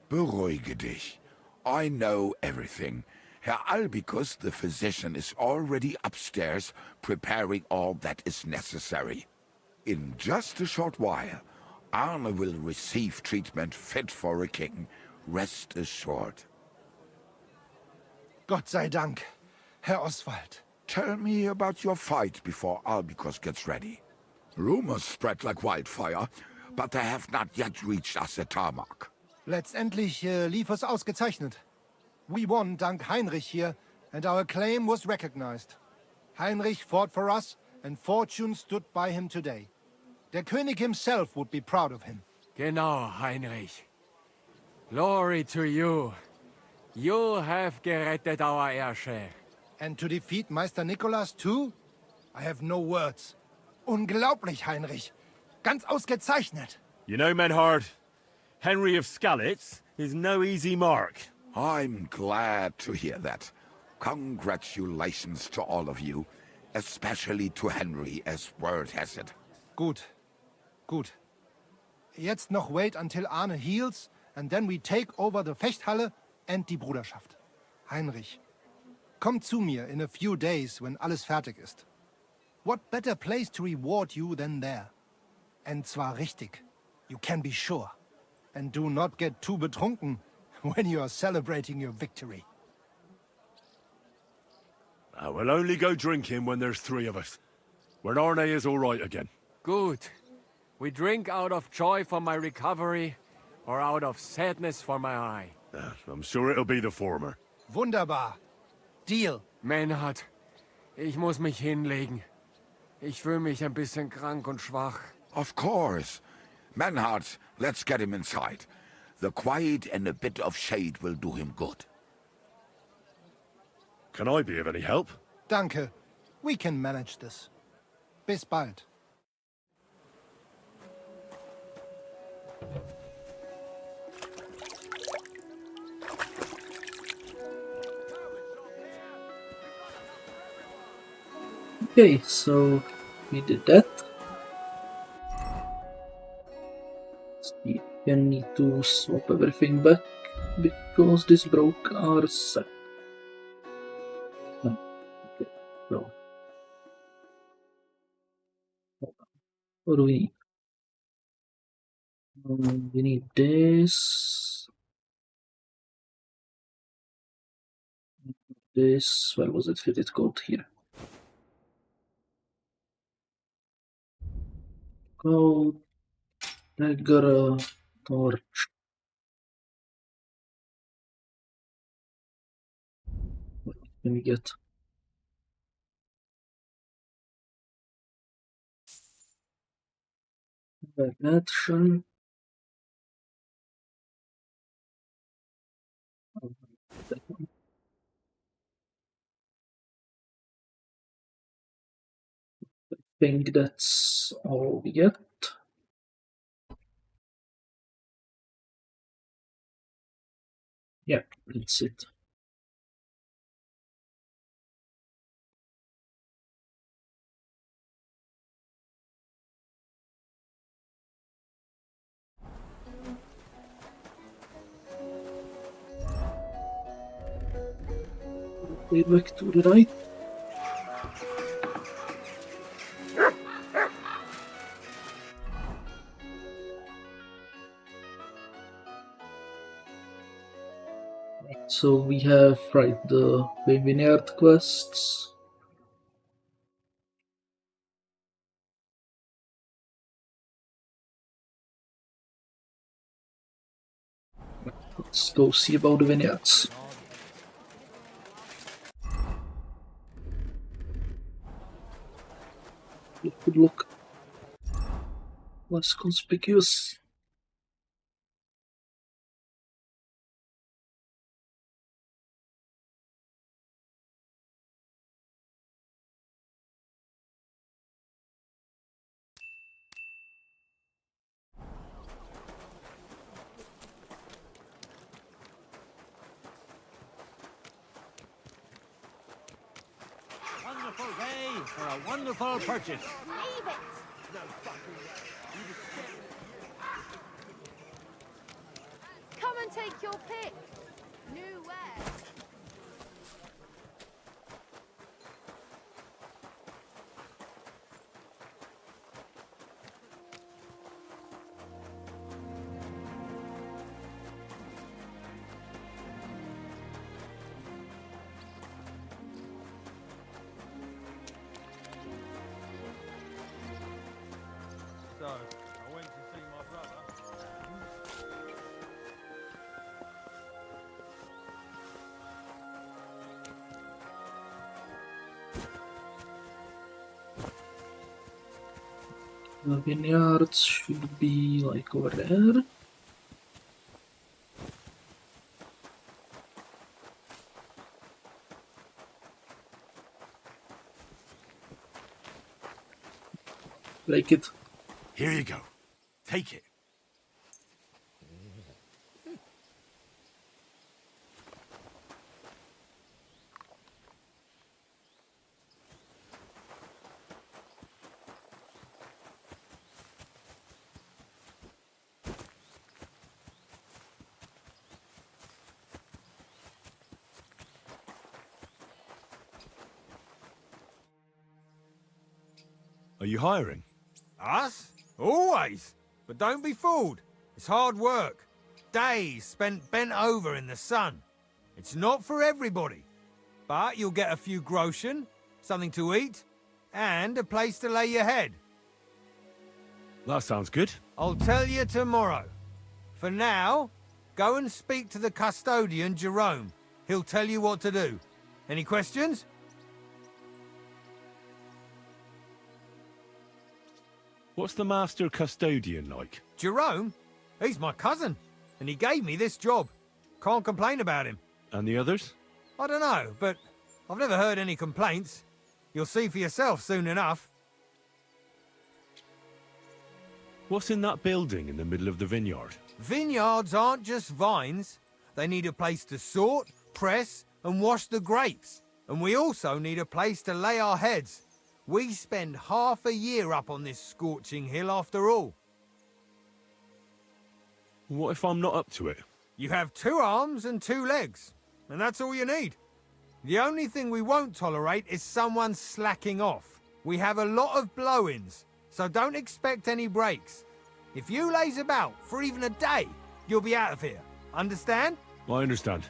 Beruhige dich. I know everything. Herr Albicus, the physician, is already upstairs preparing all that is necessary. In just a short while, Arne will receive treatment fit for a king. Rest assured. Gott sei Dank, Herr Oswald. Tell me about your fight before Albicus gets ready. Rumors spread like wildfire, but they have not yet reached us at Tarmac. Letztendlich lief es ausgezeichnet. We won dank Heinrich here, and our claim was recognized. Heinrich fought for us, and fortune stood by him today. Der König himself would be proud of him. Genau, Heinrich. Glory to you. You have gerettet our heir. And to defeat Meister Nicholas too? I have no words. Unglaublich, Heinrich. Ganz ausgezeichnet. You know, Menhard, Henry of Skalitz is no easy mark. I'm glad to hear that. Congratulations to all of you, especially to Henry, as word has it. Gut. Gut. Jetzt noch wait until Arne heals, and then we take over the Fechthalle and die Bruderschaft. Heinrich, komm zu mir in a few days when alles fertig ist. What better place to reward you than there? And zwar richtig. You can be sure. And do not get too betrunken when you are celebrating your victory. We'll only go drinking when there's 3 of us. When Arne is all right again. Good. We drink out of joy for my recovery, or out of sadness for my eye. I'm sure it'll be the former. Wunderbar. Deal. Menhard, ich muss mich hinlegen. Ich fühle mich ein bisschen krank und schwach. Of course. Menhard, let's get him inside. The quiet and a bit of shade will do him good. Can I be of any help? Danke. We can manage this. Bis bald. Okay, so we did that. We need to swap everything back because this broke our set. No. Okay, so what do we need? We need this. This, where was it fitted code here? Code, dagger, torch. can we get? Action. That one. I think that's all we get. Yeah, that's it. Way back to the right. So we have the vineyard quests. Let's go see about the vineyards. Good look. Less conspicuous. Wonderful day for a wonderful purchase. Leave it! No fucking way. Come and take your pick. New wares. So, I went to see my brother. The vineyards should be like over there. Break it. Here you go. Take it. Are you hiring? Us? Always. But don't be fooled. It's hard work. Days spent bent over in the sun. It's not for everybody. But you'll get a few groschen, something to eat, and a place to lay your head. That sounds good. I'll tell you tomorrow. For now, go and speak to the custodian, Jerome. He'll tell you what to do. Any questions? What's the master custodian like? Jerome? He's my cousin, and he gave me this job. Can't complain about him. And the others? I don't know, but I've never heard any complaints. You'll see for yourself soon enough. What's in that building in the middle of the vineyard? Vineyards aren't just vines. They need a place to sort, press, and wash the grapes. And we also need a place to lay our heads. We spend half a year up on this scorching hill after all. What if I'm not up to it? You have 2 arms and 2 legs, and that's all you need. The only thing we won't tolerate is someone slacking off. We have a lot of blow-ins, so don't expect any breaks. If you laze about for even a day, you'll be out of here. Understand? I understand.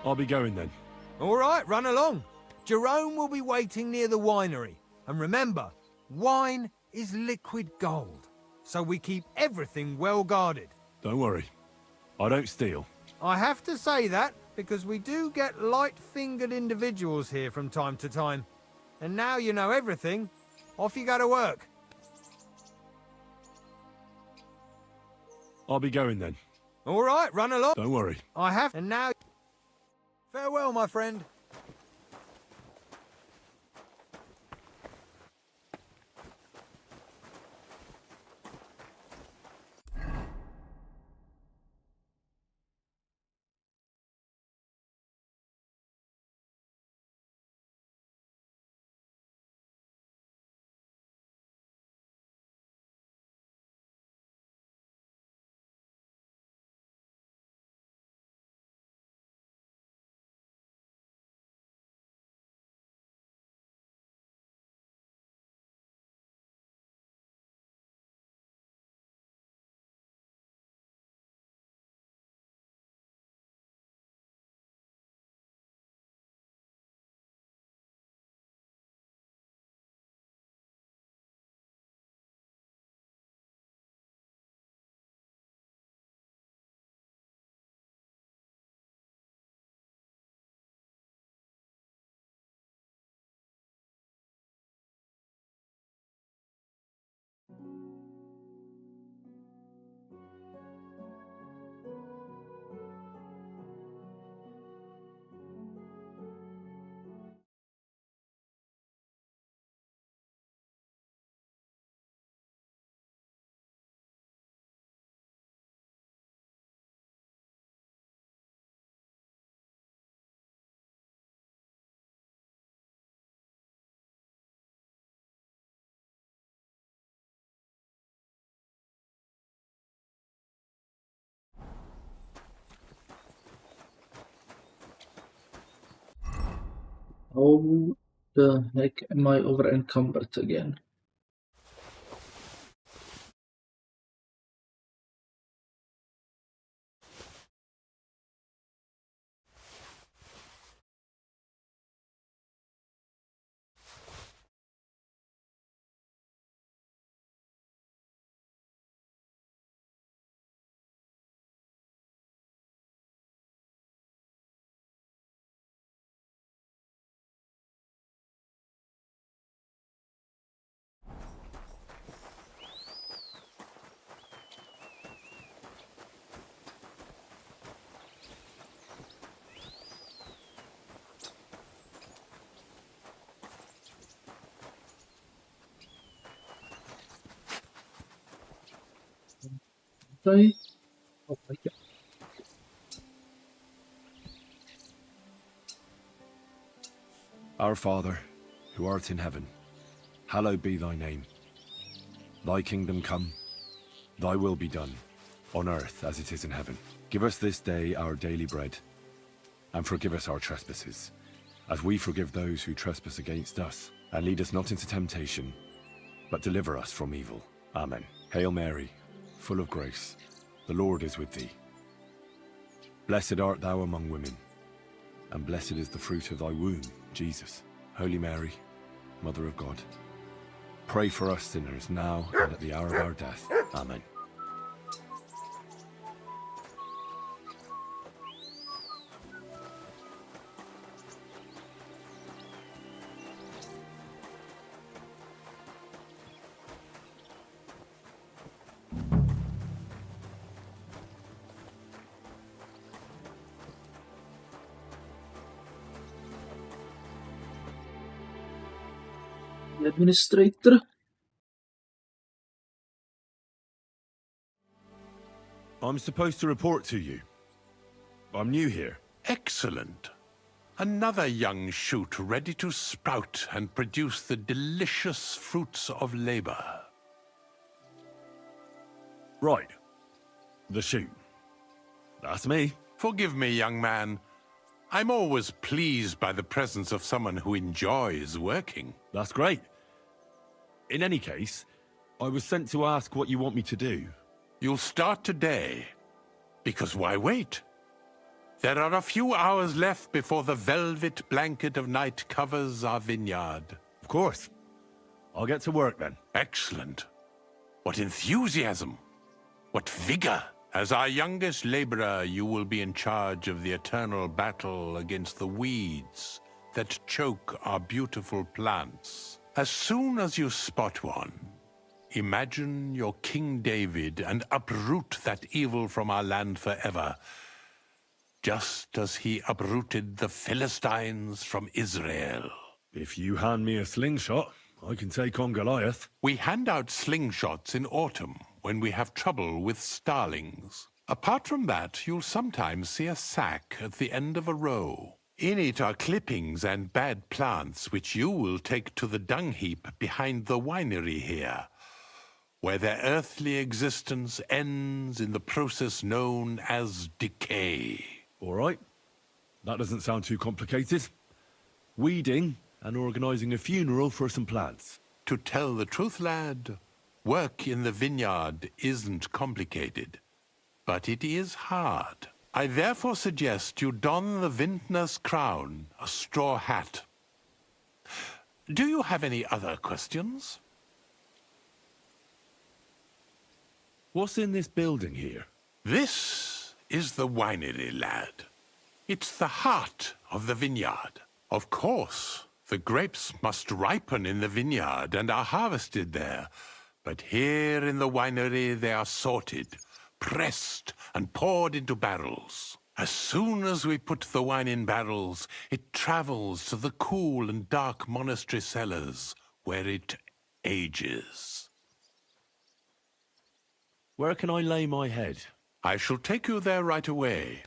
I'll be going then. All right, run along. Jerome will be waiting near the winery. And remember, wine is liquid gold, so we keep everything well guarded. Don't worry. I don't steal. I have to say that, because we do get light-fingered individuals here from time to time. And now you know everything, off you go to work. I'll be going then. All right, run along. Don't worry. I have, and now... Farewell, my friend. How the heck am I over encumbered again? Sorry? Oh my god. Our Father, who art in heaven, hallowed be thy name. Thy kingdom come, thy will be done, on earth as it is in heaven. Give us this day our daily bread, and forgive us our trespasses, as we forgive those who trespass against us. And lead us not into temptation, but deliver us from evil. Amen. Hail Mary, full of grace, the Lord is with thee. Blessed art thou among women, and blessed is the fruit of thy womb, Jesus. Holy Mary, Mother of God, pray for us sinners now and at the hour of our death. Amen. The administrator. I'm supposed to report to you. I'm new here. Excellent. Another young shoot ready to sprout and produce the delicious fruits of labor. Right. The shoot. That's me. Forgive me, young man. I'm always pleased by the presence of someone who enjoys working. That's great. In any case, I was sent to ask what you want me to do. You'll start today. Because why wait? There are a few hours left before the velvet blanket of night covers our vineyard. Of course. I'll get to work then. Excellent. What enthusiasm. What vigor. As our youngest laborer, you will be in charge of the eternal battle against the weeds that choke our beautiful plants. As soon as you spot one, imagine you're King David and uproot that evil from our land forever, just as he uprooted the Philistines from Israel. If you hand me a slingshot, I can take on Goliath. We hand out slingshots in autumn when we have trouble with starlings. Apart from that, you'll sometimes see a sack at the end of a row. In it are clippings and bad plants which you will take to the dung heap behind the winery here, where their earthly existence ends in the process known as decay. All right. That doesn't sound too complicated. Weeding and organising a funeral for some plants. To tell the truth, lad, work in the vineyard isn't complicated, but it is hard. I therefore suggest you don the vintner's crown, a straw hat. Do you have any other questions? What's in this building here? This is the winery, lad. It's the heart of the vineyard. Of course, the grapes must ripen in the vineyard and are harvested there. But here in the winery they are sorted, pressed, and poured into barrels. As soon as we put the wine in barrels, it travels to the cool and dark monastery cellars, where it ages. Where can I lay my head? I shall take you there right away.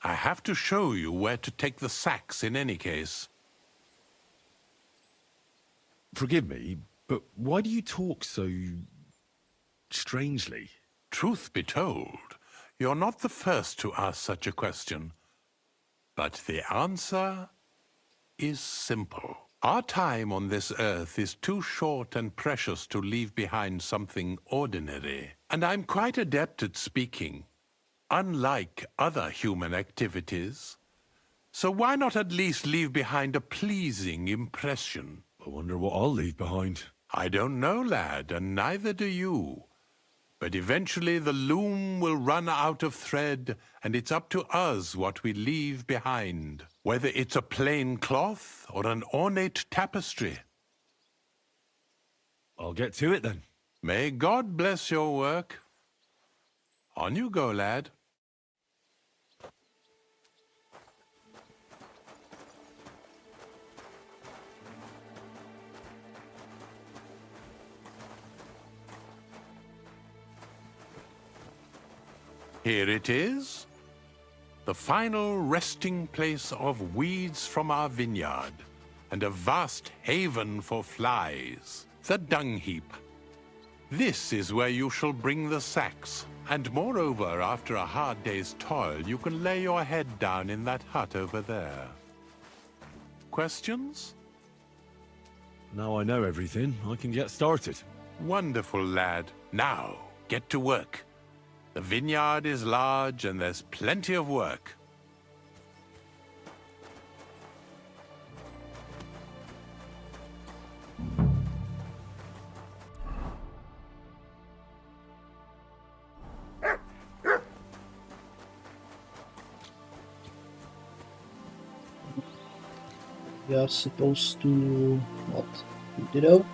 I have to show you where to take the sacks in any case. Forgive me, but why do you talk so strangely? Truth be told, you're not the first to ask such a question. But the answer is simple. Our time on this earth is too short and precious to leave behind something ordinary. And I'm quite adept at speaking, unlike other human activities. So why not at least leave behind a pleasing impression? I wonder what I'll leave behind. I don't know, lad, and neither do you. But eventually the loom will run out of thread, and it's up to us what we leave behind, whether it's a plain cloth or an ornate tapestry. I'll get to it then. May God bless your work. On you go, lad. Here it is, the final resting place of weeds from our vineyard, and a vast haven for flies, the dung heap. This is where you shall bring the sacks, and moreover, after a hard day's toil, you can lay your head down in that hut over there. Questions? Now I know everything, I can get started. Wonderful, lad. Now, get to work. The vineyard is large and there's plenty of work. We are supposed to, what, put it out?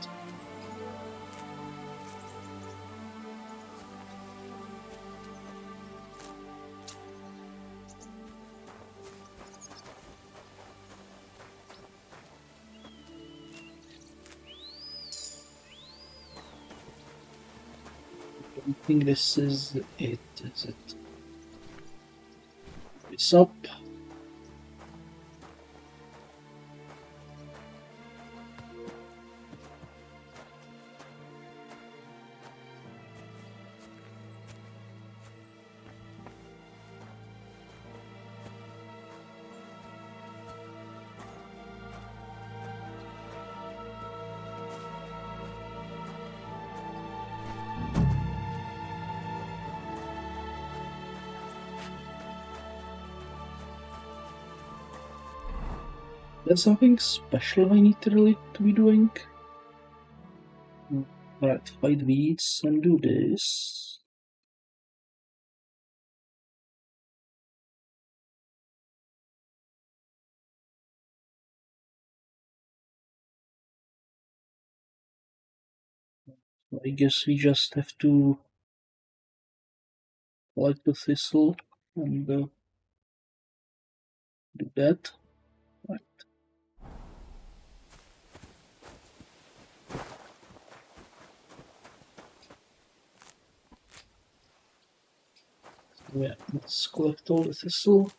I think this is it, is it? It's up. There's something special I need to be doing. Right, fight weeds and do this. I guess we just have to collect the thistle and do that. Right. So yeah, let's collect all the thistle.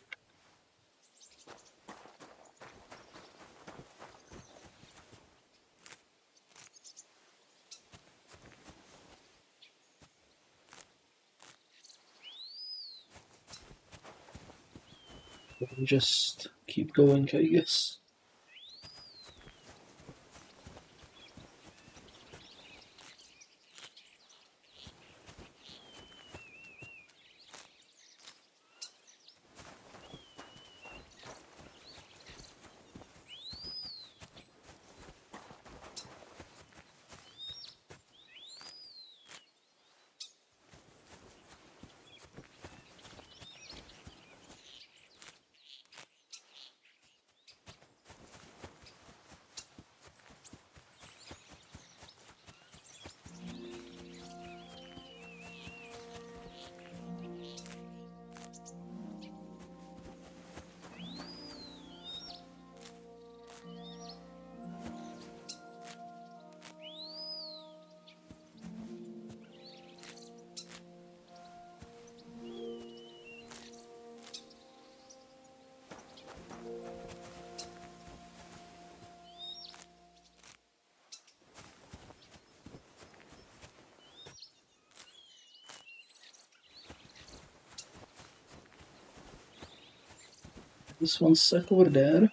And just keep going, I guess. This one sack over there.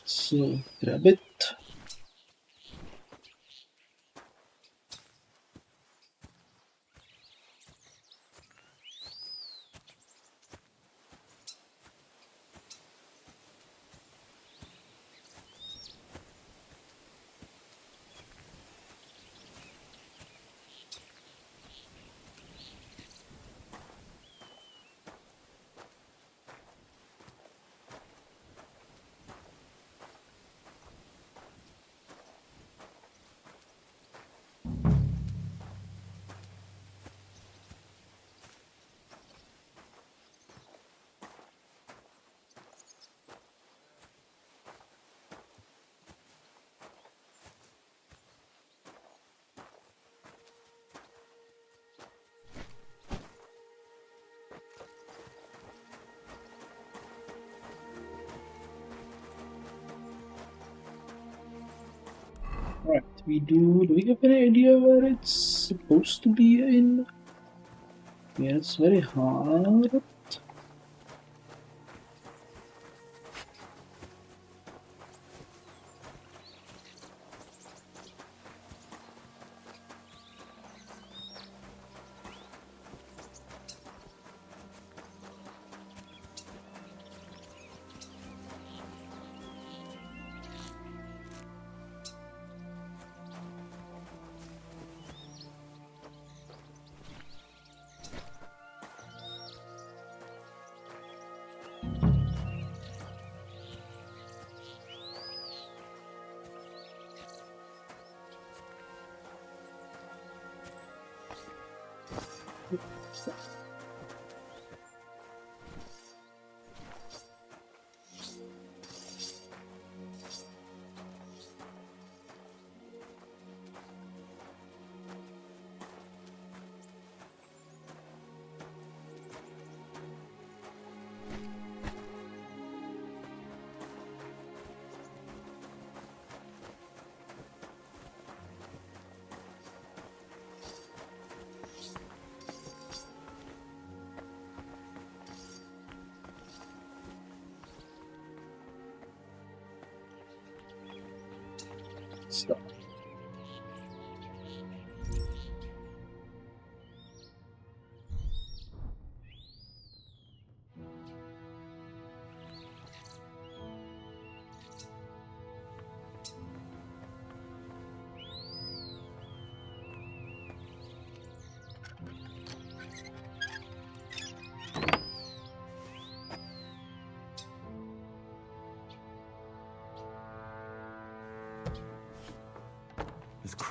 So grab it. Right, do we have any idea where it's supposed to be in? Yeah, it's very hard.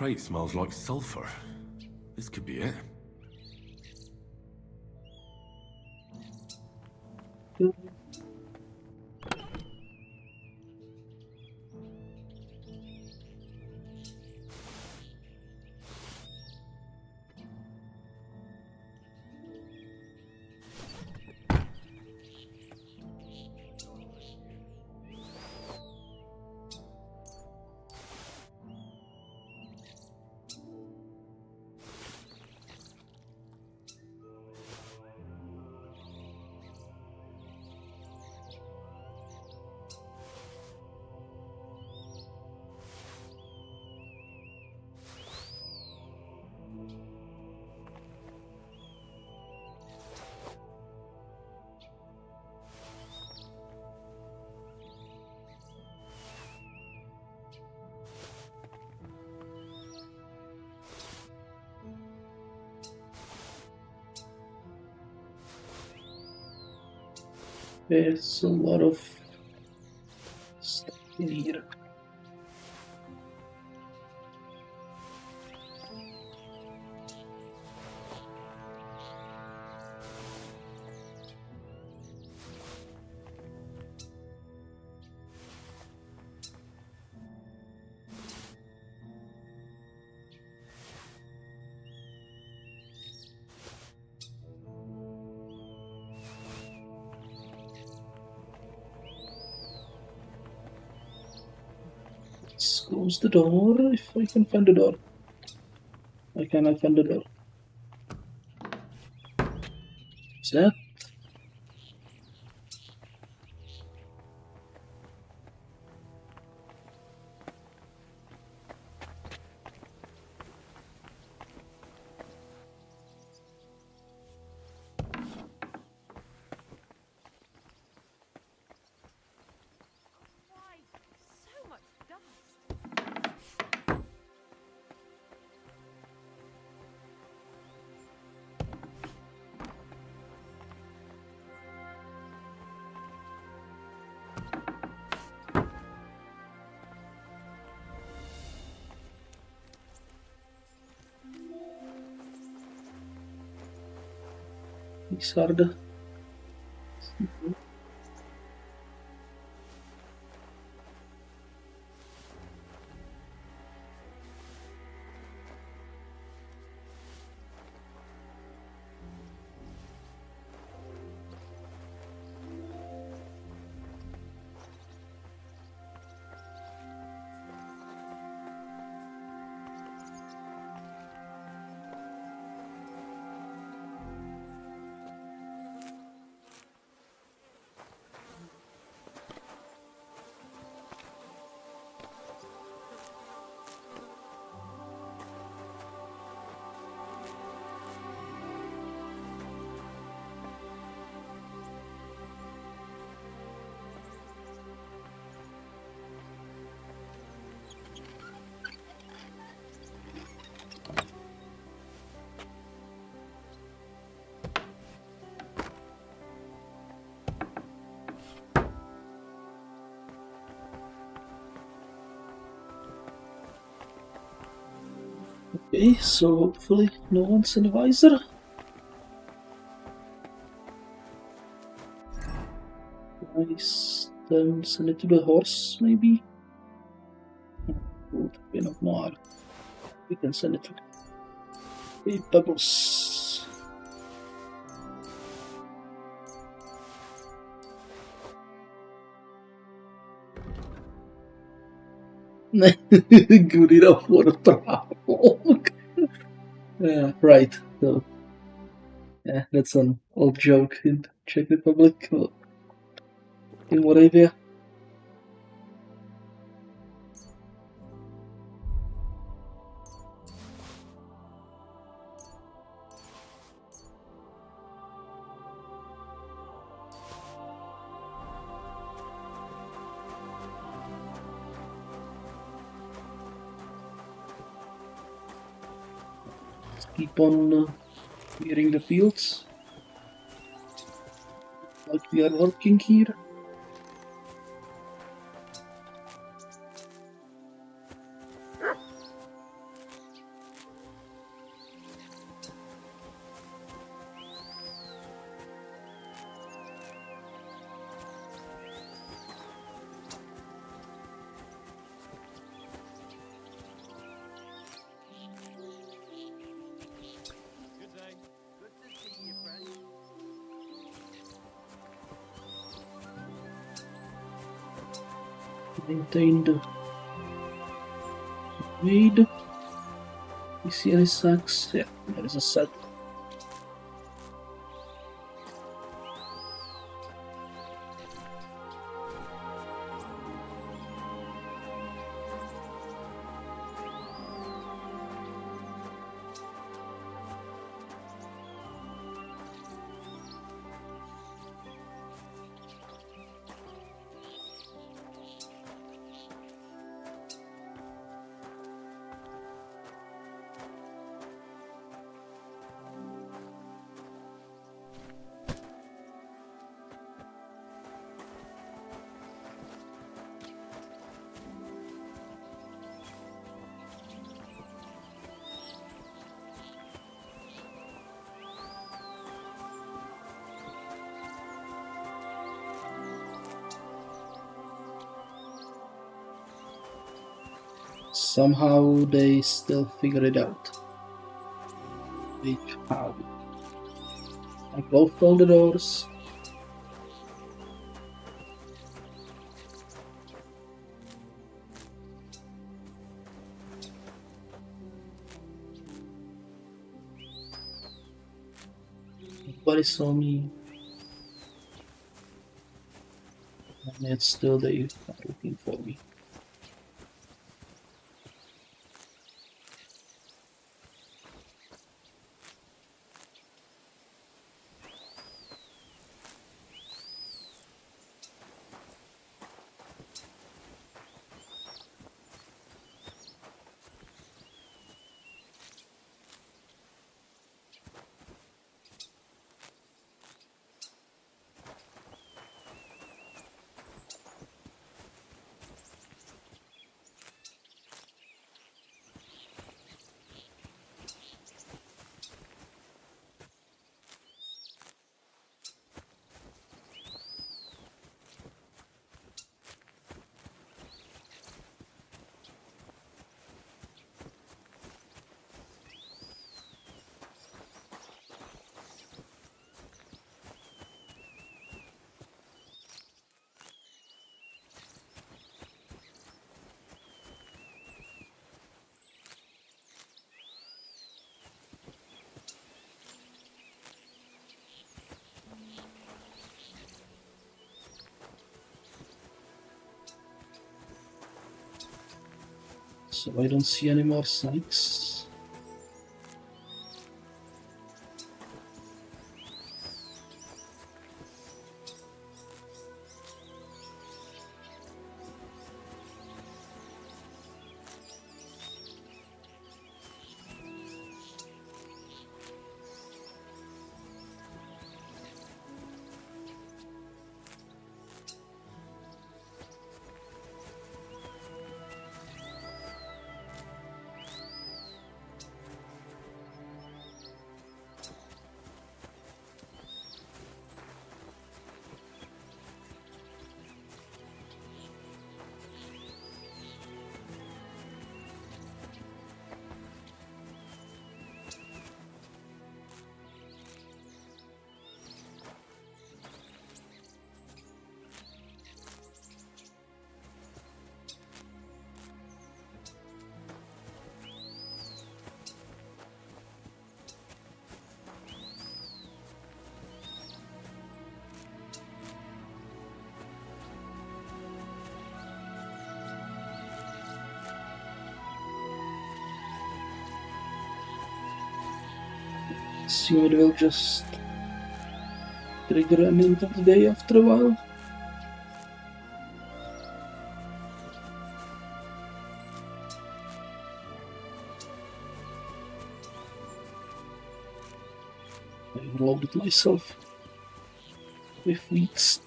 crate smells like sulfur. This could be it. There's a lot of stuff in here. Let's close the door if I can find the door. I cannot find the door. What's that? These are the okay, so hopefully no one's in the visor. Nice. Then send it to the horse, maybe? Would be enough more. We can send it to the bubbles. Good enough for a problem. Yeah, right. So, yeah, that's an old joke in Czech Republic or in Moravia. Keep on clearing the fields like we are working here. Maintain the raid. You see any sacks? Yeah, there is a sack. Somehow they still figure it out. Wait, how? I closed all the doors. Nobody saw me. And yet still they are looking for me. So I don't see any more snakes. Assume it will just trigger an end of the day after a while. I loaded myself with weeds.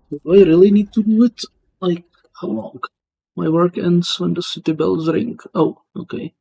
Do I really need to do it? Like, how long? My work ends when the city bells ring. Oh, okay.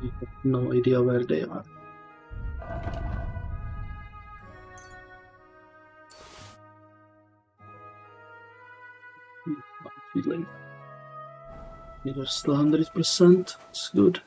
I have no idea where they are. I'm feeling they're still 100%. It's good.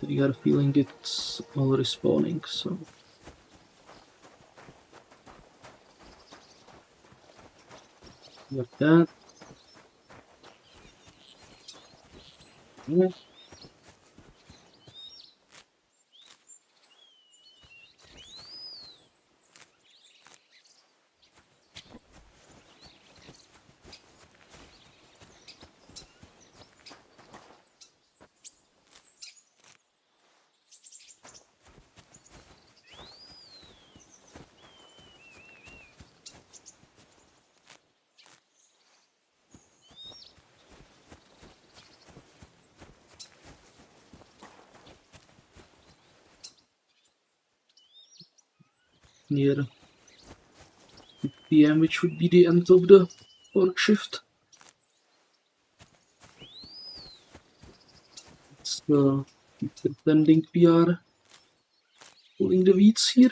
I got a feeling it's all respawning, so. Like that. Yeah. Near 6 PM, which would be the end of the work shift. It's pretending we are pulling the weeds here.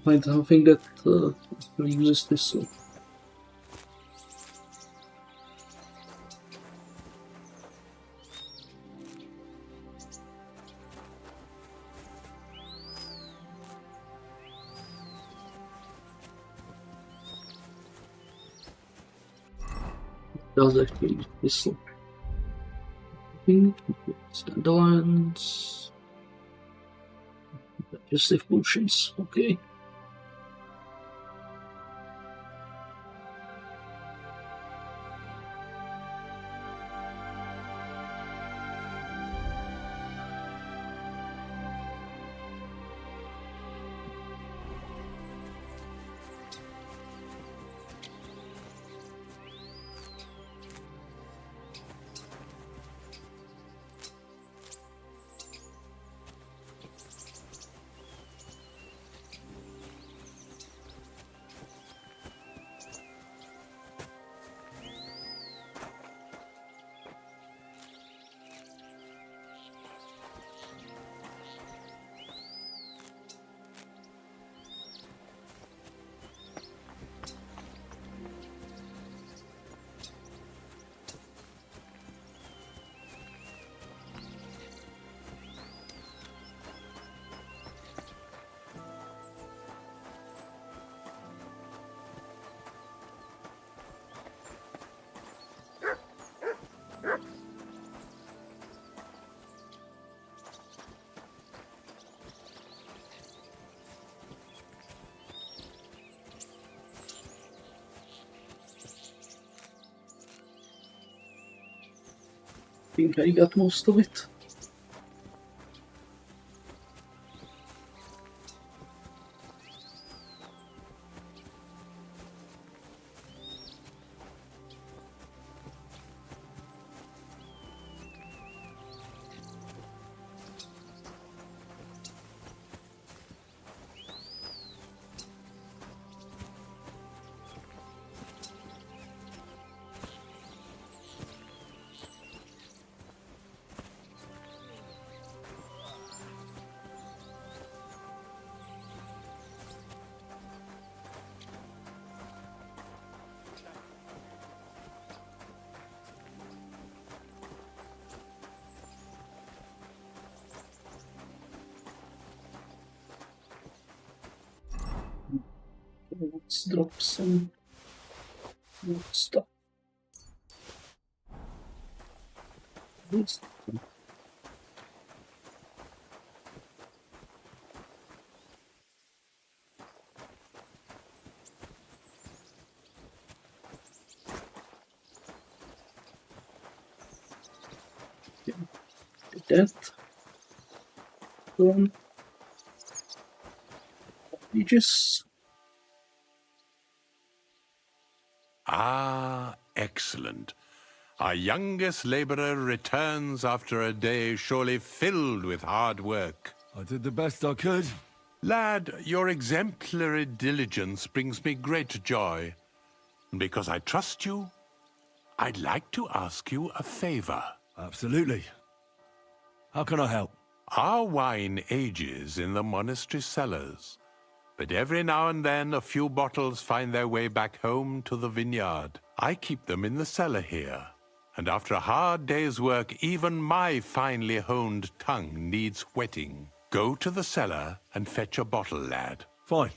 find something that uses this. So. Does actually whistle. Dandelions. Digestive potions, okay. I think I got most of it. Let's drop some more stuff. This. That one. Pages. Ah, excellent. Our youngest laborer returns after a day surely filled with hard work. I did the best I could. Lad, your exemplary diligence brings me great joy. And because I trust you, I'd like to ask you a favor. Absolutely. How can I help? Our wine ages in the monastery cellars, but every now and then a few bottles find their way back home to the vineyard. I keep them in the cellar here, and after a hard day's work, even my finely honed tongue needs whetting. Go to the cellar and fetch a bottle, lad. Fine.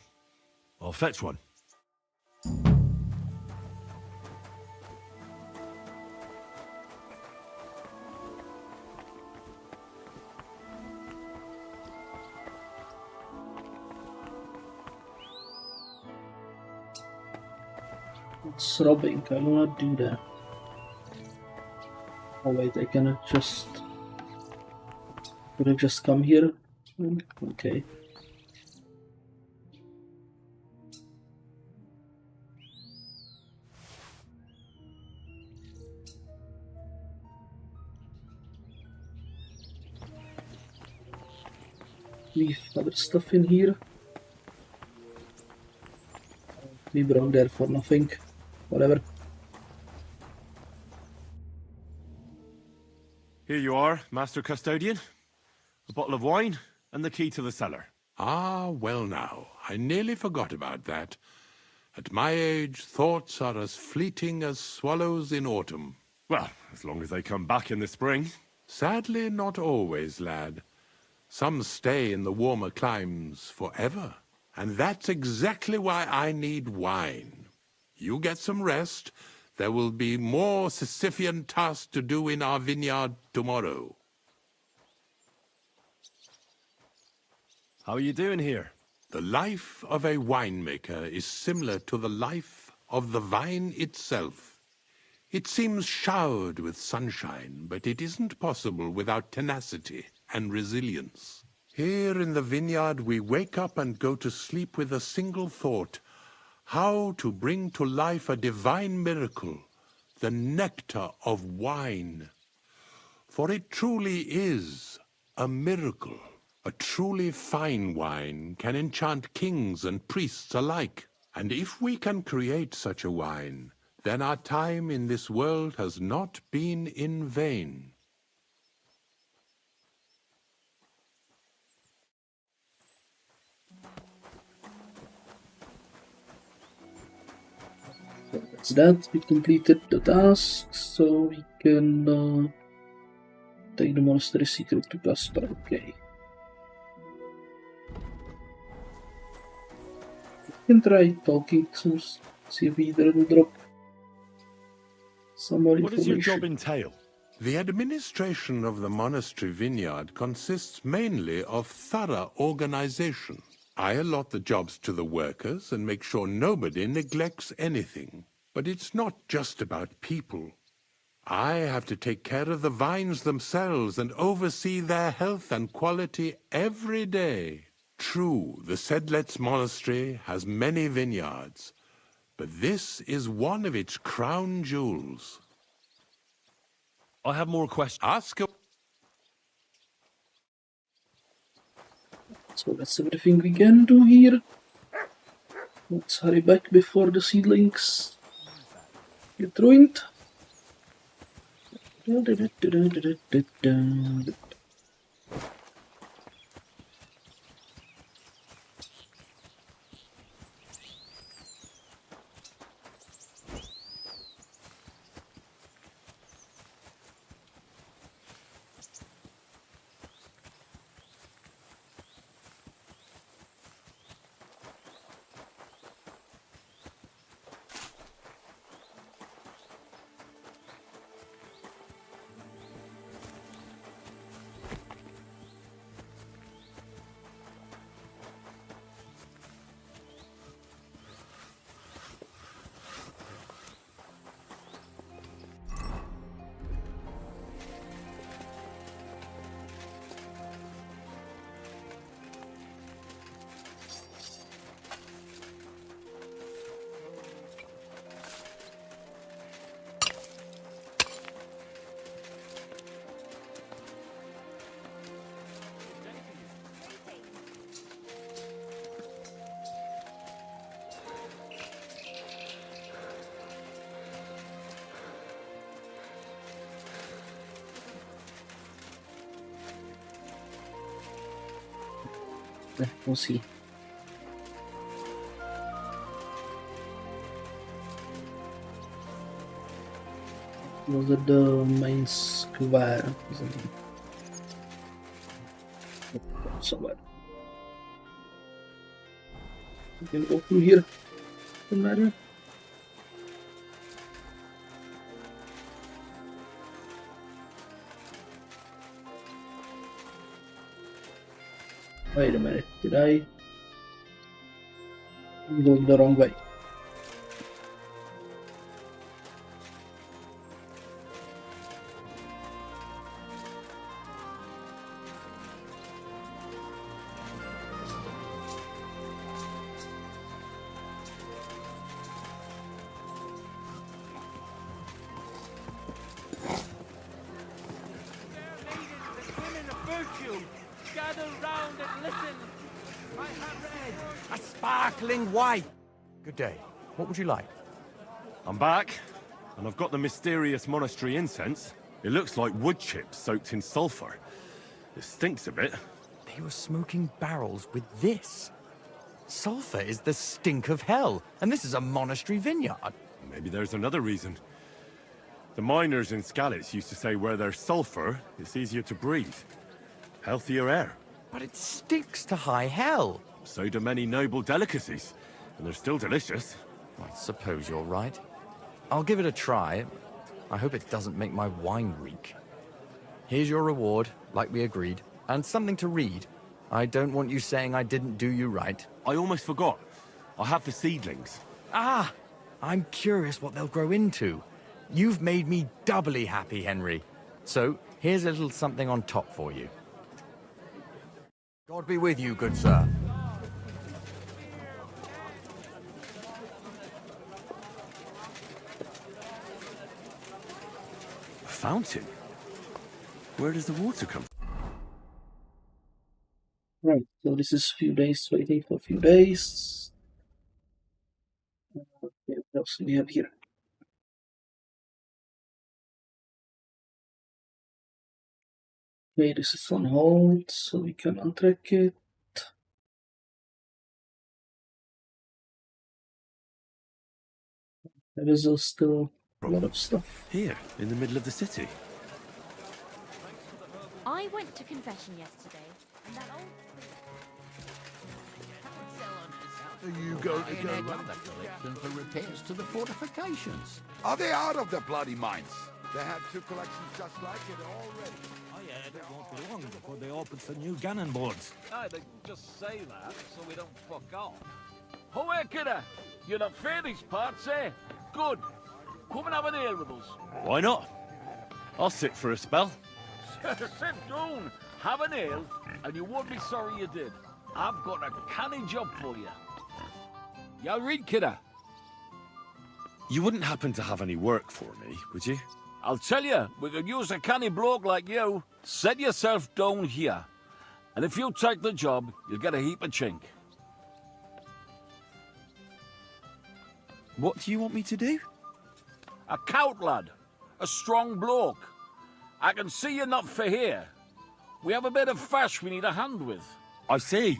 I'll fetch one. It's robbing, I will not do that. Oh wait, I cannot just... Could I just come here? Okay. Leave other stuff in here. We brought there for nothing. Whatever. Here you are, Master Custodian. A bottle of wine and the key to the cellar. Ah, well now. I nearly forgot about that. At my age, thoughts are as fleeting as swallows in autumn. Well, as long as they come back in the spring. Sadly, not always, lad. Some stay in the warmer climes forever. And that's exactly why I need wine. You get some rest. There will be more Sisyphean tasks to do in our vineyard tomorrow. How are you doing here? The life of a winemaker is similar to the life of the vine itself. It seems showered with sunshine, but it isn't possible without tenacity and resilience. Here in the vineyard, we wake up and go to sleep with a single thought: how to bring to life a divine miracle, the nectar of wine. For it truly is a miracle. A truly fine wine can enchant kings and priests alike. And if we can create such a wine, then our time in this world has not been in vain. So that's that. We completed the task, so we can take the monastery secret to Casper. Okay. We can try talking to him, see if either will drop some more information. What does your job entail? The administration of the monastery vineyard consists mainly of thorough organization. I allot the jobs to the workers and make sure nobody neglects anything. But it's not just about people. I have to take care of the vines themselves and oversee their health and quality every day. True, the Sedlets monastery has many vineyards, but this is one of its crown jewels. I have more questions. Ask. So that's everything we can do here. Let's hurry back before the seedlings get ruined. We'll see. Was it the main square? Somewhere. We can go through here. Doesn't matter. Wait a minute, did I? I'm going the wrong way. Gather round and listen. I have read a sparkling wine. Good day. What would you like? I'm back, and I've got the mysterious monastery incense. It looks like wood chips soaked in sulfur. It stinks a bit. They were smoking barrels with this. Sulphur is the stink of hell, and this is a monastery vineyard. Maybe there's another reason. The miners in Skalitz used to say where there's sulphur, it's easier to breathe. Healthier air. But it stinks to high hell. So do many noble delicacies, and they're still delicious. I suppose you're right. I'll give it a try. I hope it doesn't make my wine reek. Here's your reward, like we agreed, and something to read. I don't want you saying I didn't do you right. I almost forgot. I have the seedlings. Ah! I'm curious what they'll grow into. You've made me doubly happy, Henry. So, here's a little something on top for you. God be with you, good sir. A fountain? Where does the water come from? Right, so this is few days, waiting for a few days. Okay, what else do we have here? Okay, this is on hold, so we can untrack it. There is still a lot of stuff. Here, in the middle of the city. I went to confession yesterday, and that old... Are you going to go run the collection for repairs to the fortifications? Are they out of the bloody mines? They had two collections just like it already. Oh yeah, it won't be long before they open some new cannon boards. Aye, they just say that so we don't fuck off. Ho, kidder! You're not fair these parts, eh? Good. Come and have an ale with us. Why not? I'll sit for a spell. Sit down, have an ale, and you won't be sorry you did. I've got a canny job for you. Y'all read, kidder? You wouldn't happen to have any work for me, would you? I'll tell you, we could use a canny bloke like you. Set yourself down here. And if you take the job, you'll get a heap of chink. What do you want me to do? A cout lad. A strong bloke. I can see you're not for here. We have a bit of fash we need a hand with. I see.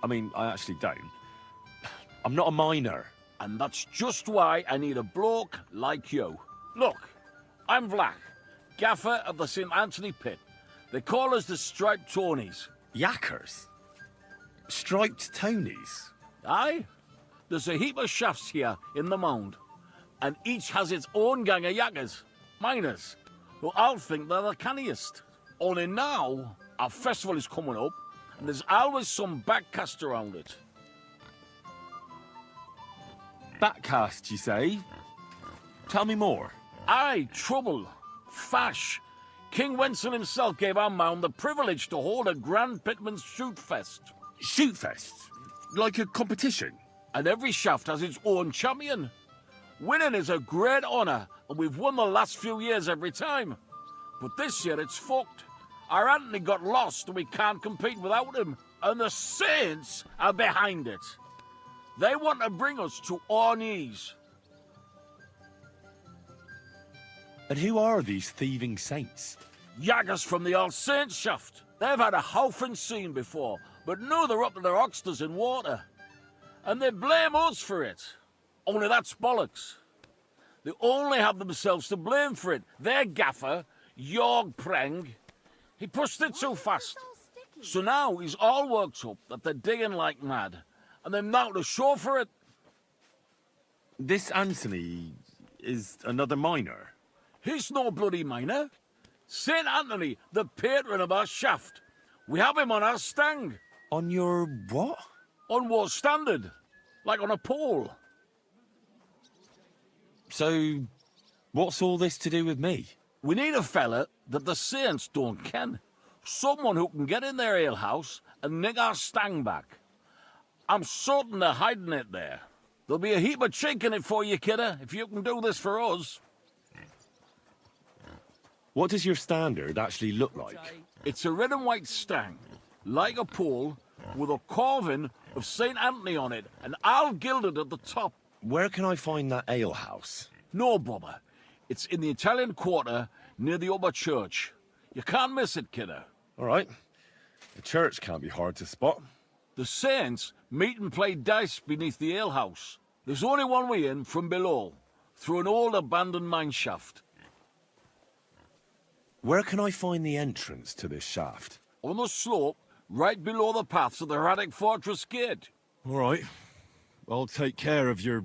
I mean, I actually don't. I'm not a miner. And that's just why I need a bloke like you. Look, I'm Vlach, gaffer of the St. Anthony Pit. They call us the Striped Tonys. Yakkers? Striped Tonys? Aye. There's a heap of shafts here in the mound, and each has its own gang of yakkers, miners, who I'll think they're the canniest. Only now, our festival is coming up, and there's always some backcast around it. Backcast, you say? Tell me more. Aye, trouble. Fash. King Wenzel himself gave our mound the privilege to hold a grand pitman's shoot fest. Shoot fest? Like a competition? And every shaft has its own champion. Winning is a great honour, and we've won the last few years every time. But this year it's fucked. Our Anthony got lost and we can't compete without him. And the Saints are behind it. They want to bring us to our knees. And who are these thieving saints? Yaggers from the All Saints shaft. They've had a howfing scene before, but now they're up to their oxters in water. And they blame us for it. Only that's bollocks. They only have themselves to blame for it. Their gaffer, Jorg Preng, he pushed it too fast. So now he's all worked up that they're digging like mad. And they're now to show for it. This Anthony is another miner. He's no bloody miner. St. Anthony, the patron of our shaft. We have him on our stang. On your what? On war standard. Like on a pole. So, what's all this to do with me? We need a fella that the saints don't ken. Someone who can get in their alehouse and nick our stang back. I'm certain they're hiding it there. There'll be a heap of chink in it for you, kidder, if you can do this for us. What does your standard actually look like? It's a red and white stang, like a pole, with a carving of St. Anthony on it, and I'll gild it at the top. Where can I find that alehouse? No bother. It's in the Italian Quarter, near the upper church. You can't miss it, kidder. All right. The church can't be hard to spot. The saints meet and play dice beneath the alehouse. There's only one way in from below, through an old abandoned mine shaft. Where can I find the entrance to this shaft? On the slope, right below the paths of the Hradec Fortress Gate. All right. I'll take care of your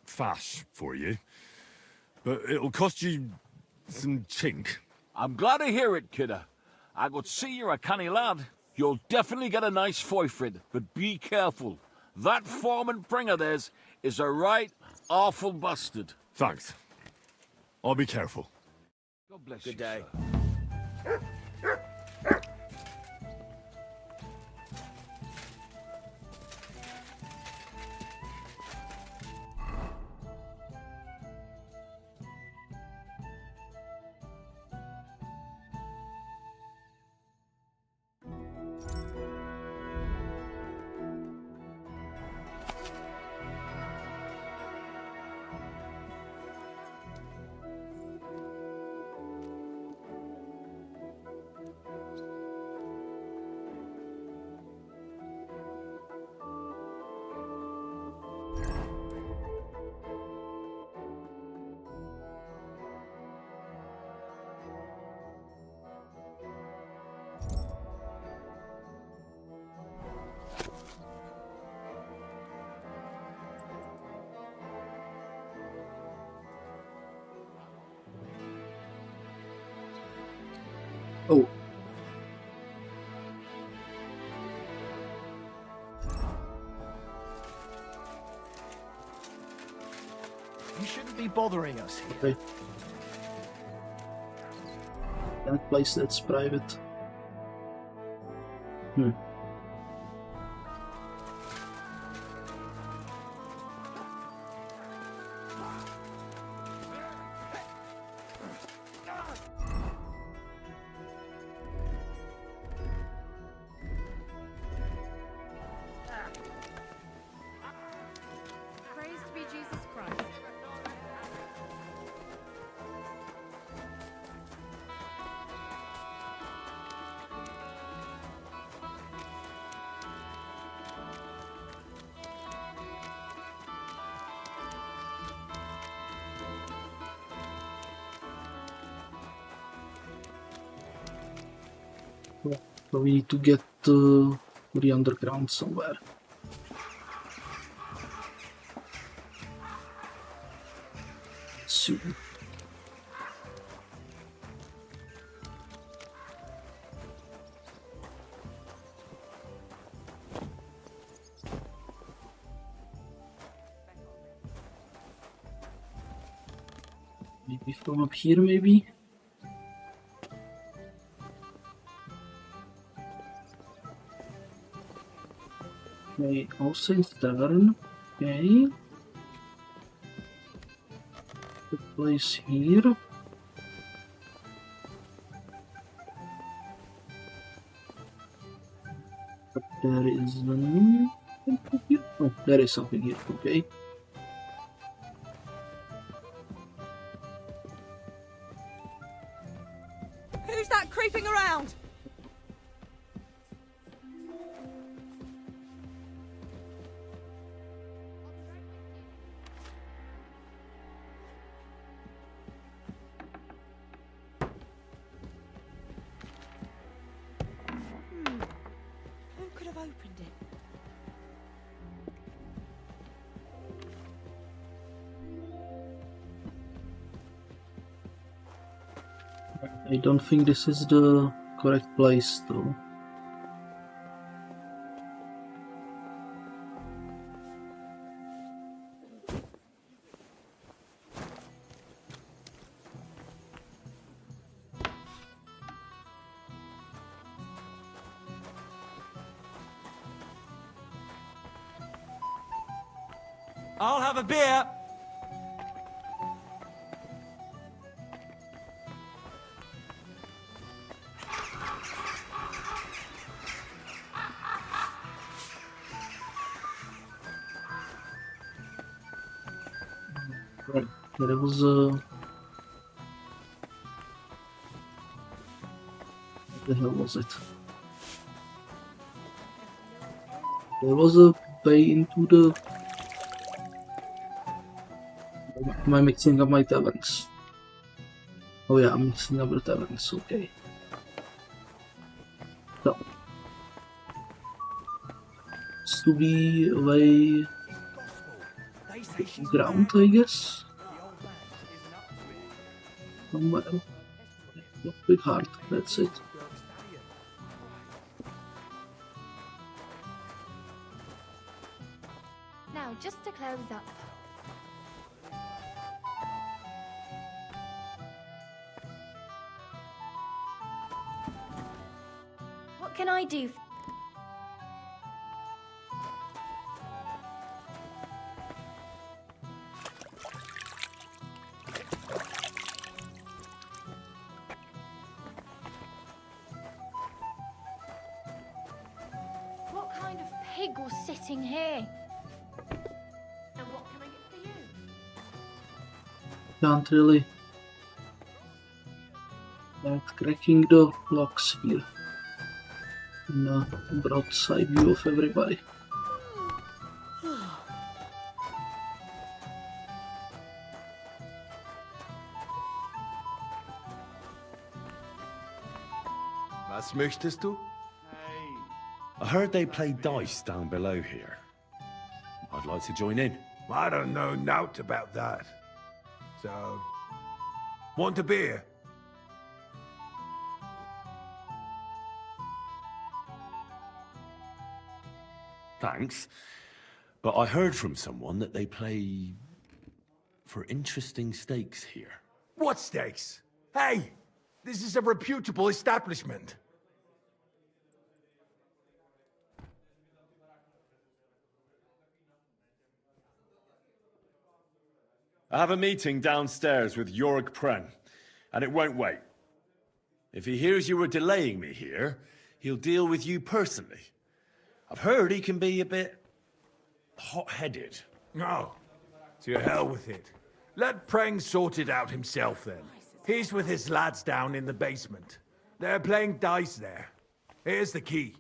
fash for you. But it'll cost you some chink. I'm glad to hear it, kidder. I could see you're a canny lad. You'll definitely get a nice foy for it, but be careful. That foreman pring of theirs is a right awful bastard. Thanks. I'll be careful. God bless Good you, day. sir. Oh. You shouldn't be bothering us here. Okay. That place that's private. Praised be Jesus Christ. So we need to get to the underground somewhere. Soon. Maybe from up here, maybe? Okay, outside tavern. Okay. The place here. But there is something here. Oh, there is something here. Okay. Who's that creeping around? Who could have opened it? I don't think this is the correct place though. I'll have a beer. Right, there was a... What the hell was it? There was a way into the... Am I mixing up my taverns? Oh yeah, I'm mixing up the taverns, okay. So. It's to be a way... ground, I guess? Somewhere. Big heart, that's it. Now, just to close up. What can I do? What kind of pig was sitting here? And what can I get for you? Can't really... Like cracking the locks here. In a broadside view of everybody. Was möchtest du? I heard they play dice down below here. I'd like to join in. I don't know nought about that. So, want a beer? Thanks. But I heard from someone that they play for interesting stakes here. What stakes? Hey, this is a reputable establishment. I have a meeting downstairs with Yorick Pren, and it won't wait. If he hears you were delaying me here, he'll deal with you personally. I've heard he can be a bit hot-headed. Oh, to hell with it. Let Preng sort it out himself then. He's with his lads down in the basement. They're playing dice there. Here's the key.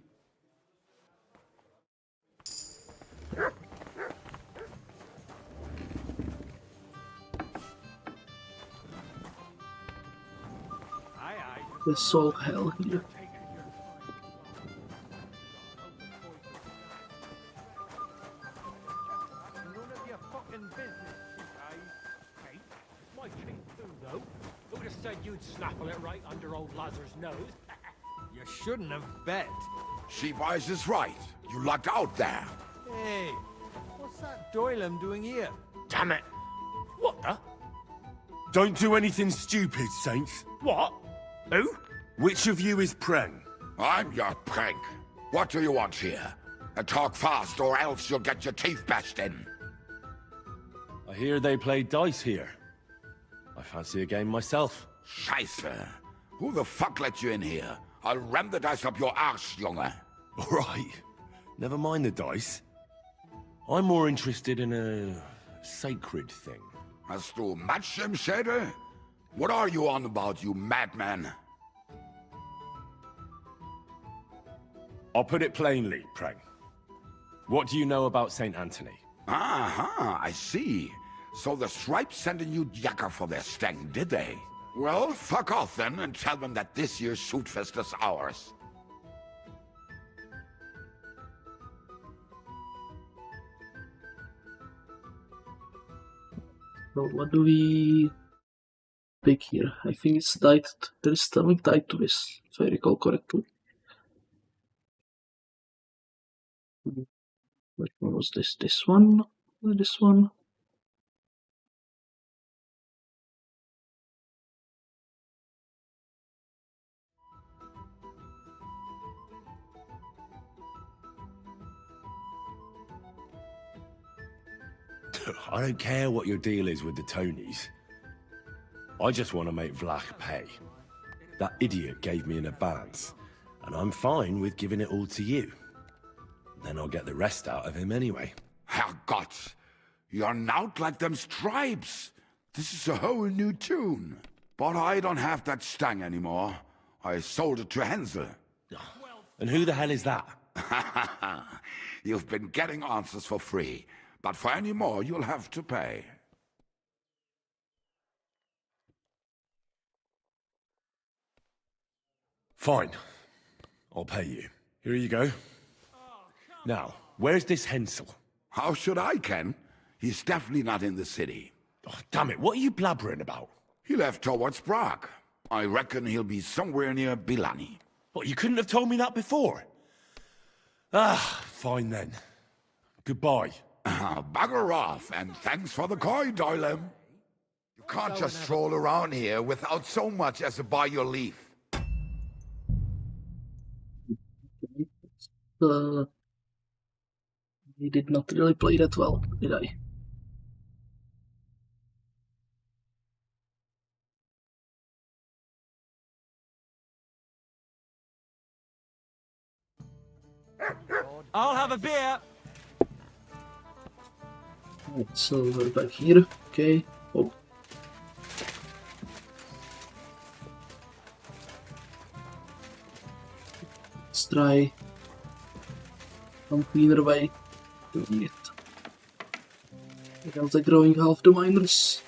There's all hell here. Who'd have said you'd snaffle it right under old Lazar's nose? You shouldn't have bet. She-Wise is right. You lucked out there. Hey, what's that Doylem doing here? Damn it! What the? Don't do anything stupid, Saints. What? Who? Which of you is Preng? I'm your Preng. What do you want here? Talk fast or else you'll get your teeth bashed in. I hear they play dice here. I fancy a game myself. Scheiße. Who the fuck let you in here? I'll ram the dice up your arse, Junge. All right. Never mind the dice. I'm more interested in a sacred thing. Hast du Matsch im Schädel? What are you on about, you madman? I'll put it plainly, Preng. What do you know about St. Anthony? Aha, I see. So the Stripes sent a new jacker for their stang, did they? Well, fuck off then and tell them that this year's shootfest is ours. So what do we pick here? I think it's tied. There is something tied to this, if I recall correctly. Which one was this? This one? Or this one? I don't care what your deal is with the Tonys. I just want to make Vlach pay. That idiot gave me an advance, and I'm fine with giving it all to you. Then I'll get the rest out of him anyway. Herrgott, you're not like them Stripes. This is a whole new tune. But I don't have that stang anymore. I sold it to Hansel. And who the hell is that? You've been getting answers for free, but for any more you'll have to pay. Fine. I'll pay you. Here you go. Now, where's this Hensel? How should I, Ken? He's definitely not in the city. Oh, damn it, what are you blabbering about? He left towards Prague. I reckon he'll be somewhere near Bilani. What, you couldn't have told me that before? Ah, fine then. Goodbye. Bugger off, and thanks for the coin, Doylem. You can't just stroll around here without so much as a buy your leaf. I did not really play that well, did I? I'll have a beer. Right, so we're back here. Okay. Oh. Let's try some cleaner way doing it. Without growing half the miners.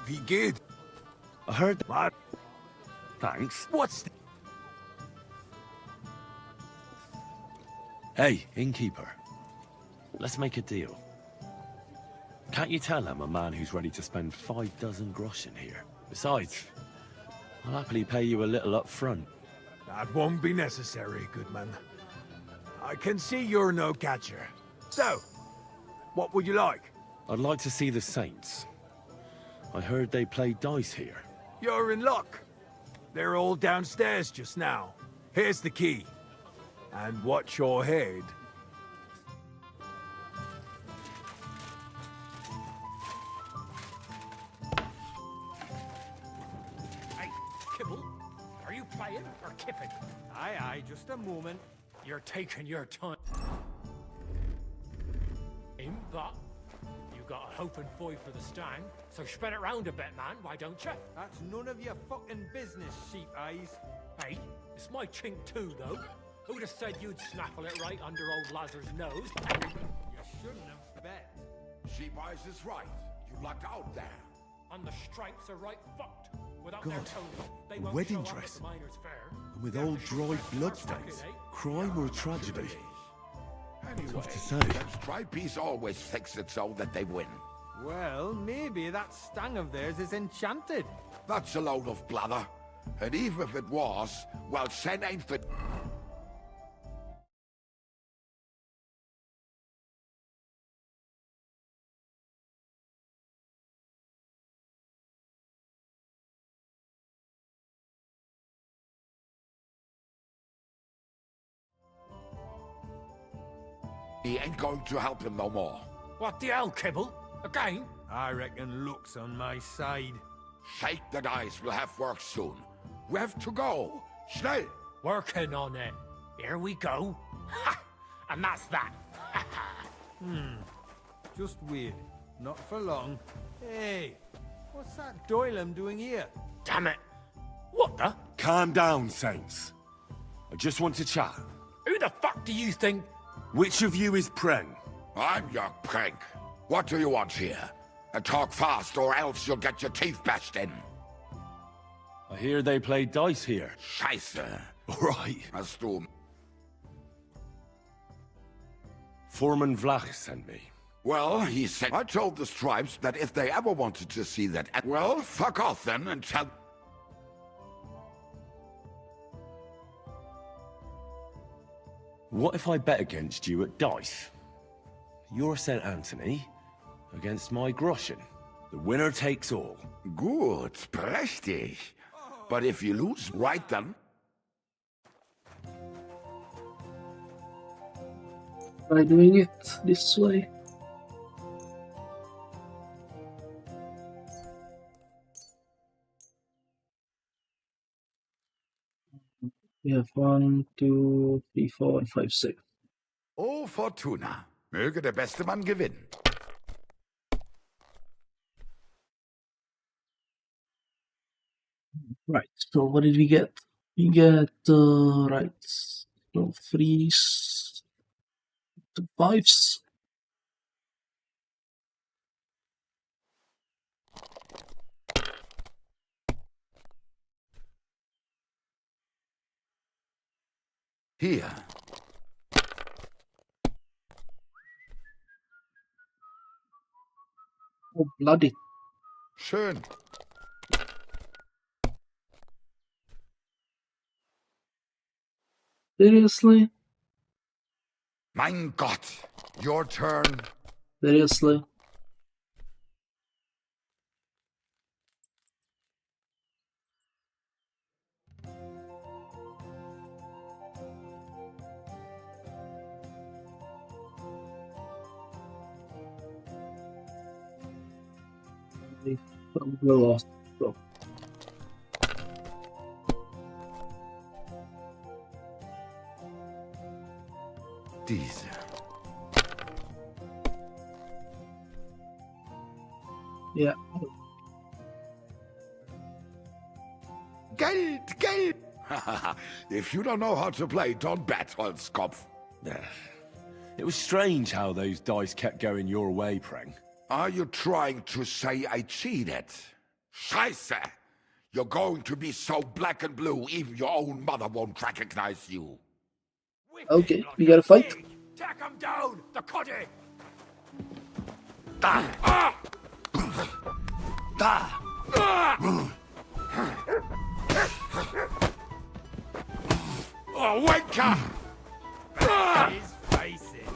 Wie geht? I heard that. Thanks. What's... Hey, innkeeper. Let's make a deal. Can't you tell I'm a man who's ready to spend 6 groschen here? Besides, I'll happily pay you a little up front. That won't be necessary, good man. I can see you're no catcher. So, what would you like? I'd like to see the Saints. I heard they play dice here. You're in luck. They're all downstairs just now. Here's the key. And watch your head. Hey, Kibble, are you playing or kipping? Aye, just a moment. You're taking your time. But you got a hope and boy for the stang, so spread it round a bit, man, why don't you? That's none of your fucking business, sheep eyes. Hey, it's my chink too, though. Who'd have said you'd snaffle it right under old Lazar's nose? You shouldn't have bet. Sheep Eyes is right. You lucked out there. And the stripes are right fucked. Without God, their Tony, they a won't wedding show up dress. at the miners' fair. And with old dried bloodstains. Crime or tragedy? Anyway, Tough to say. that stripe piece always fix it so that they win. Well, maybe that stang of theirs is enchanted. That's a load of blather. And even if it was, well, Sen ain't the... He ain't going to help him no more. What the hell, Kibble? Again? I reckon luck's on my side. Shake the dice, we'll have work soon. We have to go. Schnell! Working on it. Here we go. Ha! And that's that. Just weird. Not for long. Hey, what's that Doylem doing here? Damn it. What the? Calm down, Saints. I just want to chat. Who the fuck do you think? Which of you is Preng? I'm your prank. What do you want here? And talk fast or else you'll get your teeth bashed in. I hear they play dice here. Scheiße. Right. Hast du... Foreman Vlach sent me. Well, he said... I told the Stripes that if they ever wanted to see that... Well, fuck off then and tell... What if I bet against you at dice? You're St. Anthony against my groschen. The winner takes all. Good, prächtig. But if you lose, right then... Try doing it this way. We have 1, 2, 3, 4, and 5, 6. Oh, Fortuna. Möge der beste Mann gewinnen. Right, so what did we get? We get, right, so 3s, 2 5s. Hier. Oh, bloody. Schön. Seriously? Mein Gott. Your turn. Seriously? We lost. So. Diese. Yeah. Geld, Geld! If you don't know how to play, don't bet, Holzkopf. It was strange how those dice kept going your way, Preng. Are you trying to say I cheated? Scheiße! You're going to be so black and blue, even your own mother won't recognize you. Okay, we gotta fight. Take him down, the cuddy! Oh, wanker! He's facing.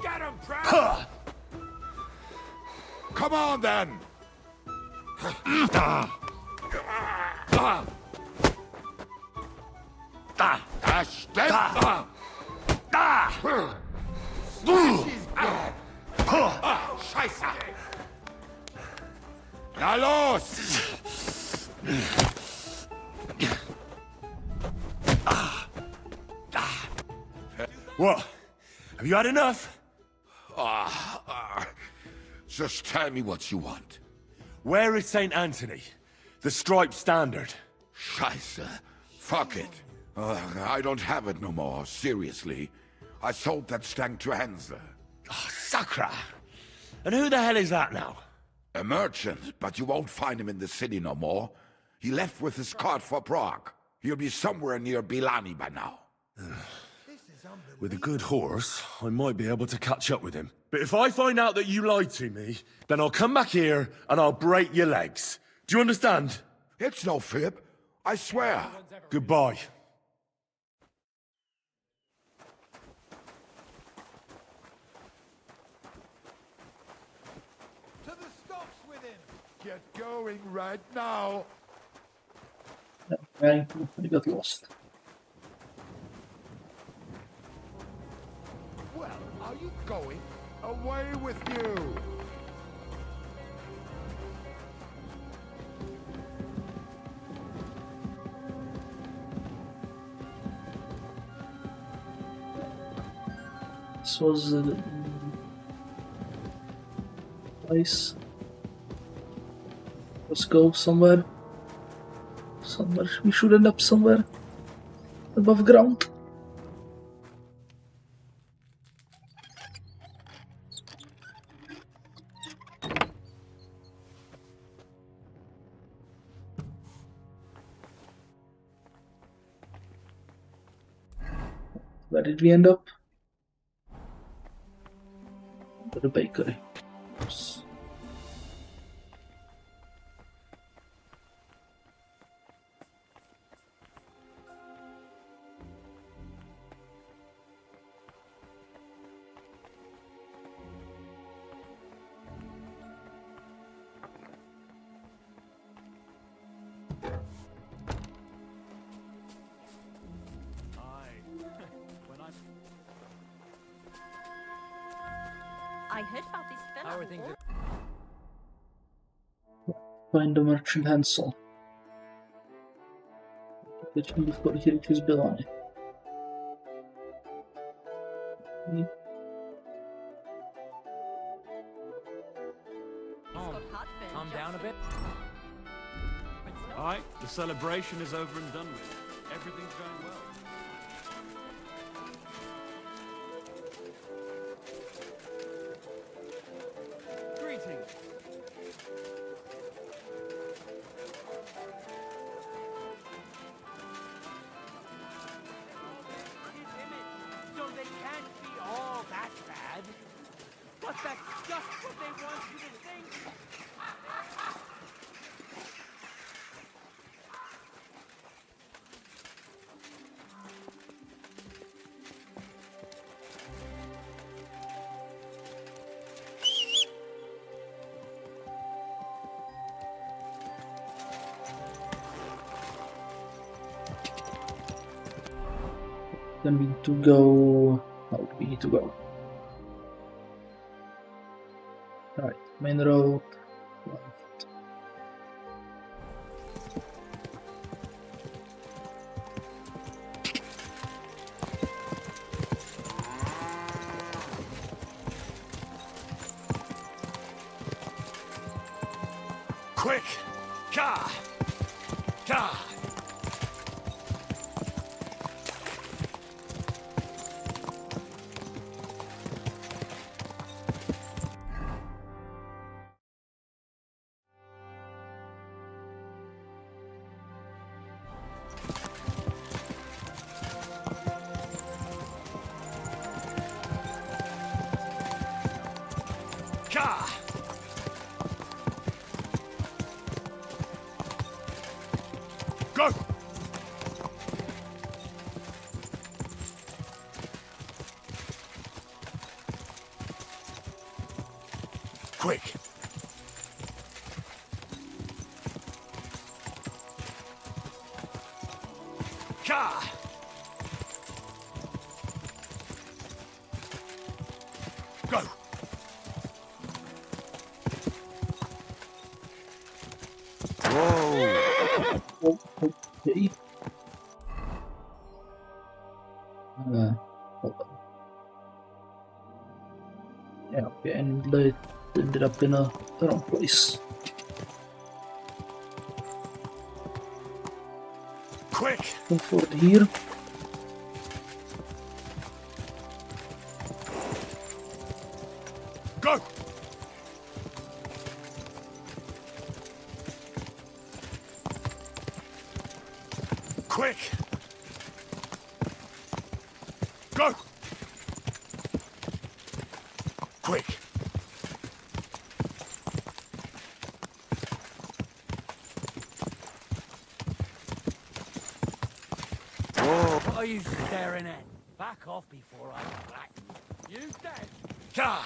Get him, Pratt! Come on, then! Scheiße! Na los! What? Have you had enough? Just tell me what you want. Where is St. Anthony? The striped standard. Scheiße. Fuck it. I don't have it no more, seriously. I sold that stank to Hansel. Oh, Sakra! And who the hell is that now? A merchant, but you won't find him in the city no more. He left with his cart for Prague. He'll be somewhere near Bilani by now. With a good horse, I might be able to catch up with him. But if I find out that you lied to me, then I'll come back here and I'll break your legs. Do you understand? It's no fib. I swear. Goodbye. To the stocks with him! Get going right now. I got lost. Well, are you going? Away with you! This was nice. Let's go somewhere. Somewhere. We should end up somewhere above ground. Where did we end up? At the bakery. Oops. I heard about this fella. How are things? Find the merchant Hansel. Get him before he reaches Bellani. Calm down a bit. Alright, the celebration is over and done with. Everything's going well. Greetings. So they can't be all that bad. But that's just what they want you to think. Then we need to go. No, we need to go. Alright, main road. Left. Quick! Ka! Ka! Ka! Go! Quick! Ka! Go! Whoa! Okay. Hold on. Yeah, okay, and they ended up in the wrong place. Quick! Go forward here. Go! Quick! Go! Quick! What are you staring at? Back off before I black you. You dead? God!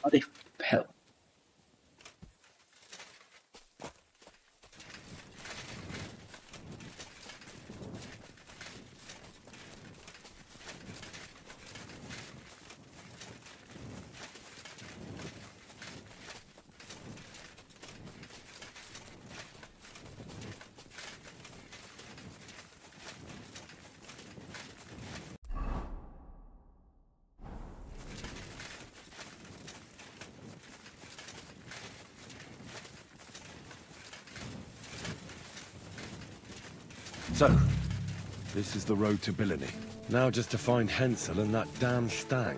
Bloody hell. So, this is the road to Billiny. Now just to find Hensel and that damn stag.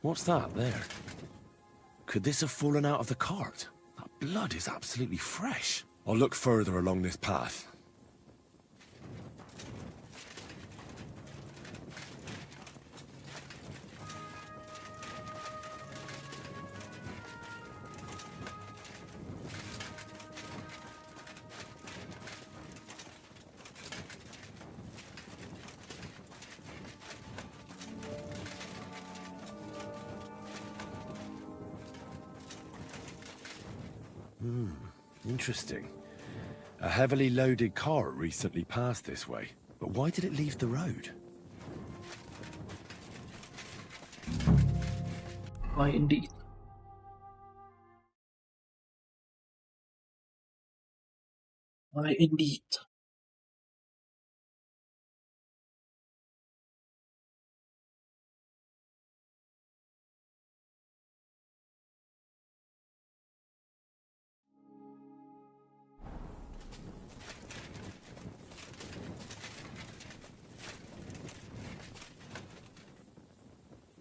What's that there? Could this have fallen out of the cart? That blood is absolutely fresh. I'll look further along this path. Interesting. A heavily loaded car recently passed this way, but why did it leave the road? Why indeed? Why indeed?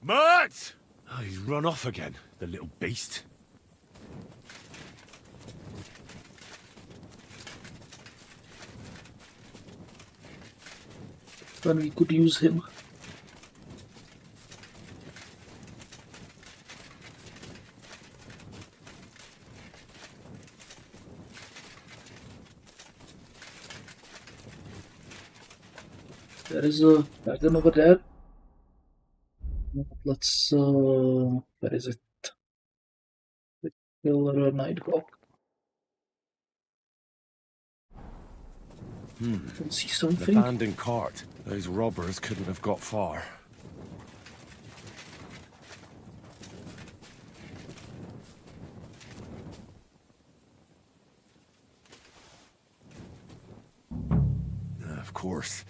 Matt! Oh, he's run off again, the little beast. When we could use him. There is a wagon over there. Let's where is it? The Killer Nighthawk. Can see something. An abandoned cart. Those robbers couldn't have got far. Of course.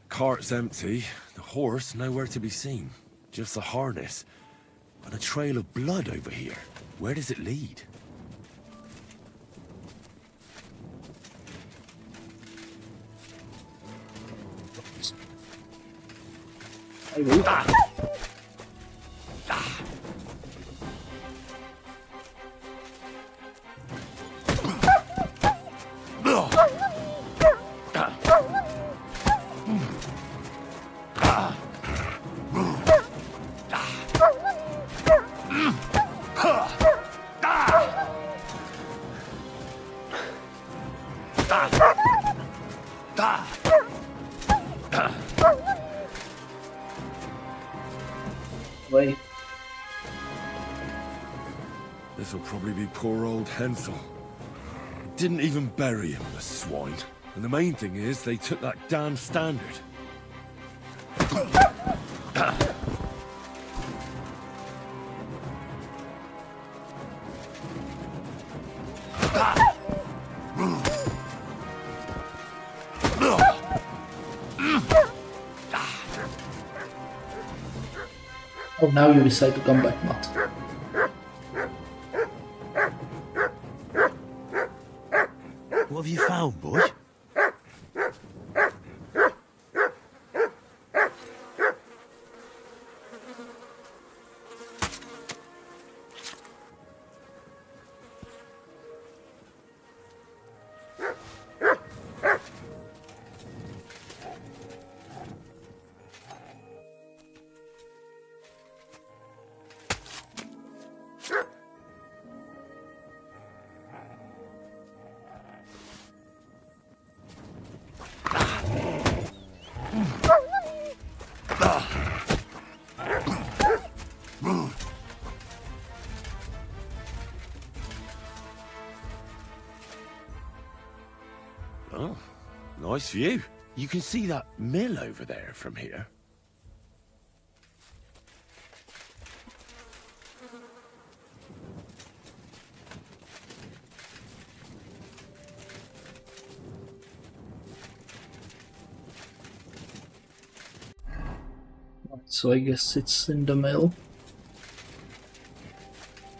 Cart's empty, the horse nowhere to be seen. Just the harness. And a trail of blood over here. Where does it lead? I will. Wait. This'll probably be poor old Hensel. Didn't even bury him, the swine. And the main thing is, they took that damn standard. Oh, now you decide to come back, Matt. What have you found, boy? Oh, nice view. You can see that mill over there from here. So I guess it's in the mill.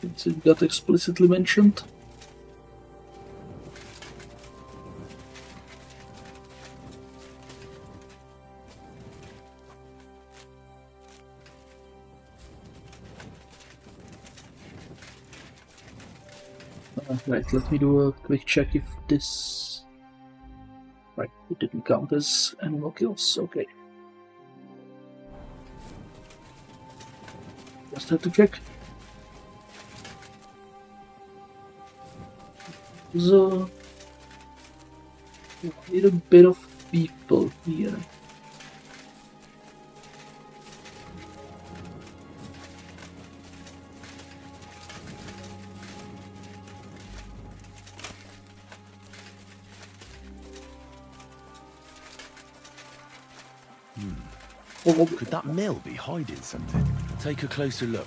It got explicitly mentioned. Right, let me do a quick check if this... Right, it didn't count as animal kills, okay. Just have to check. So... quite a bit of people here. Could that mill be hiding something? Take a closer look.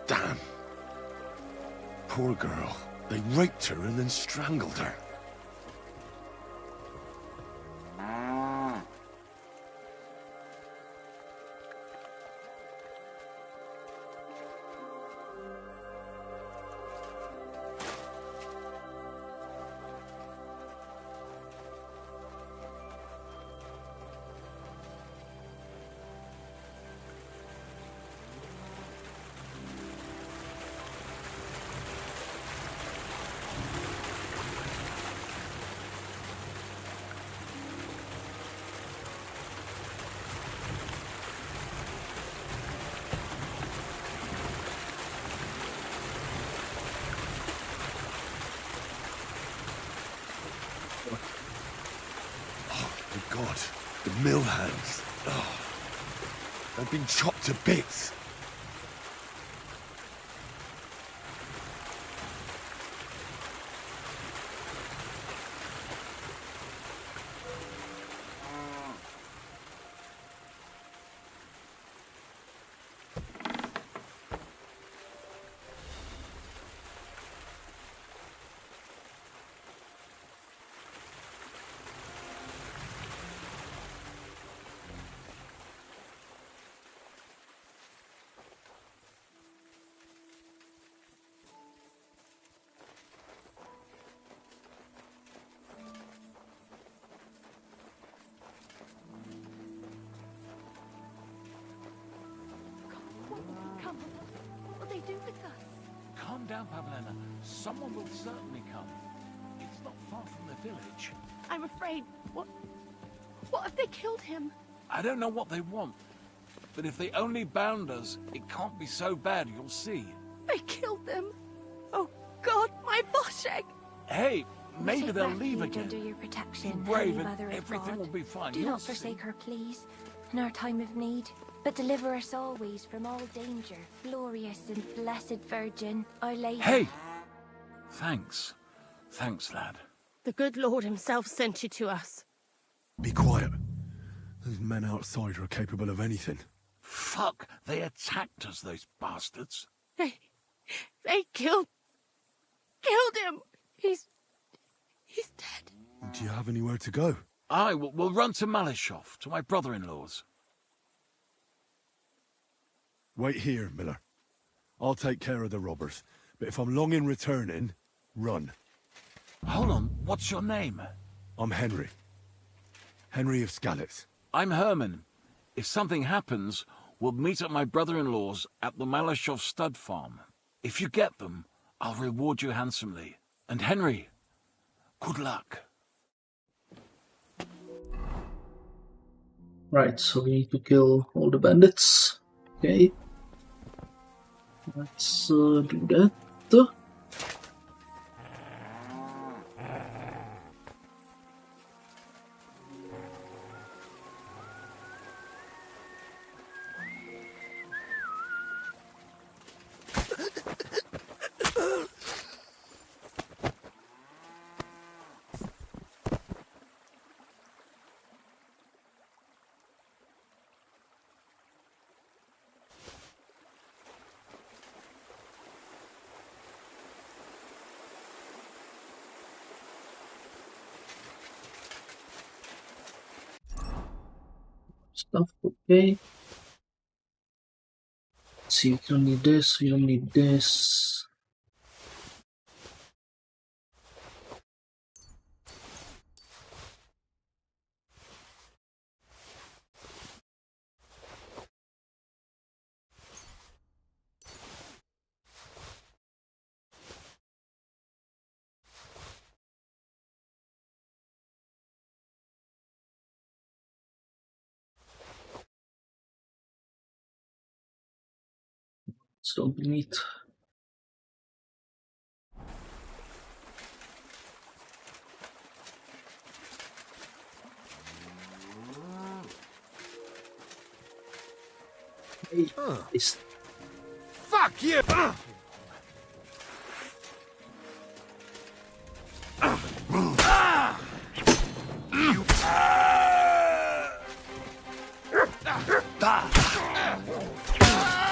Damn. Poor girl. They raped her and then strangled her. God, the mill hands. Oh, they've been chopped to bits. What will they do with us? Calm down, Pavlena. Someone will certainly come. It's not far from the village. I'm afraid. What if they killed him? I don't know what they want, but if they only bound us, it can't be so bad, you'll see. They killed them. Oh God, my Boshek! Hey, maybe Take they'll leave refuge again. under your protection, Be brave Holy and Mother of everything God. will be fine. Do You'll not see. forsake her, please, in our time of need. But deliver us always from all danger, glorious and blessed Virgin, Our Lady. Hey! Thanks. Thanks, lad. The good Lord himself sent you to us. Be quiet. Those men outside are capable of anything. Fuck! They attacked us, those bastards. They killed him. He's dead. Do you have anywhere to go? Aye, we'll run to Malishov, to my brother-in-law's. Wait here, Miller. I'll take care of the robbers. But if I'm long in returning, run. Hold on, what's your name? I'm Henry. Henry of Skalitz. I'm Herman. If something happens, we'll meet at my brother-in-law's at the Malishov stud farm. If you get them, I'll reward you handsomely. And Henry, good luck. Right, so we need to kill all the bandits. Okay. Let's do that. Stuff, okay. Let's see, we don't need this, we don't need this. Still beneath. Hey, Fuck you!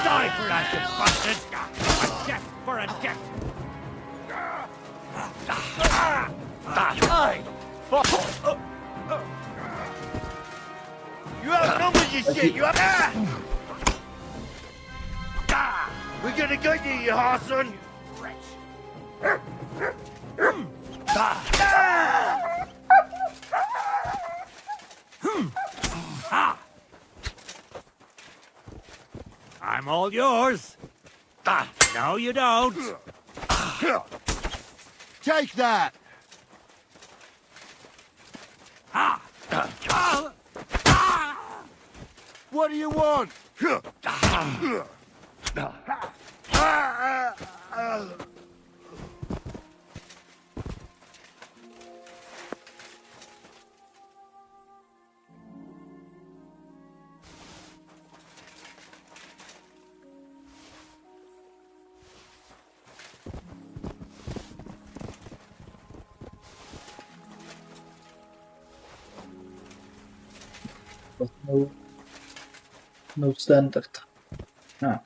Die for that, you bastard! A death for a death! You outnumbered you shit! You have... We're gonna get you, you Harson! I'm all yours. No, you don't. Take that! What do you want? But no standard. Ah.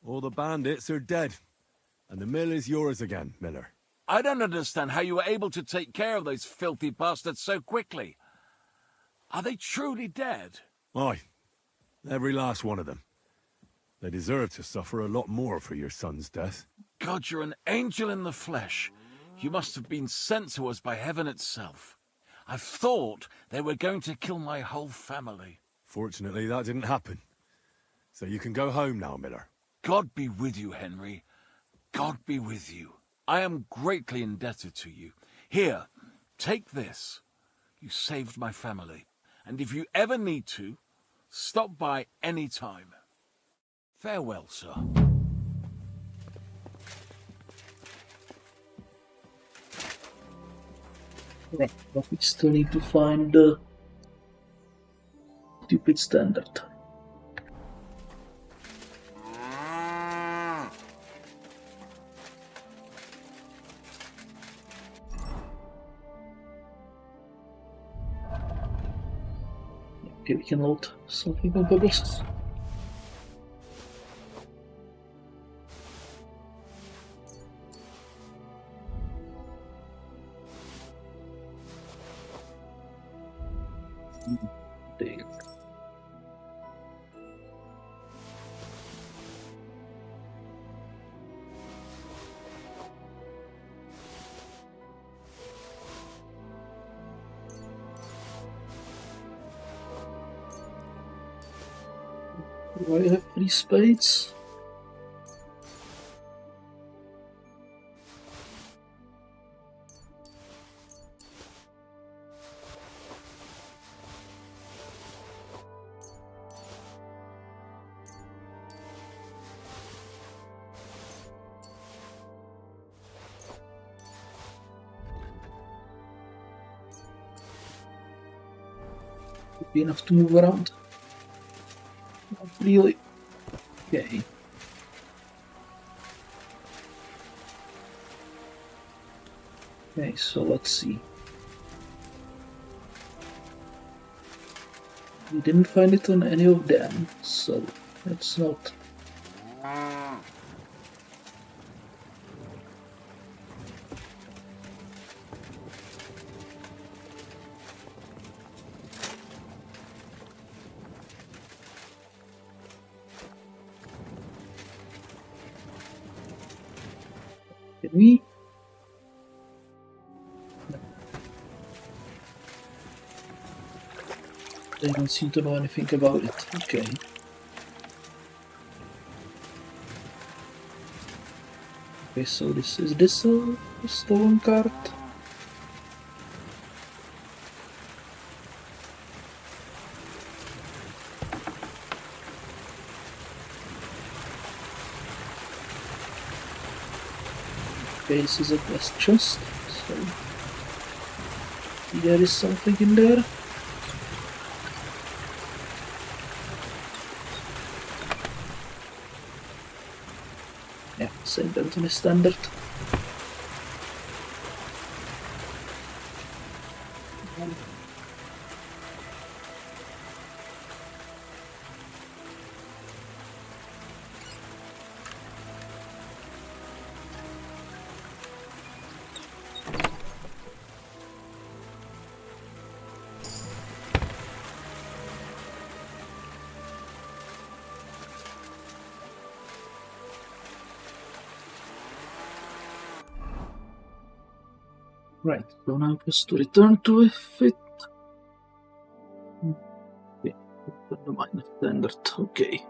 All the bandits are dead, and the mill is yours again, Miller. I don't understand how you were able to take care of those filthy bastards so quickly. Are they truly dead? Aye, every last one of them. They deserve to suffer a lot more for your son's death. God, you're an angel in the flesh. You must have been sent to us by heaven itself. I thought they were going to kill my whole family. Fortunately, that didn't happen. So you can go home now, Miller. God be with you, Henry. God be with you. I am greatly indebted to you. Here, take this. You saved my family. And if you ever need to, stop by any time. Farewell, sir. Right, but we still need to find the stupid standard. Okay, we can load something on bubbles. Dang. Do I have 3 spades? Would be enough to move around. Not really. Okay. Okay, so let's see. We didn't find it on any of them, so let's not. Can we? No. They don't seem to know anything about it. Okay. Okay, so this a stolen cart? Okay, this is a quest chest, so there is something in there. Yeah, same Anthony standard. Right, so now just to return to it. Okay, the minus standard, okay.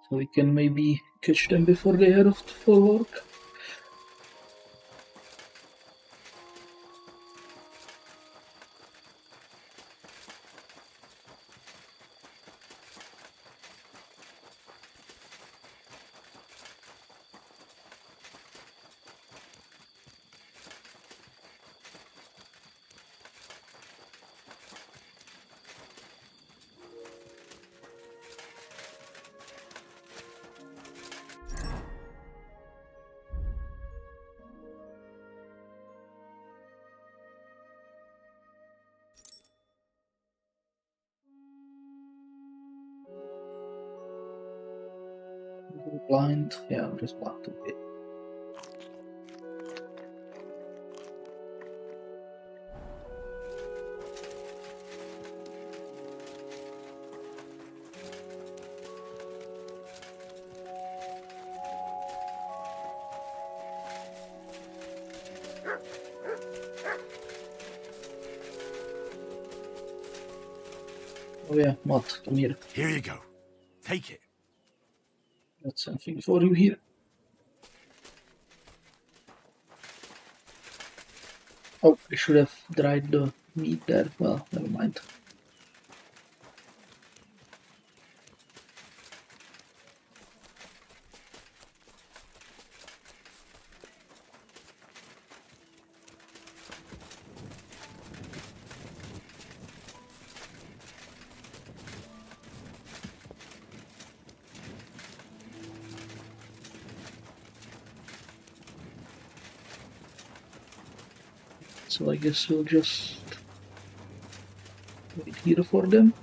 So we can maybe catch them before they head off for work. Blind? Yeah, I'm just blind. Okay. Oh yeah, Matt, come here. Here you go. Take it. Got something for you here. Oh, I should have dried the meat there. Well, never mind. So I guess we'll just wait here for them.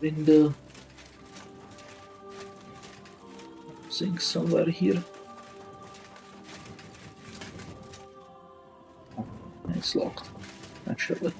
In the thing somewhere here. Oh, it's locked, naturally.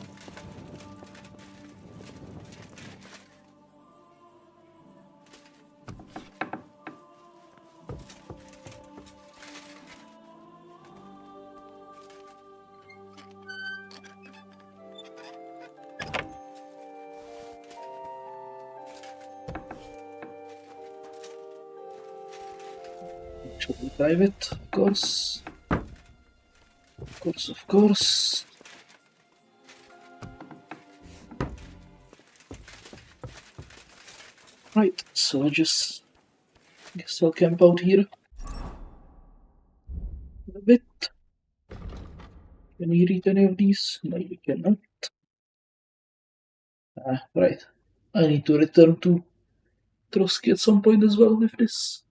Actually, private, of course. Of course. Right, so I guess I'll camp out here a bit. Can you read any of these? No, you cannot. Right. I need to return to Trosky at some point as well with this.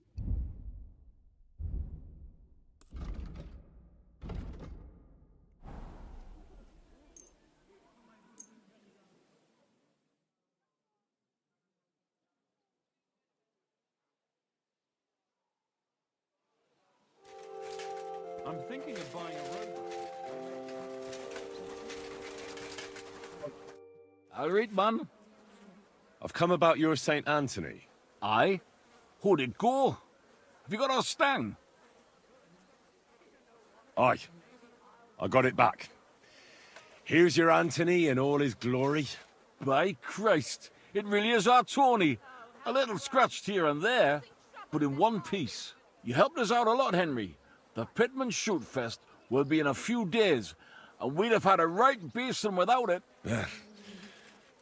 I'm thinking of buying a robot. I'll read, man. I've come about your St. Anthony. Aye? How'd it go? Have you got our stang? Aye. I got it back. Here's your Anthony in all his glory. By Christ, it really is our Tony. A little scratched here and there, but in one piece. You helped us out a lot, Henry. The Pitman Shoot Fest will be in a few days, and we'd have had a right basin without it.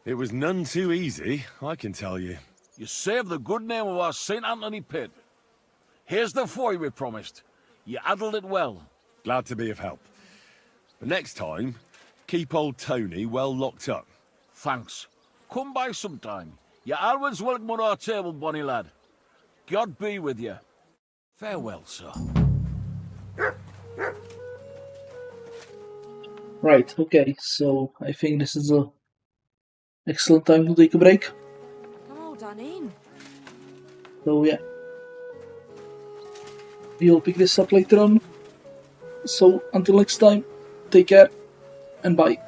It was none too easy, I can tell you. You saved the good name of our St. Anthony pit. Here's the foy we promised. You handled it well. Glad to be of help. But next time, keep old Tony well locked up. Thanks. Come by sometime. You're always welcome at our table, bonny lad. God be with you. Farewell, sir. Right, okay, so I think this is a excellent time to take a break. I'm all done in. So yeah, we'll pick this up later on. So until next time, take care and bye.